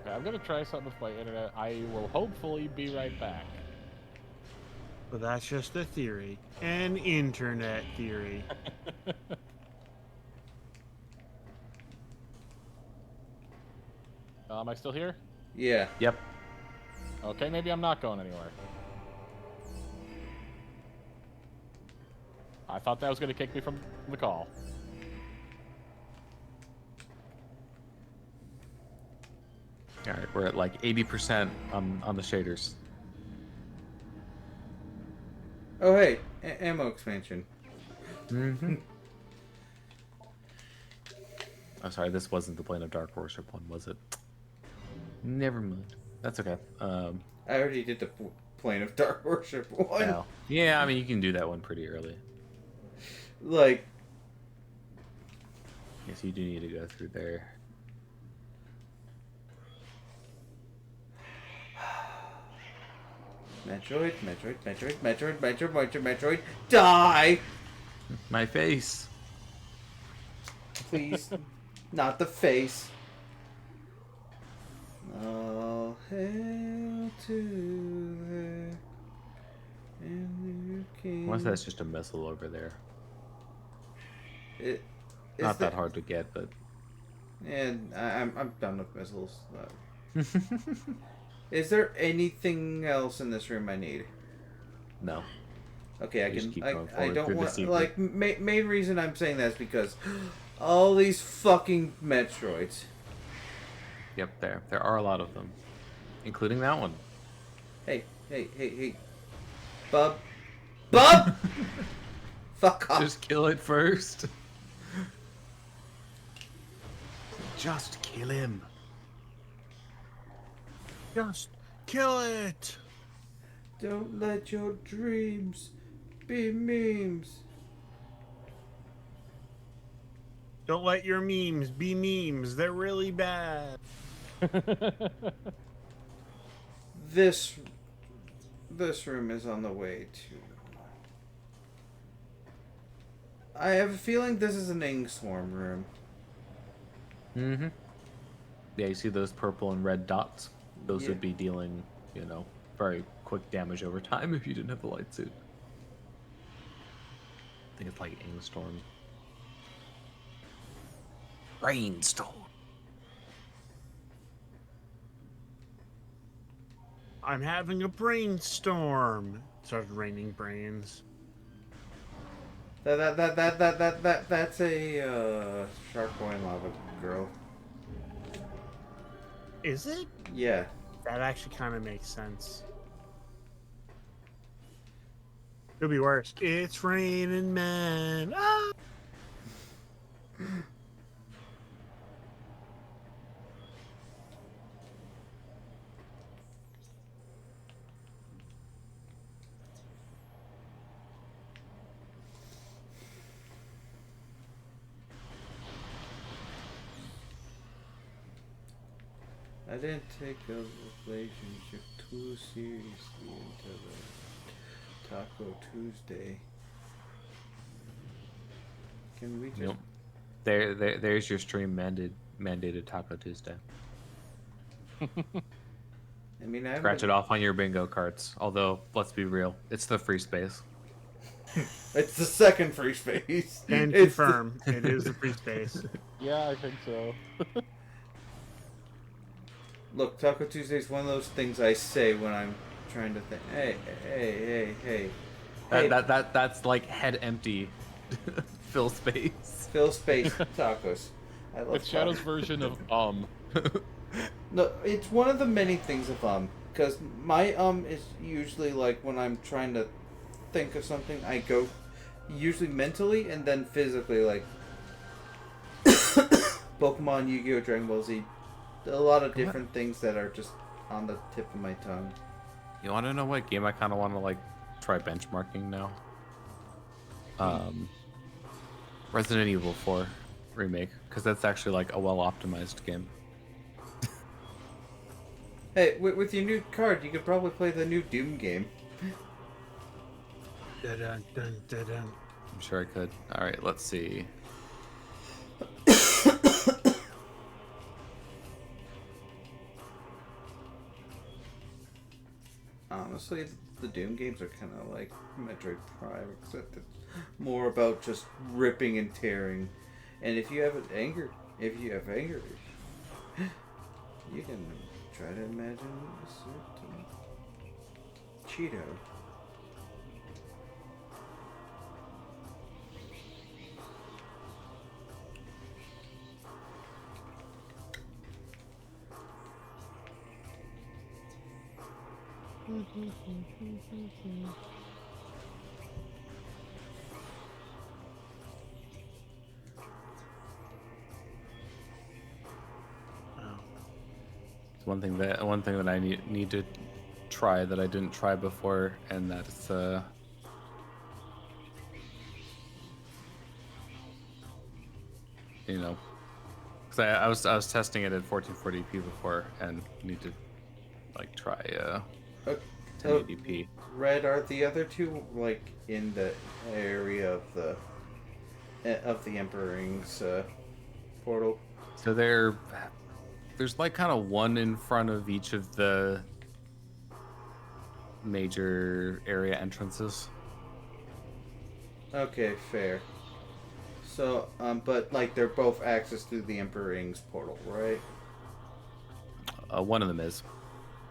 Okay, I'm gonna try something with my internet. I will hopefully be right back. But that's just a theory. An internet theory. Am I still here? Yeah. Yep. Okay, maybe I'm not going anywhere. I thought that was gonna kick me from the call. All right, we're at like 80% on the shaders. Oh hey, ammo expansion. Mm-hmm. Oh, sorry, this wasn't the Plane of Dark Worship one, was it? Never mind. That's okay. I already did the Plane of Dark Worship one. Yeah, I mean, you can do that one pretty early. Like, Yes, you do need to go through there. Metroid, Metroid, Metroid, Metroid, Metroid, Metroid, Metroid, die! My face. Please, not the face. All hail to the new king. Unless that's just a missile over there. It, Not that hard to get, but And I'm done with missiles. Is there anything else in this room I need? no. Okay, I Just can. keep I going forward don't through the want secret. like main reason I'm saying that is because all these fucking Metroids. Yep, there are a lot of them, including that one. Hey, Bub, Bub, fuck off. Just kill it first. Just kill him. Just kill it. Don't let your dreams be memes. Don't let your memes be memes. They're really bad. This room is on the way to. I have a feeling this is an Ingswarm room. Mm-hmm. Yeah, you see those purple and red dots? Those Yeah. would be dealing, very quick damage over time if you didn't have the light suit. I think it's like Ainstorm. Brainstorm. I'm having a brainstorm. It started raining brains. That's a shark boy and lava girl. Is it? Yeah. That actually kind of makes sense. It'll be worse. It's raining men. Ah! I didn't take a relationship too seriously until the Taco Tuesday. Can we just... Yep. There's your stream mandated Taco Tuesday. I mean, I Scratch it off on your bingo cards. Although, let's be real, it's the free space. It's the second free space. And It's confirm, it is the free space. Yeah, I think so. Look, Taco Tuesday is one of those things I say when I'm trying to think. Hey. That's like head empty, fill space. Fill space tacos. I love It's Shadow's tacos. version of No, it's one of the many things of because my is usually like when I'm trying to think of something, I go usually mentally and then physically, like Pokemon, Yu-Gi-Oh, Dragon Ball Z, a lot of different things that are just on the tip of my tongue. You want to know what game I kind of want to try benchmarking now? Resident Evil 4 remake, because that's actually a well-optimized game. Hey, with your new card, you could probably play the new Doom game. Dun, dun, dun, dun. I'm sure I could. All right, let's see. Honestly, the Doom games are kind of like Metroid Prime, except it's more about just ripping and tearing. And if you have anger, you can try to imagine a certain Cheeto. It's one thing that I need to try that I didn't try before, and that's you know, because I was testing it at 1440p before, and need to like try Uh, 1080p. Red, are the other two like in the area of the Empering's portal? So there's like kind of one in front of each of the major area entrances. Okay, fair. So, but like they're both access to the Empering's portal, right? One of them is.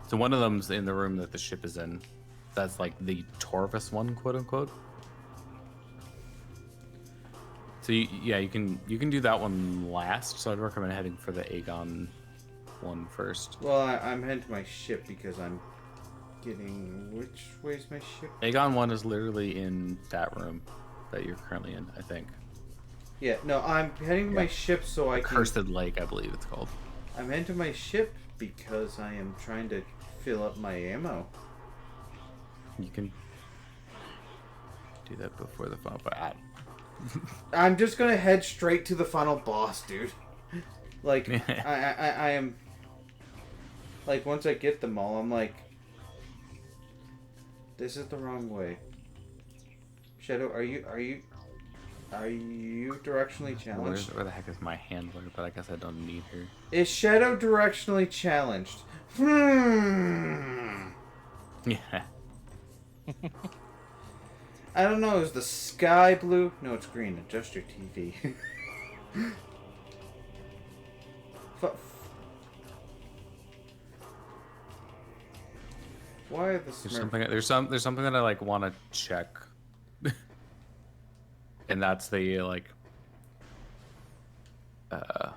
So one of them's in the room that the ship is in. That's like the Torvus one, quote unquote. So you can do that one last. So I'd recommend heading for the Aegon one first. Well, I'm heading to my ship because I'm getting... Which way's my ship? Aegon one is literally in that room that you're currently in, I think. Yeah, no, I'm heading to my ship so I can... Cursed Lake, I believe it's called. I'm heading to my ship because I am trying to fill up my ammo. You can do that before the final fight. I'm just gonna head straight to the final boss, dude. Like, I am... Like, once I get them all, I'm like... This is the wrong way. Shadow, are you directionally challenged? Where the heck is my handler? But I guess I don't need her. Is Shadow directionally challenged? Yeah. I don't know, is the sky blue? No, it's green. Adjust your TV. Why are the There's something that I like want to check. And that's the like how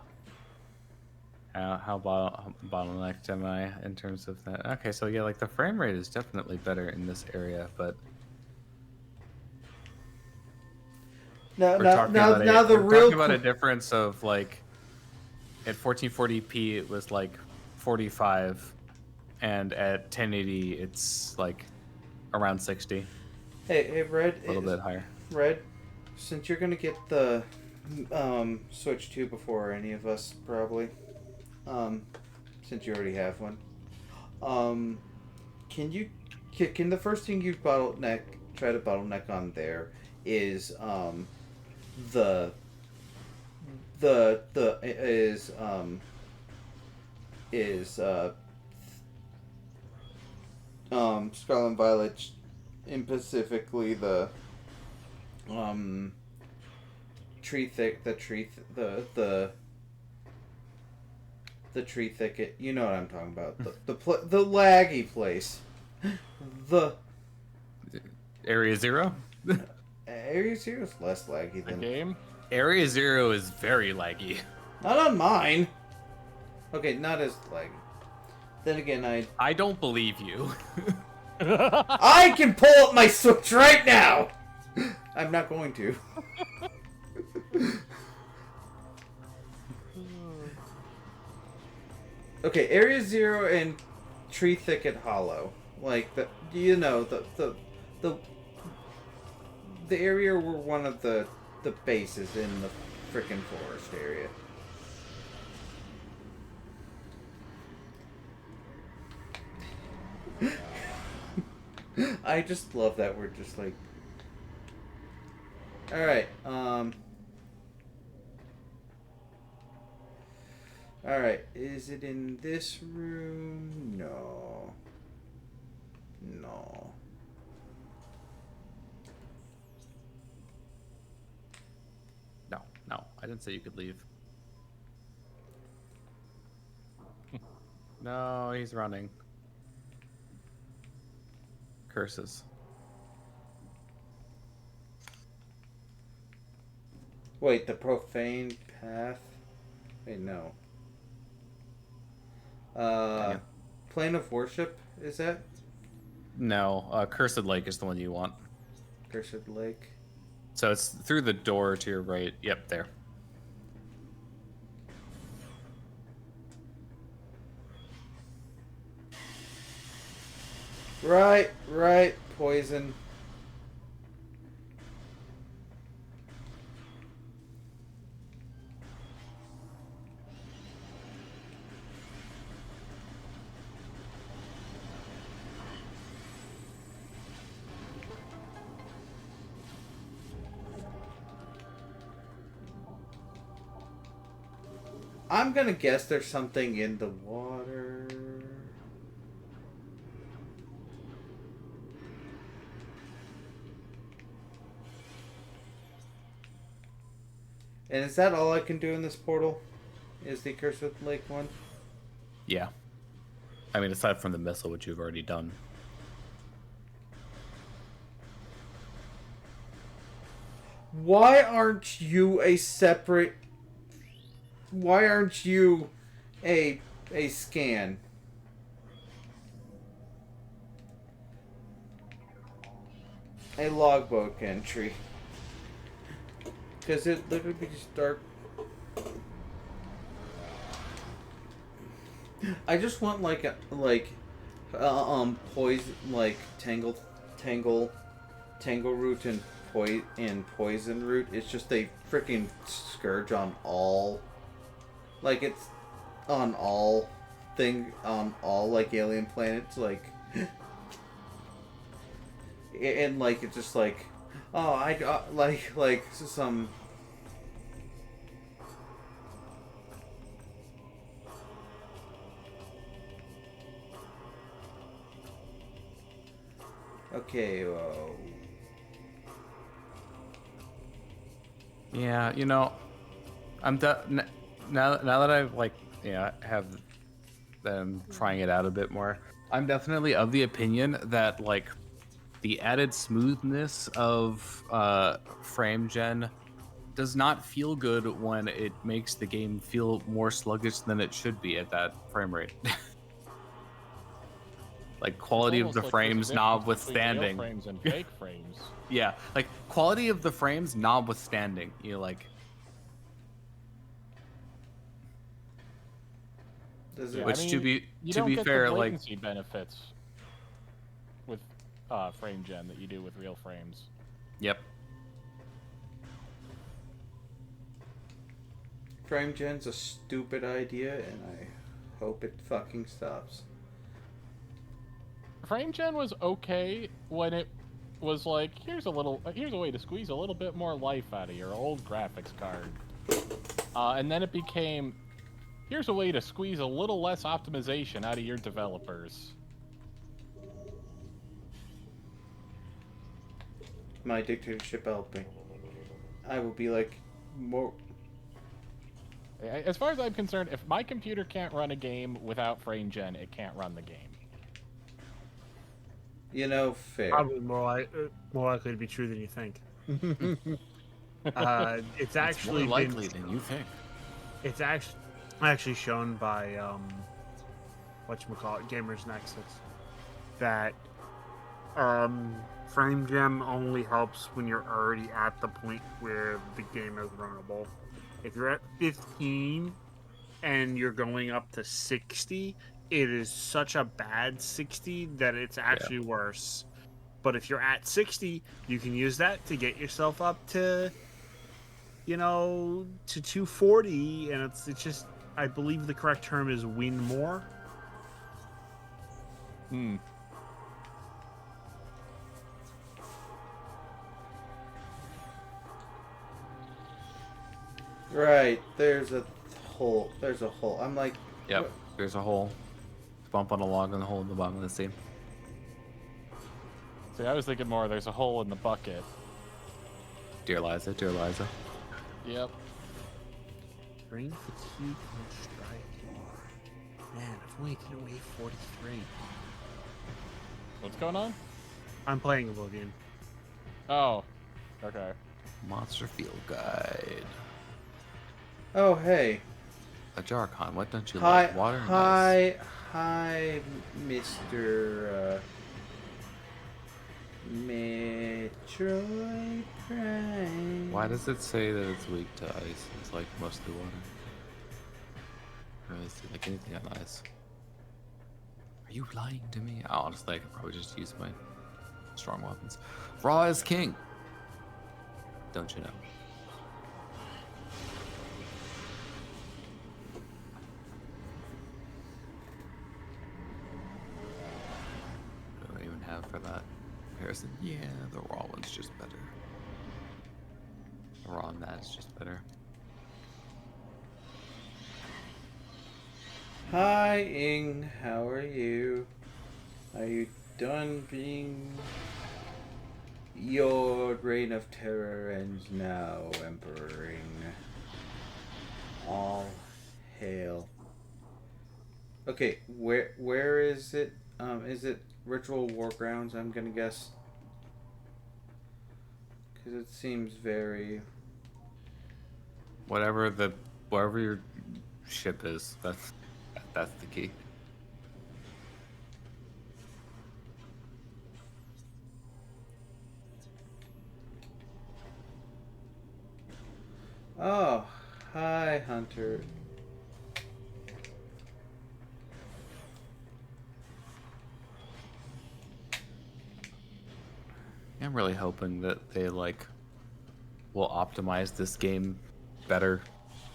bottlenecked am I in terms of that? Okay, so yeah, like the frame rate is definitely better in this area, but now we're talking about a real difference of like at 1440p it was like 45, and at 1080 it's like around 60. Hey, Red. A little bit higher. Red, since you're gonna get the Switch 2 before any of us, probably, since you already have one, can the first thing you try to bottleneck on there is Scarlet and Violet, and specifically the tree thicket. You know what I'm talking about. The laggy place. The Area 0? Area 0 is less laggy The than game? Area 0 is very laggy. Not on mine. Okay, not as laggy. Then again, I don't believe you. I can pull up my Switch right now! I'm not going to. Okay, Area 0 and Tree Thicket Hollow. Like, the area where one of the bases in the frickin' forest area. I just love that we're just like... Alright, Alright, is it in this room? No. No. No, I didn't say you could leave. No, he's running. Curses. Wait, the profane path? Wait, no. Plane of worship, is that? No, Cursed Lake is the one you want. Cursed Lake. So it's through the door to your right. Yep, there. Right. Poison. I'm gonna guess there's something in the water. And is that all I can do in this portal? Is the Curse of Lake one? Yeah. I mean, aside from the missile, which you've already done. Why aren't you a separate... Why aren't you a scan? A logbook entry. Because it literally just dark. I just want poison, like tangle root and poison root. It's just a freaking scourge on all, like it's on all like alien planets, like, and like it's just like, oh, I got like some. Okay, Yeah, you know, now that I've like, have them trying it out a bit more. I'm definitely of the opinion that like the added smoothness of frame gen does not feel good when it makes the game feel more sluggish than it should be at that frame rate. Like quality of the frames notwithstanding. Real frames and fake frames. Yeah, like quality of the frames notwithstanding, like. Which to be fair, like latency benefits with frame gen that you do with real frames. Yep. Frame gen's a stupid idea, and I hope it fucking stops. Frame gen was okay when it was like, here's a way to squeeze a little bit more life out of your old graphics card. And then it became, here's a way to squeeze a little less optimization out of your developers. My dictatorship helped me. I will be like, more... As far as I'm concerned, if my computer can't run a game without frame gen, it can't run the game. You know, fair. Probably more likely to be true than you think. It's actually more likely than you think. It's actually shown by whatchamacallit, Gamers Nexus, that frame gem only helps when you're already at the point where the game is runnable. If you're at 15 and you're going up to 60, it is such a bad 60 that it's actually worse. But if you're at 60, you can use that to get yourself up to, to 240, and it's just, I believe the correct term is win more. Right, there's a hole. I'm like... Yep, what? There's a hole. Bump on a log and the hole in the bottom of the sea. See, I was thinking more, there's a hole in the bucket. Dear Liza, dear Liza. Yep. Brain fatigue and strike. Man, I've only did away 43. What's going on? I'm playing Oblivion. Oh, okay. Monster Field Guide. Oh, hey. A Jarkon, what don't you Hi, like? Water and hi, ice. hi, Mr. Metroid Prime. Why does it say that it's weak to ice? It's like mostly water. Or is it like anything on ice? Are you lying to me? Honestly, I could probably just use my strong weapons. Raw is king. Don't you know? What do I even have for that comparison? Yeah, the raw one's just better. The raw and that is just better. Hi, Ing. How are you? Are you done being... Your reign of terror ends now, Emperor Ing. All hail. Okay, where is it? Is it Ritual War Grounds, I'm gonna guess? Because it seems very... Wherever your ship is, that's the key. Oh, hi, Hunter. I'm really hoping that they like will optimize this game better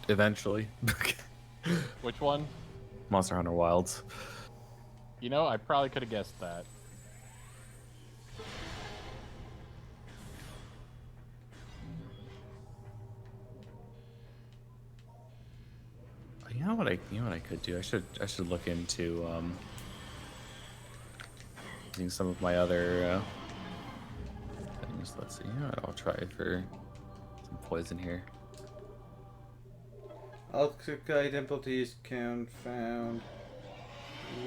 eventually. Which one? Monster Hunter Wilds. You know, I probably could have guessed that. You know what I could do? I should look into using some of my other things. Let's see. You know what? I'll try for some poison here. Alksukai Templetees count found.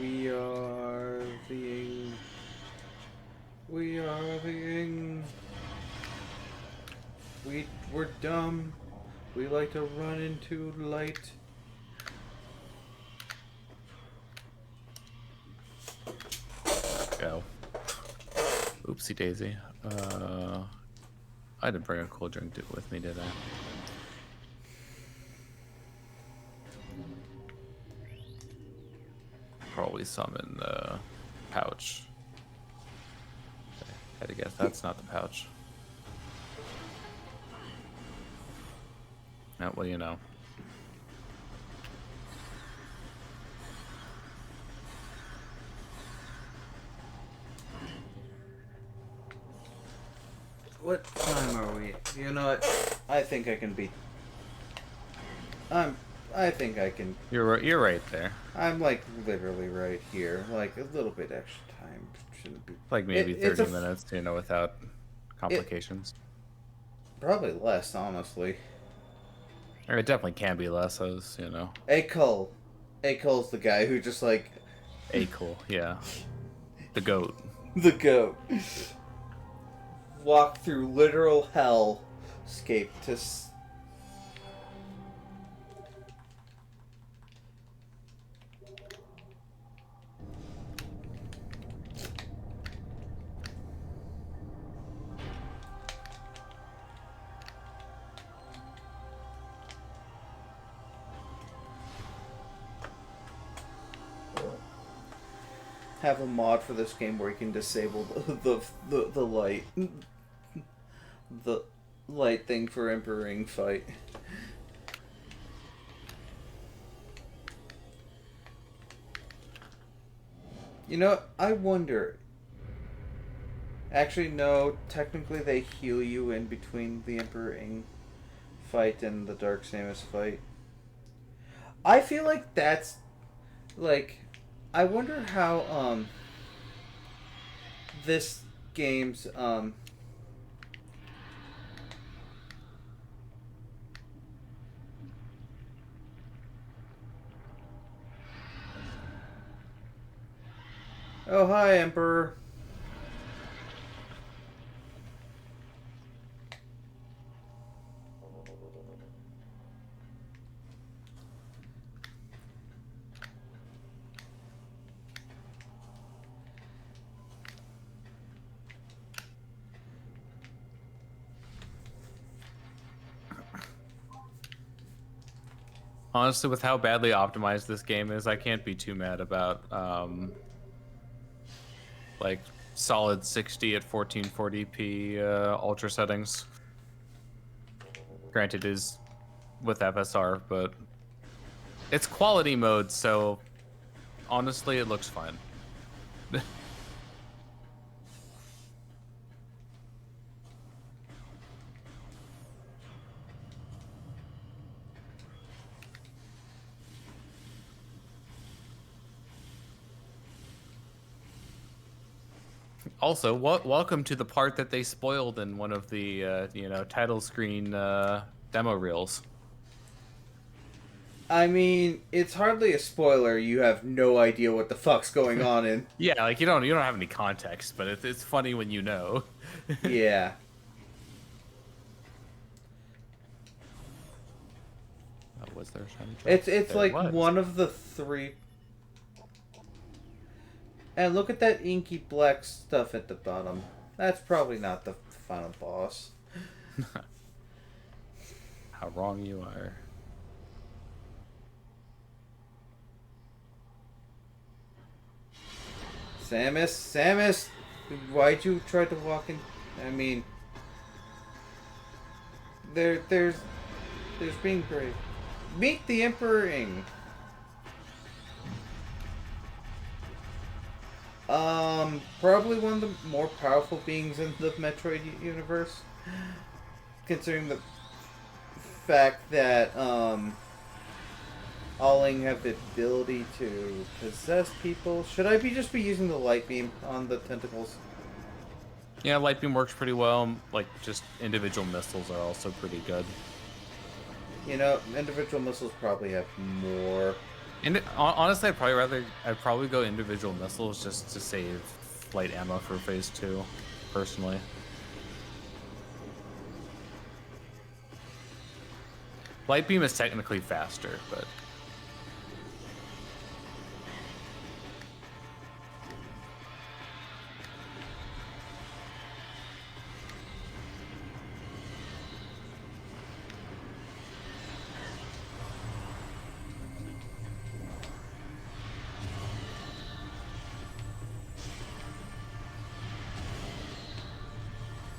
We are the Ing. We are the Ing. We're dumb. We like to run into light. Go. Oopsie daisy. I didn't bring a cool drink with me, did I? Probably some in the pouch. Had to guess that's not the pouch. Oh, well, you know. What time are we? You know what? I think I can beat. I think I can. You're right there. I'm like literally right here. Like a little bit extra time shouldn't be. Like maybe It's 30 minutes, you know, without complications. Probably less, honestly. Or it definitely can be less, as you know. Akul's the guy who just like A cool, yeah. The goat. the goat walked through literal hellscape to. Have a mod for this game where you can disable the light the light thing for Emperor Ing fight. You know, I wonder. Actually, no. Technically, they heal you in between the Emperor Ing fight and the Dark Samus fight. I feel like that's like. I wonder how this game's Oh, hi, Emperor. Honestly, with how badly optimized this game is, I can't be too mad about like solid 60 at 1440p ultra settings. Granted, it is with FSR, but it's quality mode, so honestly, it looks fine. Also, welcome to the part that they spoiled in one of the title screen demo reels. I mean, it's hardly a spoiler. You have no idea what the fuck's going on in. Yeah, like you don't have any context, but it's funny when you know. Yeah. Was there a shiny drop? It's There like was. one of the 3. And look at that inky black stuff at the bottom. That's probably not the final boss. How wrong you are. Samus, why'd you try to walk in? I mean, there's being brave. Meet the Emperor Ing. Probably one of the more powerful beings in the Metroid universe, considering the fact that Alling have the ability to possess people. Should I just be using the light beam on the tentacles? Yeah, light beam works pretty well. Like just individual missiles are also pretty good. You know, individual missiles probably have more. And honestly, I'd probably go individual missiles just to save light ammo for phase 2, personally. Light beam is technically faster, but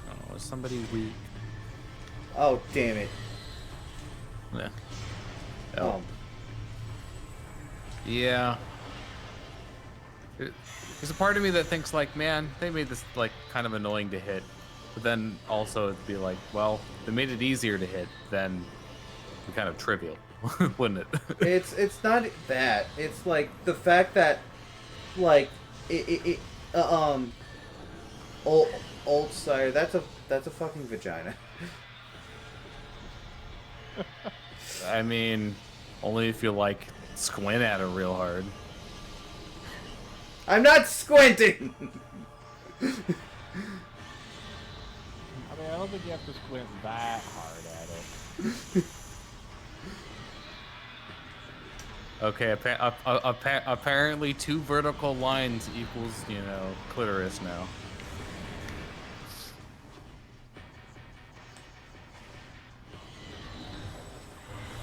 I don't know, is somebody weak? Oh, damn it. Yeah. Oh. Yeah. There's a part of me that thinks like, man, they made this like kind of annoying to hit, but then also it'd be like, well, they made it easier to hit, then it'd be kind of trivial, wouldn't it? It's not that. It's like the fact that, like, old sire. That's a fucking vagina. I mean, only if you like squint at it real hard. I'm not squinting. I mean, I don't think you have to squint that hard at it. Okay, apparently 2 vertical lines equals, clitoris now.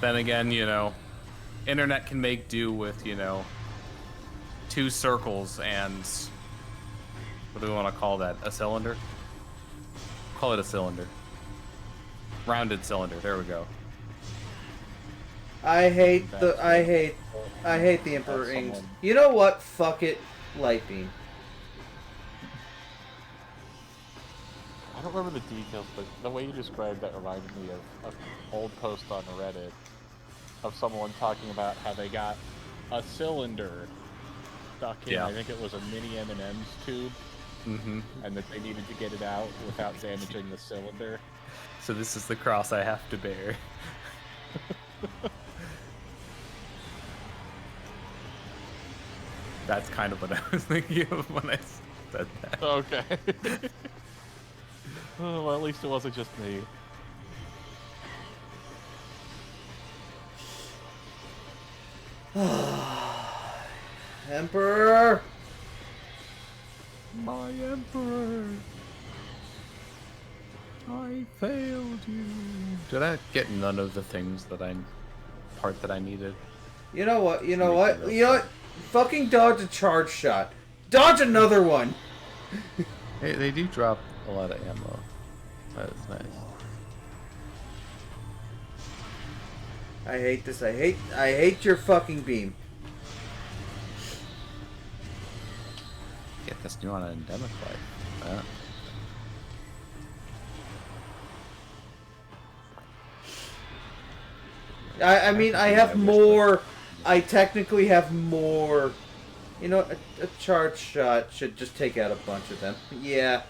Then again, internet can make do with, 2 circles and what do we want to call that? A cylinder? Call it a cylinder. Rounded cylinder. There we go. I hate the Emperor Ings. someone. You know what? Fuck it. Light beam. I don't remember the details, but the way you described that reminded me of an old post on Reddit of someone talking about how they got a cylinder stuck in, Yeah. I think it was a mini M&M's tube, Mm-hmm. and that they needed to get it out without damaging the cylinder. So this is the cross I have to bear. That's kind of what I was thinking of when I said that. Okay. Oh, well, at least it wasn't just me. Emperor. My emperor, I failed you. Did I get none of the things that I needed? You know what? You know what? You know what? Fucking dodge a charge shot. Dodge another one. They do drop a lot of ammo. That is nice. I hate this. I hate your fucking beam. Get this new on an endemic life. I mean, I have more. I technically have more You know, a charge shot should just take out a bunch of them. Yeah.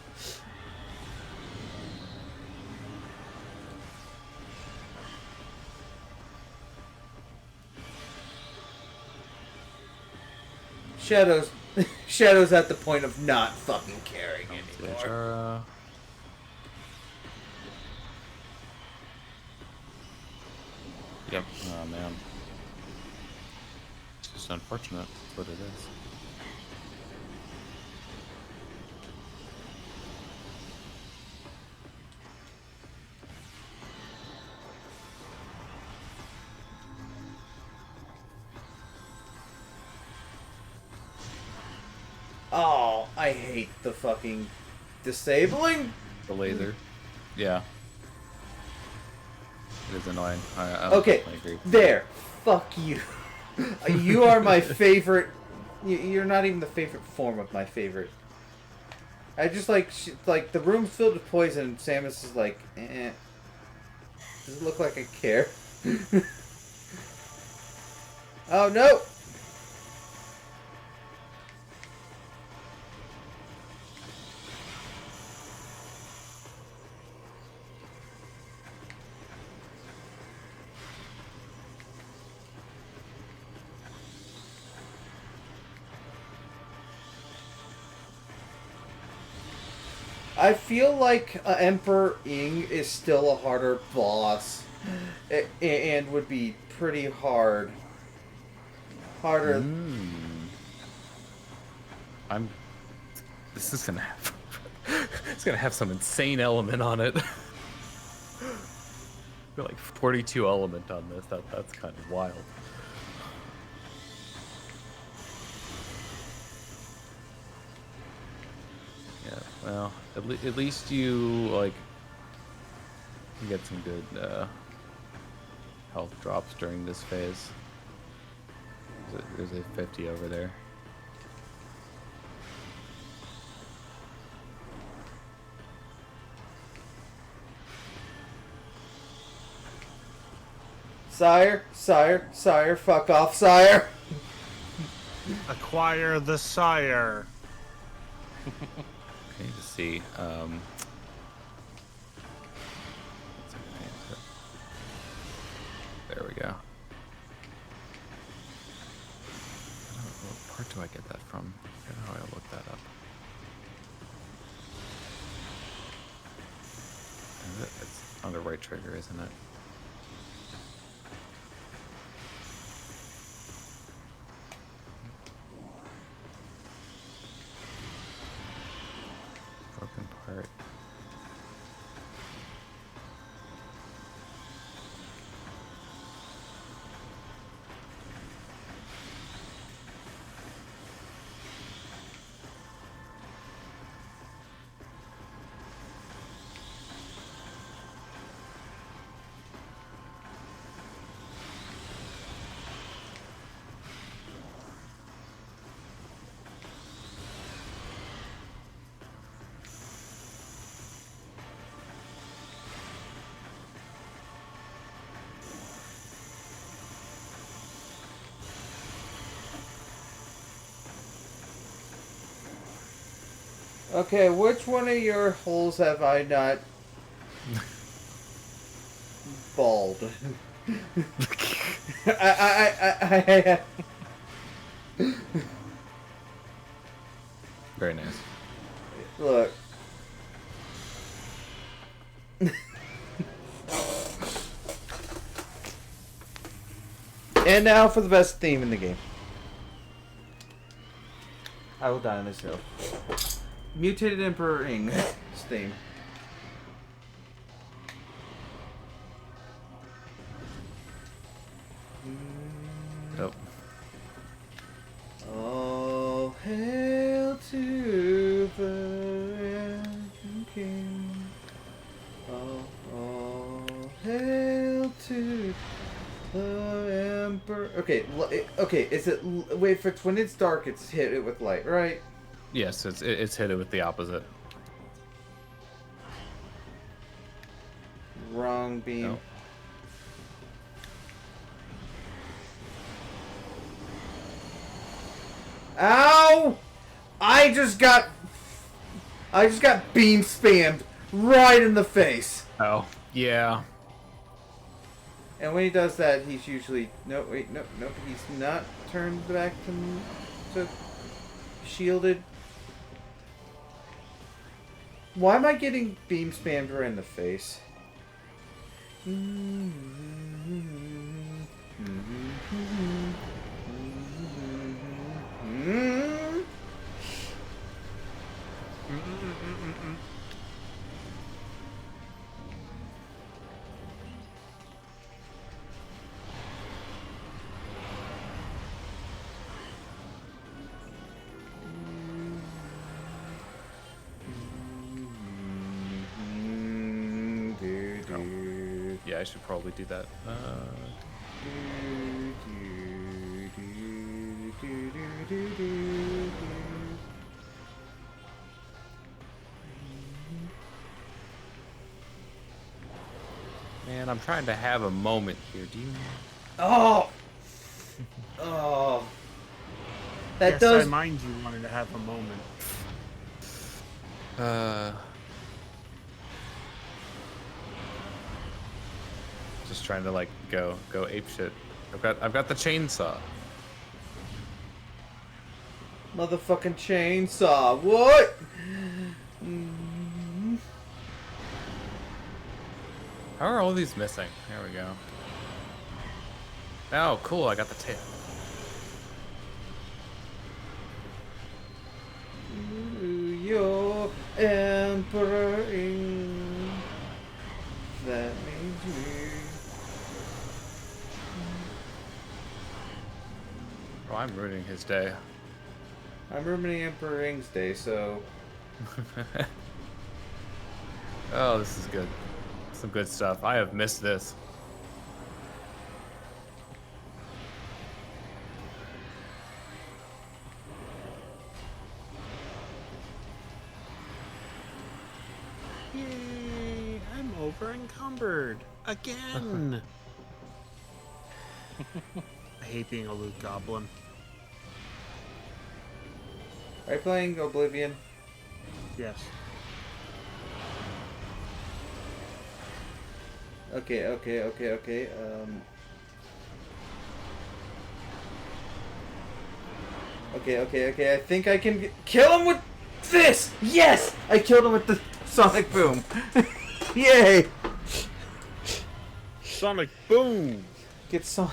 Shadow's Shadow's at the point of not fucking caring anymore. Jara. Yep. Oh man. It's just unfortunate. That's what it is. Oh, I hate the fucking disabling. The laser. Yeah. It is annoying. I Okay, definitely agree. there. Fuck you. You are my favorite. You're not even the favorite form of my favorite. I just like the room's filled with poison. And Samus is like, eh. Does it look like I care? Oh no! I feel like Emperor Ing is still a harder boss, and would be pretty hard. Harder. This is gonna have. It's gonna have some insane element on it. Feel like 42 element on this. That's kind of wild. Yeah. Well, at least you like get some good health drops during this phase. There's a 50 over there. Sire, sire, sire, fuck off, sire. Acquire the sire. Okay, to see. There we go. What part do I get that from? How do I look that up? It's on the right trigger, isn't it? Broken part. Okay, which one of your holes have I not balled? I Very nice. Look. And now for the best theme in the game. I will die on this hill. Mutated Emperor Ing's theme. Oh. All hail to the King. All hail to the Emperor. Okay, okay. Is it? Wait, for when it's dark, it's hit it with light, right? Yes, it's hit it with the opposite. Wrong beam. No. Ow! I just got beam spammed right in the face. Oh, yeah. And when he does that, he's usually no, he's not turned back to shielded. Why am I getting beam spammed right in the face? Yeah, I should probably do that. Man, I'm trying to have a moment here. Do you? Oh! Oh. That Yes, does. I mind you wanted to have a moment. Just trying to like go ape shit. I've got the chainsaw. Motherfucking chainsaw. What? How are all these missing? There we go. Oh, cool! I got the tail. You're emperor-ing. That means me. Oh, I'm ruining his day. I'm ruining Emperor-ing's day, so. Oh, this is good. Some good stuff. I have missed this. Yay! I'm over encumbered again. I hate being a loot goblin. Are you playing Oblivion? Yes. Okay. Okay. I think I can kill him with this! Yes! I killed him with the Sonic Boom. Yay! Sonic Boom! Get some.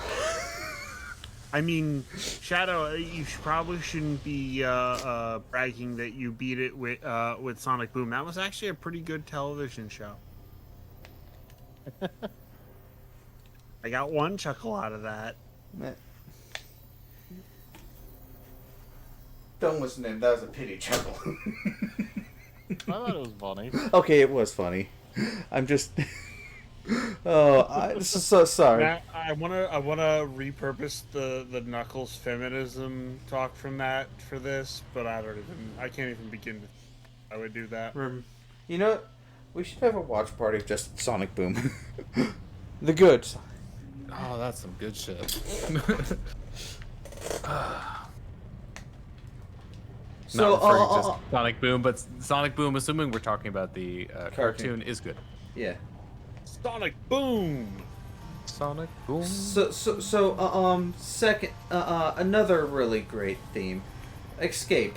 I mean, Shadow, you probably shouldn't be bragging that you beat it with Sonic Boom. That was actually a pretty good television show. I got one chuckle out of that. Don't listen to him. That was a pity chuckle. I thought it was funny. Okay, it was funny. I'm just. Oh, I'm so sorry. Now, I wanna repurpose the Knuckles feminism talk from that for this, but I can't even begin to. I would do that. You know, we should have a watch party of just Sonic Boom. The good. Oh, that's some good shit. So, Not referring to just Sonic Boom, but Sonic Boom, assuming we're talking about the cartoon, is good. yeah. Sonic Boom. Sonic Boom. Second, another really great theme, Escape.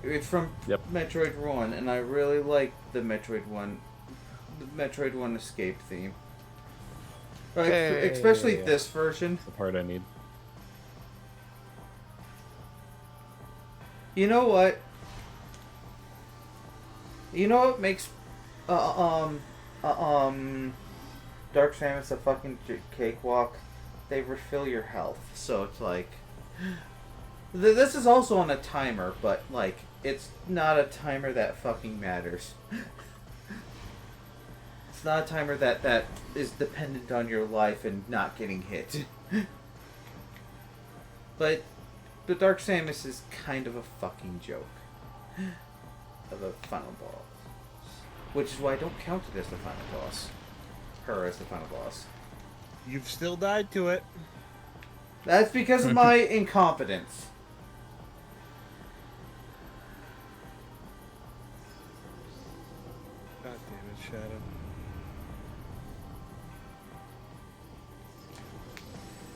It's from Metroid 1, and I really like the Metroid 1 Escape theme. Like, especially this version. That's the part I need. You know what? You know what makes Dark Samus a fucking cakewalk? They refill your health, so it's like this is also on a timer, but like it's not a timer that fucking matters. It's not a timer that is dependent on your life and not getting hit. But the Dark Samus is kind of a fucking joke of a final boss. Which is why I don't count it as the final boss. Her as the final boss. You've still died to it. That's because of my incompetence. God damn it, Shadow.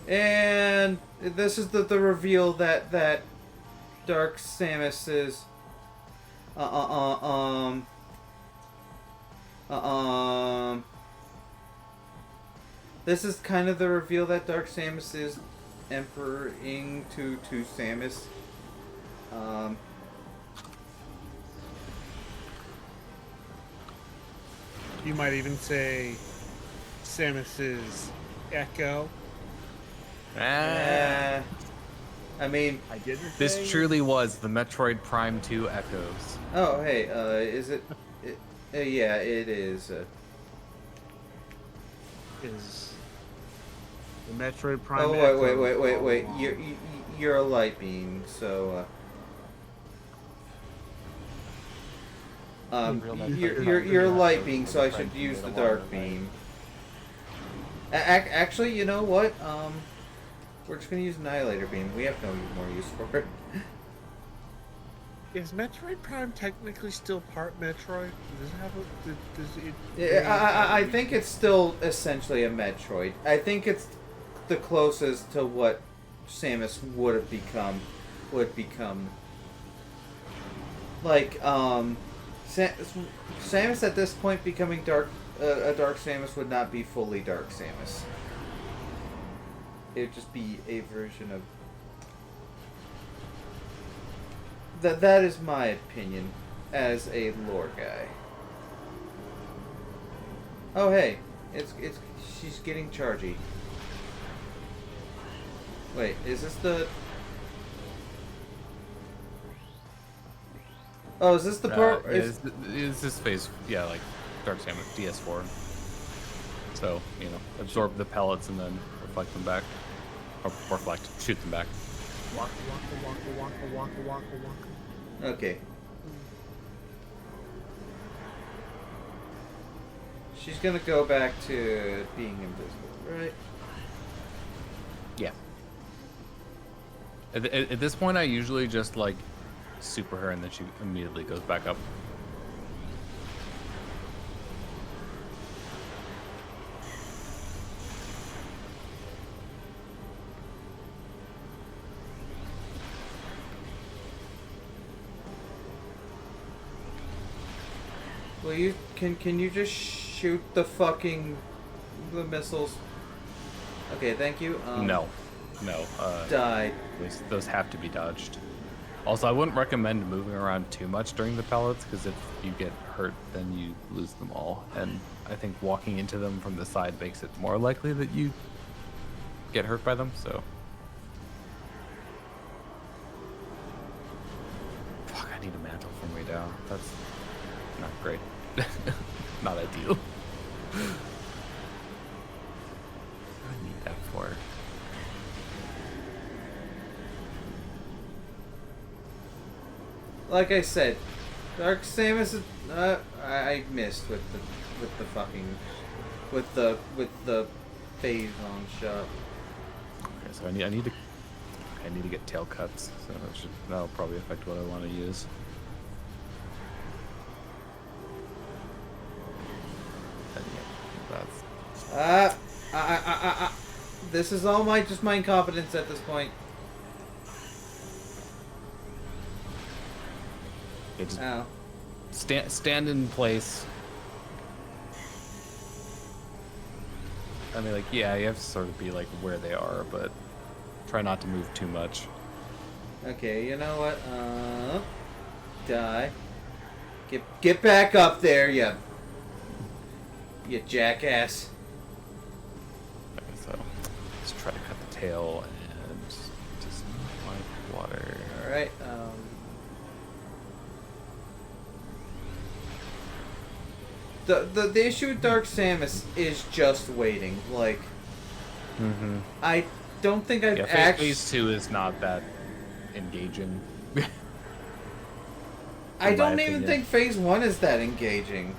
And this is the reveal that Dark Samus is this is kind of the reveal that Dark Samus is Emperor-ing to Samus. You might even say Samus's Echo. I mean, I didn't. This truly was the Metroid Prime 2 echoes. oh hey, is it? Yeah, it is. Is the Metroid Prime. Oh Echo wait! all You're a light being, so. You're a light being, so I should use the dark beam. Actually, you know what? We're just gonna use Annihilator Beam. We have no more use for it. Is Metroid Prime technically still part Metroid? Does it have a... Does it... Yeah, I think it's still essentially a Metroid. I think it's the closest to what Samus would become. Like, Samus at this point becoming a Dark Samus would not be fully Dark Samus. It would just be a version of... That is my opinion as a lore guy. Oh hey, she's getting chargy. Wait, is this the... Oh, is this the part? Is this phase? Yeah, like Dark Samus DS4. So absorb the pellets and then reflect them back, or reflect, shoot them back. Waka waka waka waka waka waka. Okay. She's gonna go back to being invisible, right? Yeah. At this point, I usually just like super her and then she immediately goes back up. Well, can you just shoot the missiles? Okay, thank you. No. Die. Those have to be dodged. Also, I wouldn't recommend moving around too much during the pellets, because if you get hurt, then you lose them all. And I think walking into them from the side makes it more likely that you get hurt by them, so... Fuck, I need a mantle from way down. That's not great. Not ideal. What do I need that for? Like I said, Dark Samus is, I missed with the phase on shot. Okay, so I need to get tail cuts, so that'll probably affect what I want to use. And yeah, that's This is all just my incompetence at this point. just Ow. stand in place. I mean, like, yeah, you have to sort of be like where they are, but try not to move too much. Okay, you know what? Die. Get back up there, you jackass. Okay, so let's try to cut the tail and just like water. All right. The issue with Dark Samus is just waiting. Like, I don't think I've actually. Phase 2 is not that engaging. I don't my even opinion. think Phase 1 is that engaging.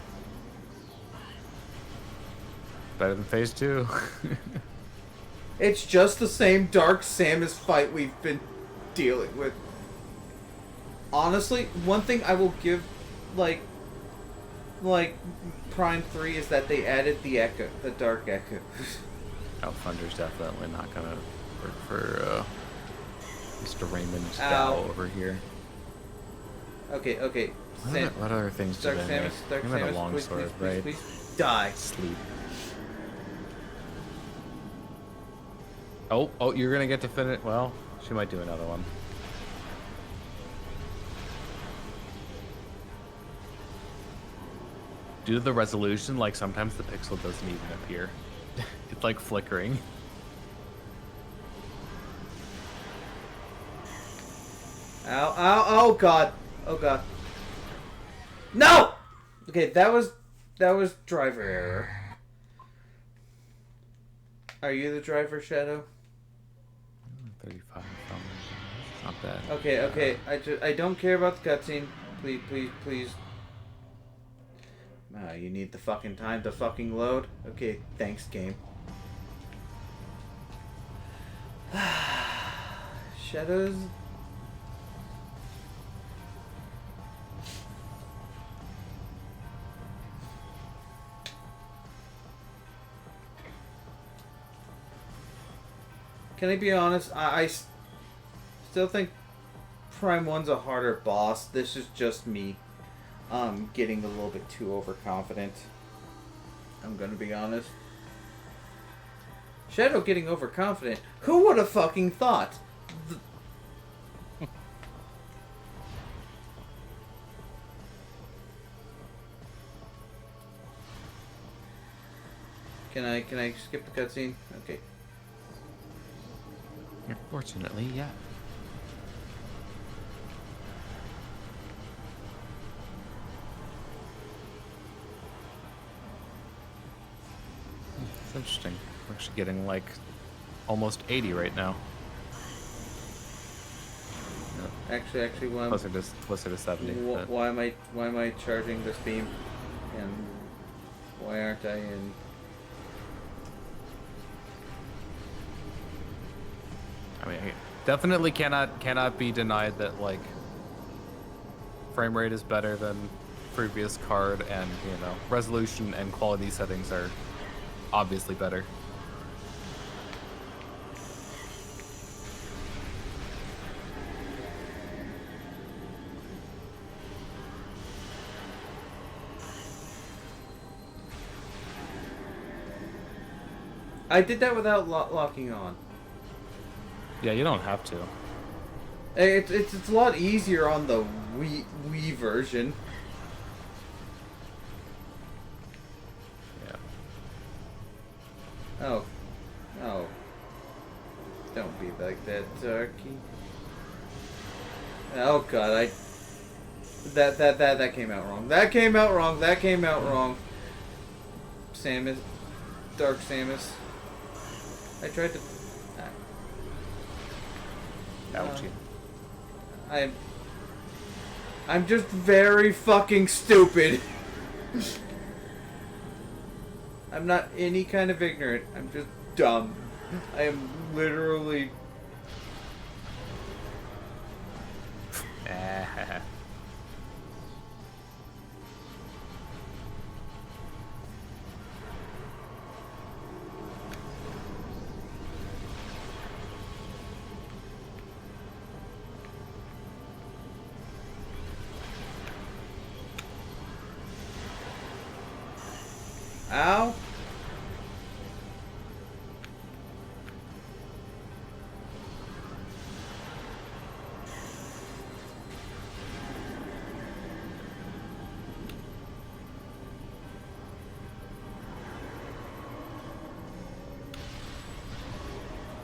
Better than Phase 2. It's just the same Dark Samus fight we've been dealing with. Honestly, one thing I will give, like, like Prime 3 is that they added the echo, the dark echo. Oh, Thunder's definitely not gonna work for Mr. Raymond Ow. Dow over here. Okay. What other things Dark did I make? Samus, Dark I made a Samus, longsword, right? please. Die. Sleep. Oh, you're gonna get to finish. Well, she might do another one. Due to the resolution, like sometimes the pixel doesn't even appear. It's like flickering. Ow, oh god. Oh god. No! Okay, that was driver error. Are you the driver, Shadow? 35. Not bad. Okay. I don't care about the cutscene. Please. You need the fucking time to fucking load. Okay, thanks, game. Shadows. Can I be honest? I still think Prime 1's a harder boss. This is just me getting a little bit too overconfident. I'm gonna be honest. Shadow getting overconfident? Who would have fucking thought? Can I skip the cutscene? Okay. Fortunately, yeah. It's interesting. We're actually getting like almost 80 right now. Actually, why Closer to 70. but- why am I charging this beam, and why aren't I in? I mean, definitely cannot be denied that like frame rate is better than previous card, and resolution and quality settings are obviously better. I did that without locking on. Yeah, you don't have to. It's a lot easier on the Wii version. Yeah. Oh. Don't be like that, Darky. Oh god, that came out wrong. That came out wrong. Samus. Dark Samus. I tried to... Ouchie. I'm just very fucking stupid. I'm not any kind of ignorant. I'm just dumb. I am literally... Ow.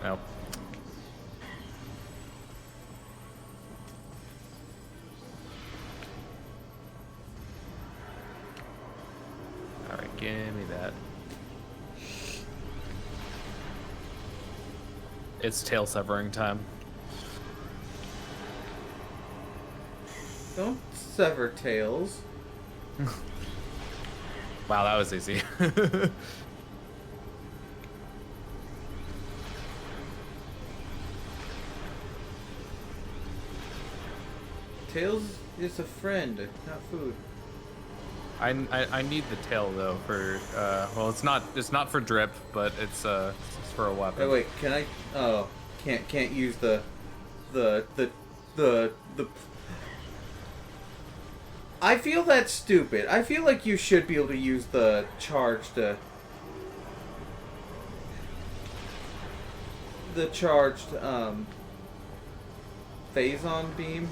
Nope. Alright, give me that. It's tail severing time. Don't sever tails. Wow, that was easy. Tails is a friend, not food. I need the tail though for well it's not for drip, but it's for a weapon. Oh wait, can I? Oh, can't use the. I feel that's stupid. I feel like you should be able to use the charged. The charged phazon beam.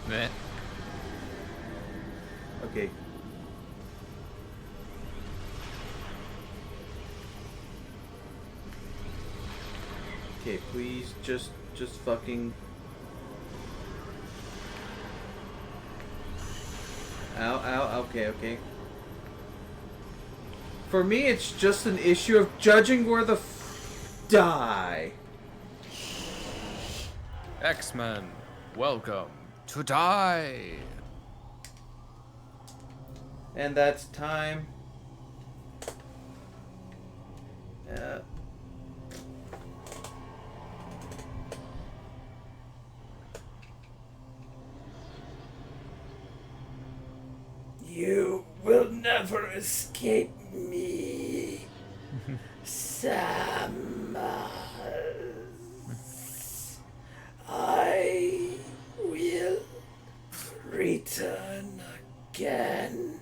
Meh. Okay. Okay, please just fucking. Ow, ow, okay. For me, it's just an issue of judging where the die. X-Men, welcome to die. And that's time. You will never escape me, Samus. I will return again.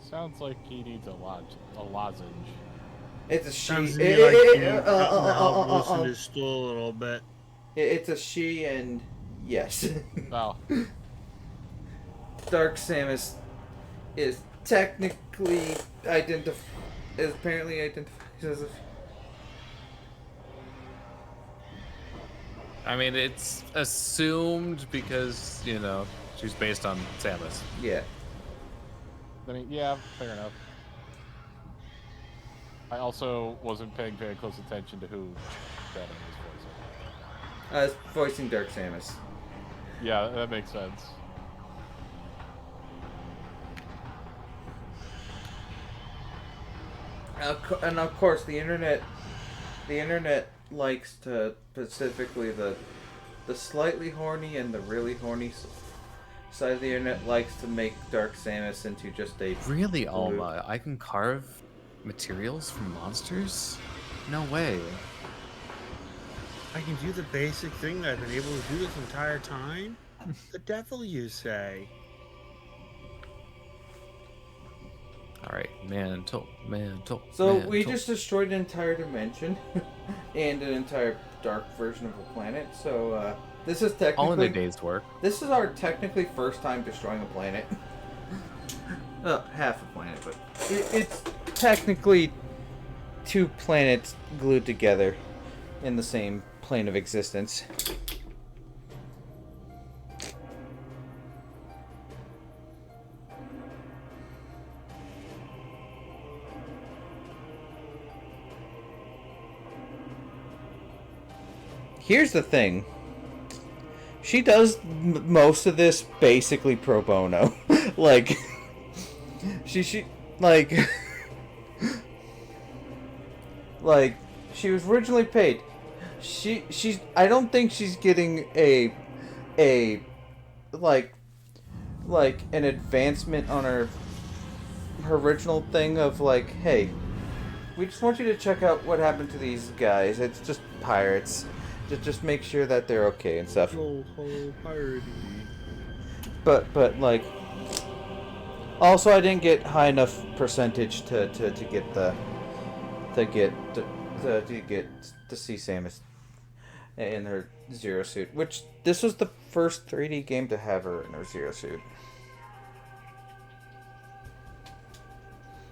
Sounds like he needs a lozenge. It's a she. Sounds to me like you outmouth loosened his stool a little bit. It's a she, and yes. Oh, Dark Samus is technically apparently identified as a. I mean, it's assumed because, you know, she's based on Samus. Yeah. I mean, yeah, fair enough. I also wasn't paying very close attention to who Shadow was voicing. Voicing Dark Samus. Yeah, that makes sense. And of course, the internet likes to, specifically the slightly horny and the really horny side of the internet likes to make Dark Samus into just a. Really, Alma? I can carve materials from monsters? No way. I can do the basic thing that I've been able to do this entire time? The devil, you say? Alright, mantle. So we just destroyed an entire dimension and an entire dark version of a planet. So this is technically all in a day's work. This is our technically first time destroying a planet. Half a planet, but it's technically two planets glued together in the same plane of existence. Here's the thing. She does most of this basically pro bono. Like, she like, like, she was originally paid. She's. I don't think she's getting a like an advancement on her original thing of like, hey, we just want you to check out what happened to these guys. It's just pirates. Just make sure that they're okay and stuff. Whole piratey. But like, also I didn't get high enough percentage to get to see Samus in her Zero Suit, which this was the first 3D game to have her in her Zero Suit.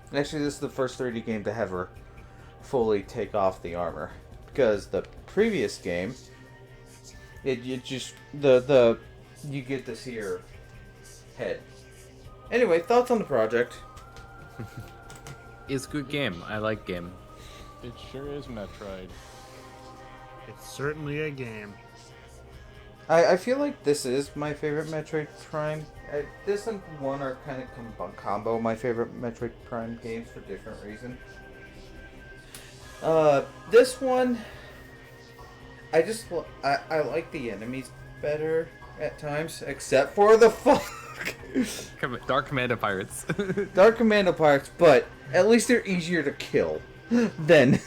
And actually, this is the first 3D game to have her fully take off the armor, because the previous game, you get to see her head. Anyway, thoughts on the project? It's a good game. I like game. It sure is Metroid. It's certainly a game. I feel like this is my favorite Metroid Prime. This and one are kind of combo my favorite Metroid Prime games for different reasons. This one, I like the enemies better at times, except for the fuck Dark Commando Pirates. Dark Commando Pirates, but at least they're easier to kill than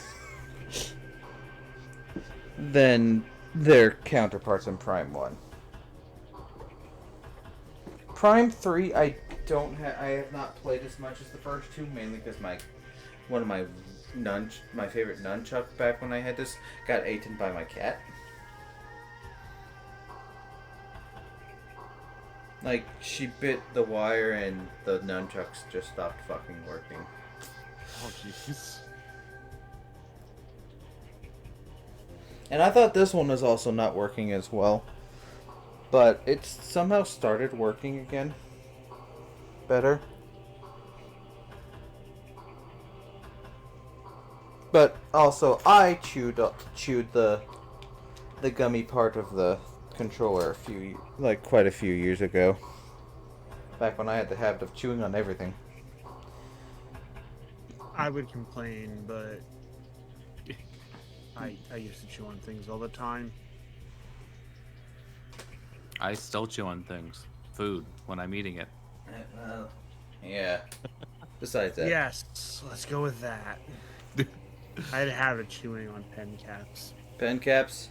their counterparts in Prime 1. Prime 3, I have not played as much as the first two, mainly because one of my favorite nunchuck back when I had this got eaten by my cat. Like, she bit the wire and the nunchucks just stopped fucking working. Oh, jeez. And I thought this one was also not working as well. But it's somehow started working again. Better. But also, I chewed the gummy part of the controller quite a few years ago. Back when I had the habit of chewing on everything. I would complain, but I used to chew on things all the time. I still chew on things. Food, when I'm eating it. Well, yeah. Besides that. Yes, let's go with that. I had a habit of chewing on pen caps. Pen caps.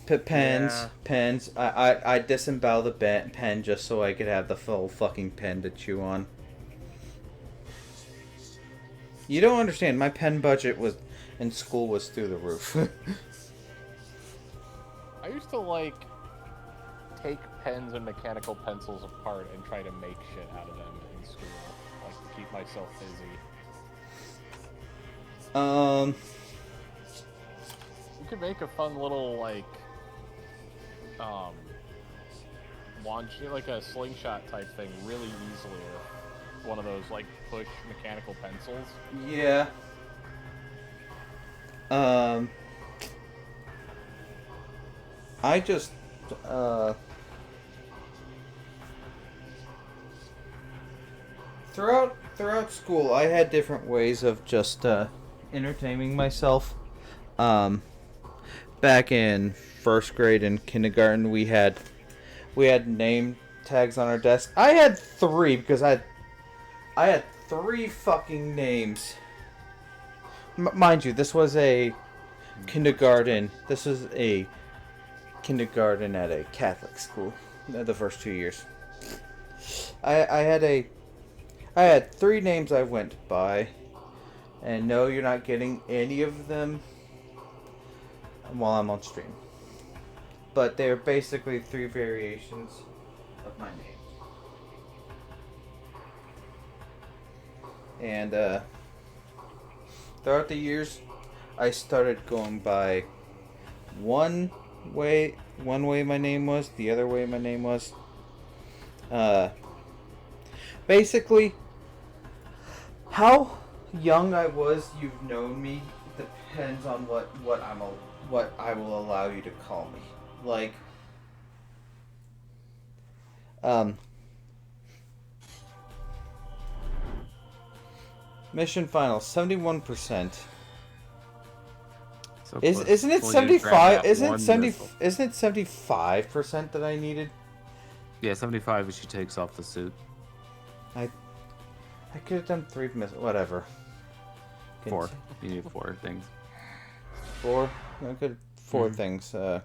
Pens. Yeah. Pens. I disembowel the pen just so I could have the full fucking pen to chew on. You don't understand. My pen budget in school was through the roof. I used to take pens and mechanical pencils apart and try to make shit out of them in school, to keep myself busy. You could make a fun little launch, like a slingshot type thing, really easily with one of those push mechanical pencils. Yeah. I just throughout school I had different ways of just entertaining myself. Back in first grade and kindergarten we had name tags on our desk. I had 3 because I had 3 fucking names. Mind you, this was a kindergarten. This was a kindergarten at a Catholic school. The first 2 years. I had 3 names I went by, and no, you're not getting any of them while I'm on stream. But they're basically 3 variations of my name. And throughout the years, I started going by one way my name was, the other way my name was. Basically, how young I was, you've known me, depends on what I will allow you to call me. Mission final 71%. So Isn't it close. Well, you grabbed 75? that Isn't one it 70? missile. Isn't it 75% that I needed? Yeah, 75 if she takes off the suit. I could have done 3 missiles. Whatever. 4. You need 4 things. 4. I could 4 things. No,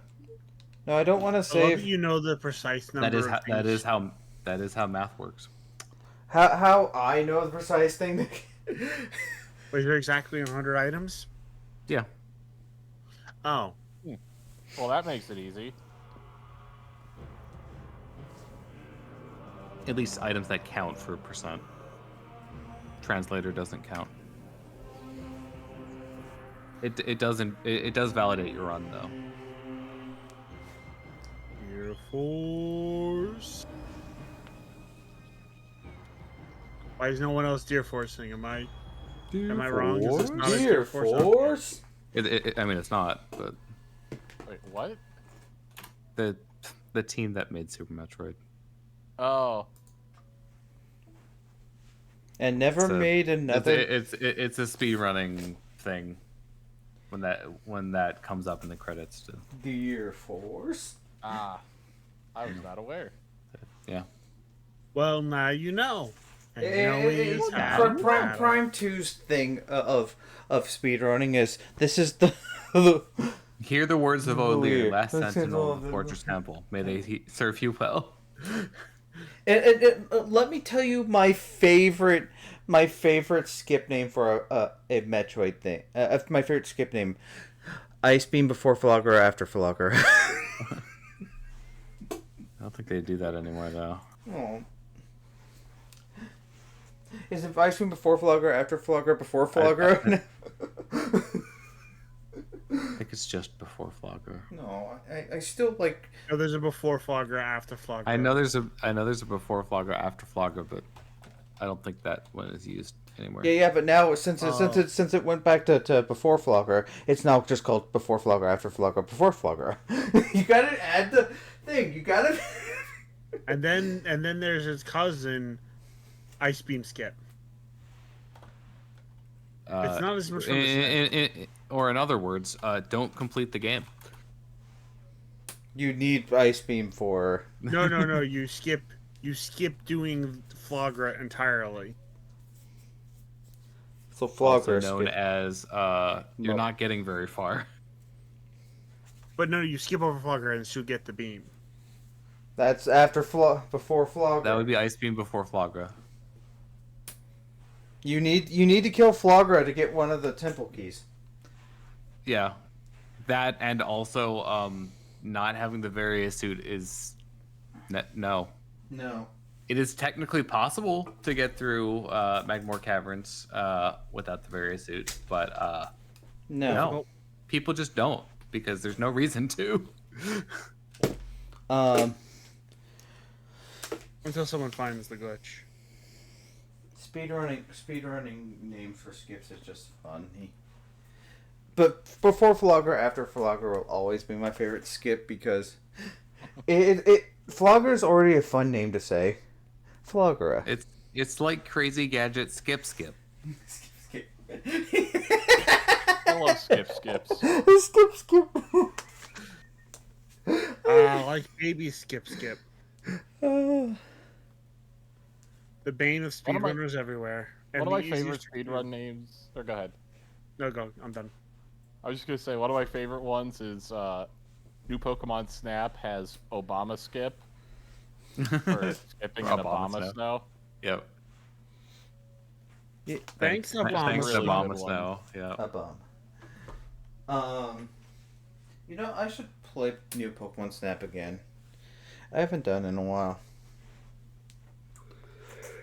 I don't want to I love save. that you know the precise number. That is how math works. How I know the precise thing. Was there exactly 100 items? Yeah. Oh, Well, that makes it easy. At least items that count for percent. Translator doesn't count. It doesn't. It does validate your run though. Air Force. Why is no one else Deer Forcing? Am I wrong? Is this not a Deer Force? I mean, it's not, but Wait, what? the team that made Super Metroid. Oh, And never So, made another. It's a speedrunning thing. when that comes up in the credits. To, Dear Force. Ah, I was not aware. yeah. Well, now you know. And It's knowing is Prime 2's thing of speedrunning is this is the Hear the words of O'Lear, O'Lear, last last sentinel sentinel of of the the- Fortress Temple. May they serve you well. Let me tell you my favorite skip name for a Metroid thing. My favorite skip name: Ice Beam before Flogger or after Flogger. I don't think they do that anymore, though. Oh. Is it Ice Beam before Flogger, after Flogger, before Flogger? I think it's just before Flogger. No, I still like. No, there's a before Flogger, after Flogger. I know there's a before Flogger, after Flogger, but I don't think that one is used anymore. Yeah, but now since it went back to before Flogger, it's now just called before Flogger, after Flogger, before Flogger. You gotta add the thing. You gotta. And then there's his cousin, Ice Beam Skip. It's not as much fun to say. Or in other words, don't complete the game. You need Ice Beam for. No. You skip doing Flogger entirely. So Flogger Also known skip. as you're not getting very far. But no, you skip over Flogger and she'll get the beam. That's after before Flogger. That would be Ice Beam before Flogger. You need to kill Flogger to get one of the temple keys. Yeah, that and also not having the various suit is no. No. It is technically possible to get through Magmore Caverns without the various suit, but no, people just don't because there's no reason to. Until someone finds the glitch. Speedrunning name for skips is just fun. But before Flogger, after Flogger will always be my favorite skip because Flogger is already a fun name to say. Flogger. It's like Crazy Gadget Skip. Skip. I love skips. Skip. Like baby Skip. The bane of speedrunners everywhere. And One of my the easiest favorite to speedrun names. Or go ahead. No, go. I'm done. I was just gonna say one of my favorite ones is new Pokemon Snap has Obama Skip for skipping an Obama Snow. Yep. Yeah, Thanks, Obama. Thanks, Really Obama good Snow. Yeah. a bomb. I should play new Pokemon Snap again. I haven't done it in a while.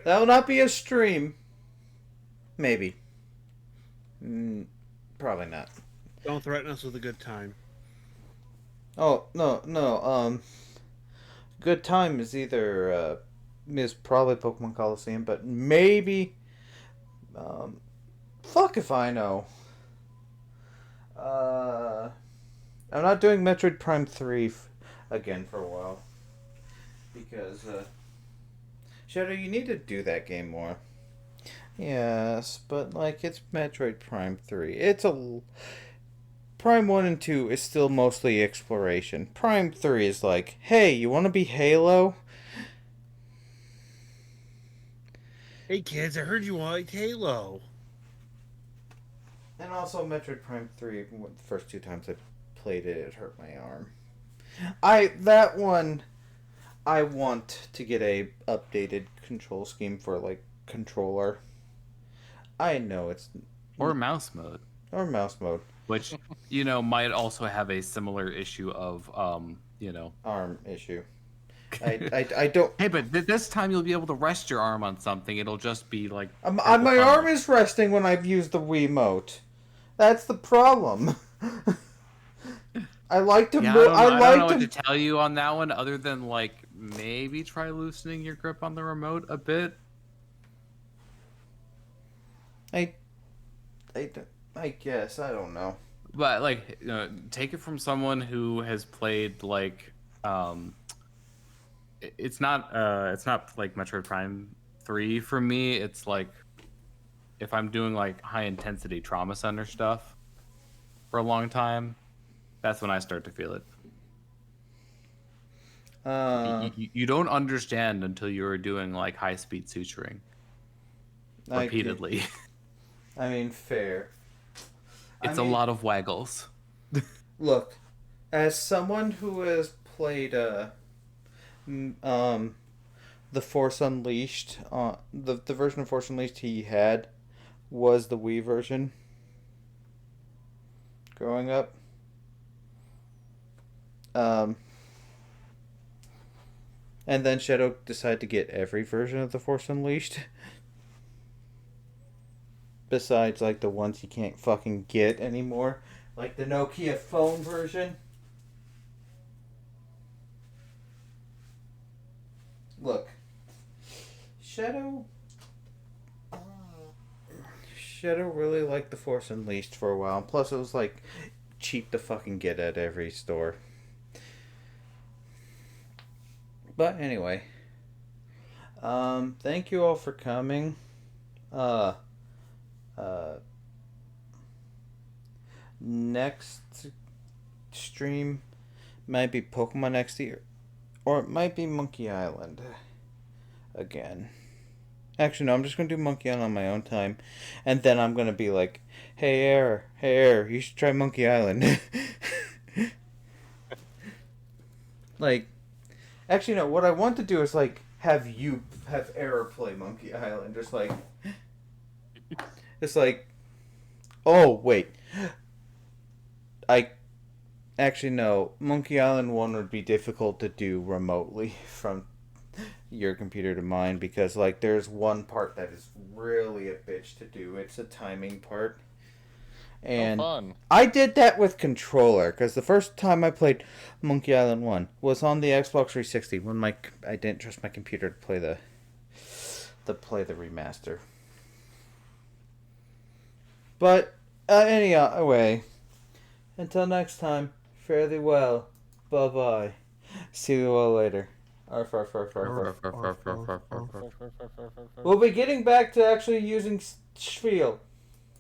That will not be a stream. Maybe. Probably not. Don't threaten us with a good time. Oh, no. Good time is probably Pokemon Coliseum, but maybe. Fuck if I know. I'm not doing Metroid Prime 3 again for a while. Because, Shadow, you need to do that game more. Yes, but, it's Metroid Prime 3. Prime 1 and 2 is still mostly exploration. Prime 3 is like, hey, you want to be Halo? Hey kids, I heard you liked Halo. And also Metroid Prime 3, the first two times I played it, it hurt my arm. That one, I want to get a updated control scheme for, controller. I know it's... Or mouse mode. Or mouse mode. Which, might also have a similar issue of, Arm issue. I don't... Hey, but this time you'll be able to rest your arm on something. It'll just be like... my arm is resting when I've used the Wiimote. That's the problem. I like to move... I don't know what to tell you on that one other than, maybe try loosening your grip on the remote a bit. I guess. I don't know. But, take it from someone who has played, it's not like Metroid Prime 3 for me. It's if I'm doing high intensity trauma center stuff, for a long time, that's when I start to feel it. You don't understand until you're doing like high speed suturing repeatedly. I mean, fair. It's a lot of waggles. Look, as someone who has played the Force Unleashed, the version of Force Unleashed he had was the Wii version. Growing up, and then Shadow decided to get every version of the Force Unleashed. Besides, like, the ones you can't fucking get anymore. Like the Nokia phone version. Look. Shadow really liked the Force Unleashed for a while. And plus, it was, like, cheap to fucking get at every store. But anyway. Thank you all for coming. Next stream might be Pokemon XD, or it might be Monkey Island again. Actually, no, I'm just gonna do Monkey Island on my own time, and then I'm gonna be like, hey Air, you should try Monkey Island. Like, actually, no, what I want to do is, like, have Air play Monkey Island, just like, it's like, oh, wait. Actually, no. Monkey Island 1 would be difficult to do remotely from your computer to mine because, like, there's one part that is really a bitch to do. It's a timing part. And fun. I did that with controller because the first time I played Monkey Island 1 was on the Xbox 360 when I didn't trust my computer to play the remaster. But anyway, until next time, fare thee well. Bye bye. See you all later. Arf, arf, arf, arf, arf. We'll be getting back to actually using Spiel.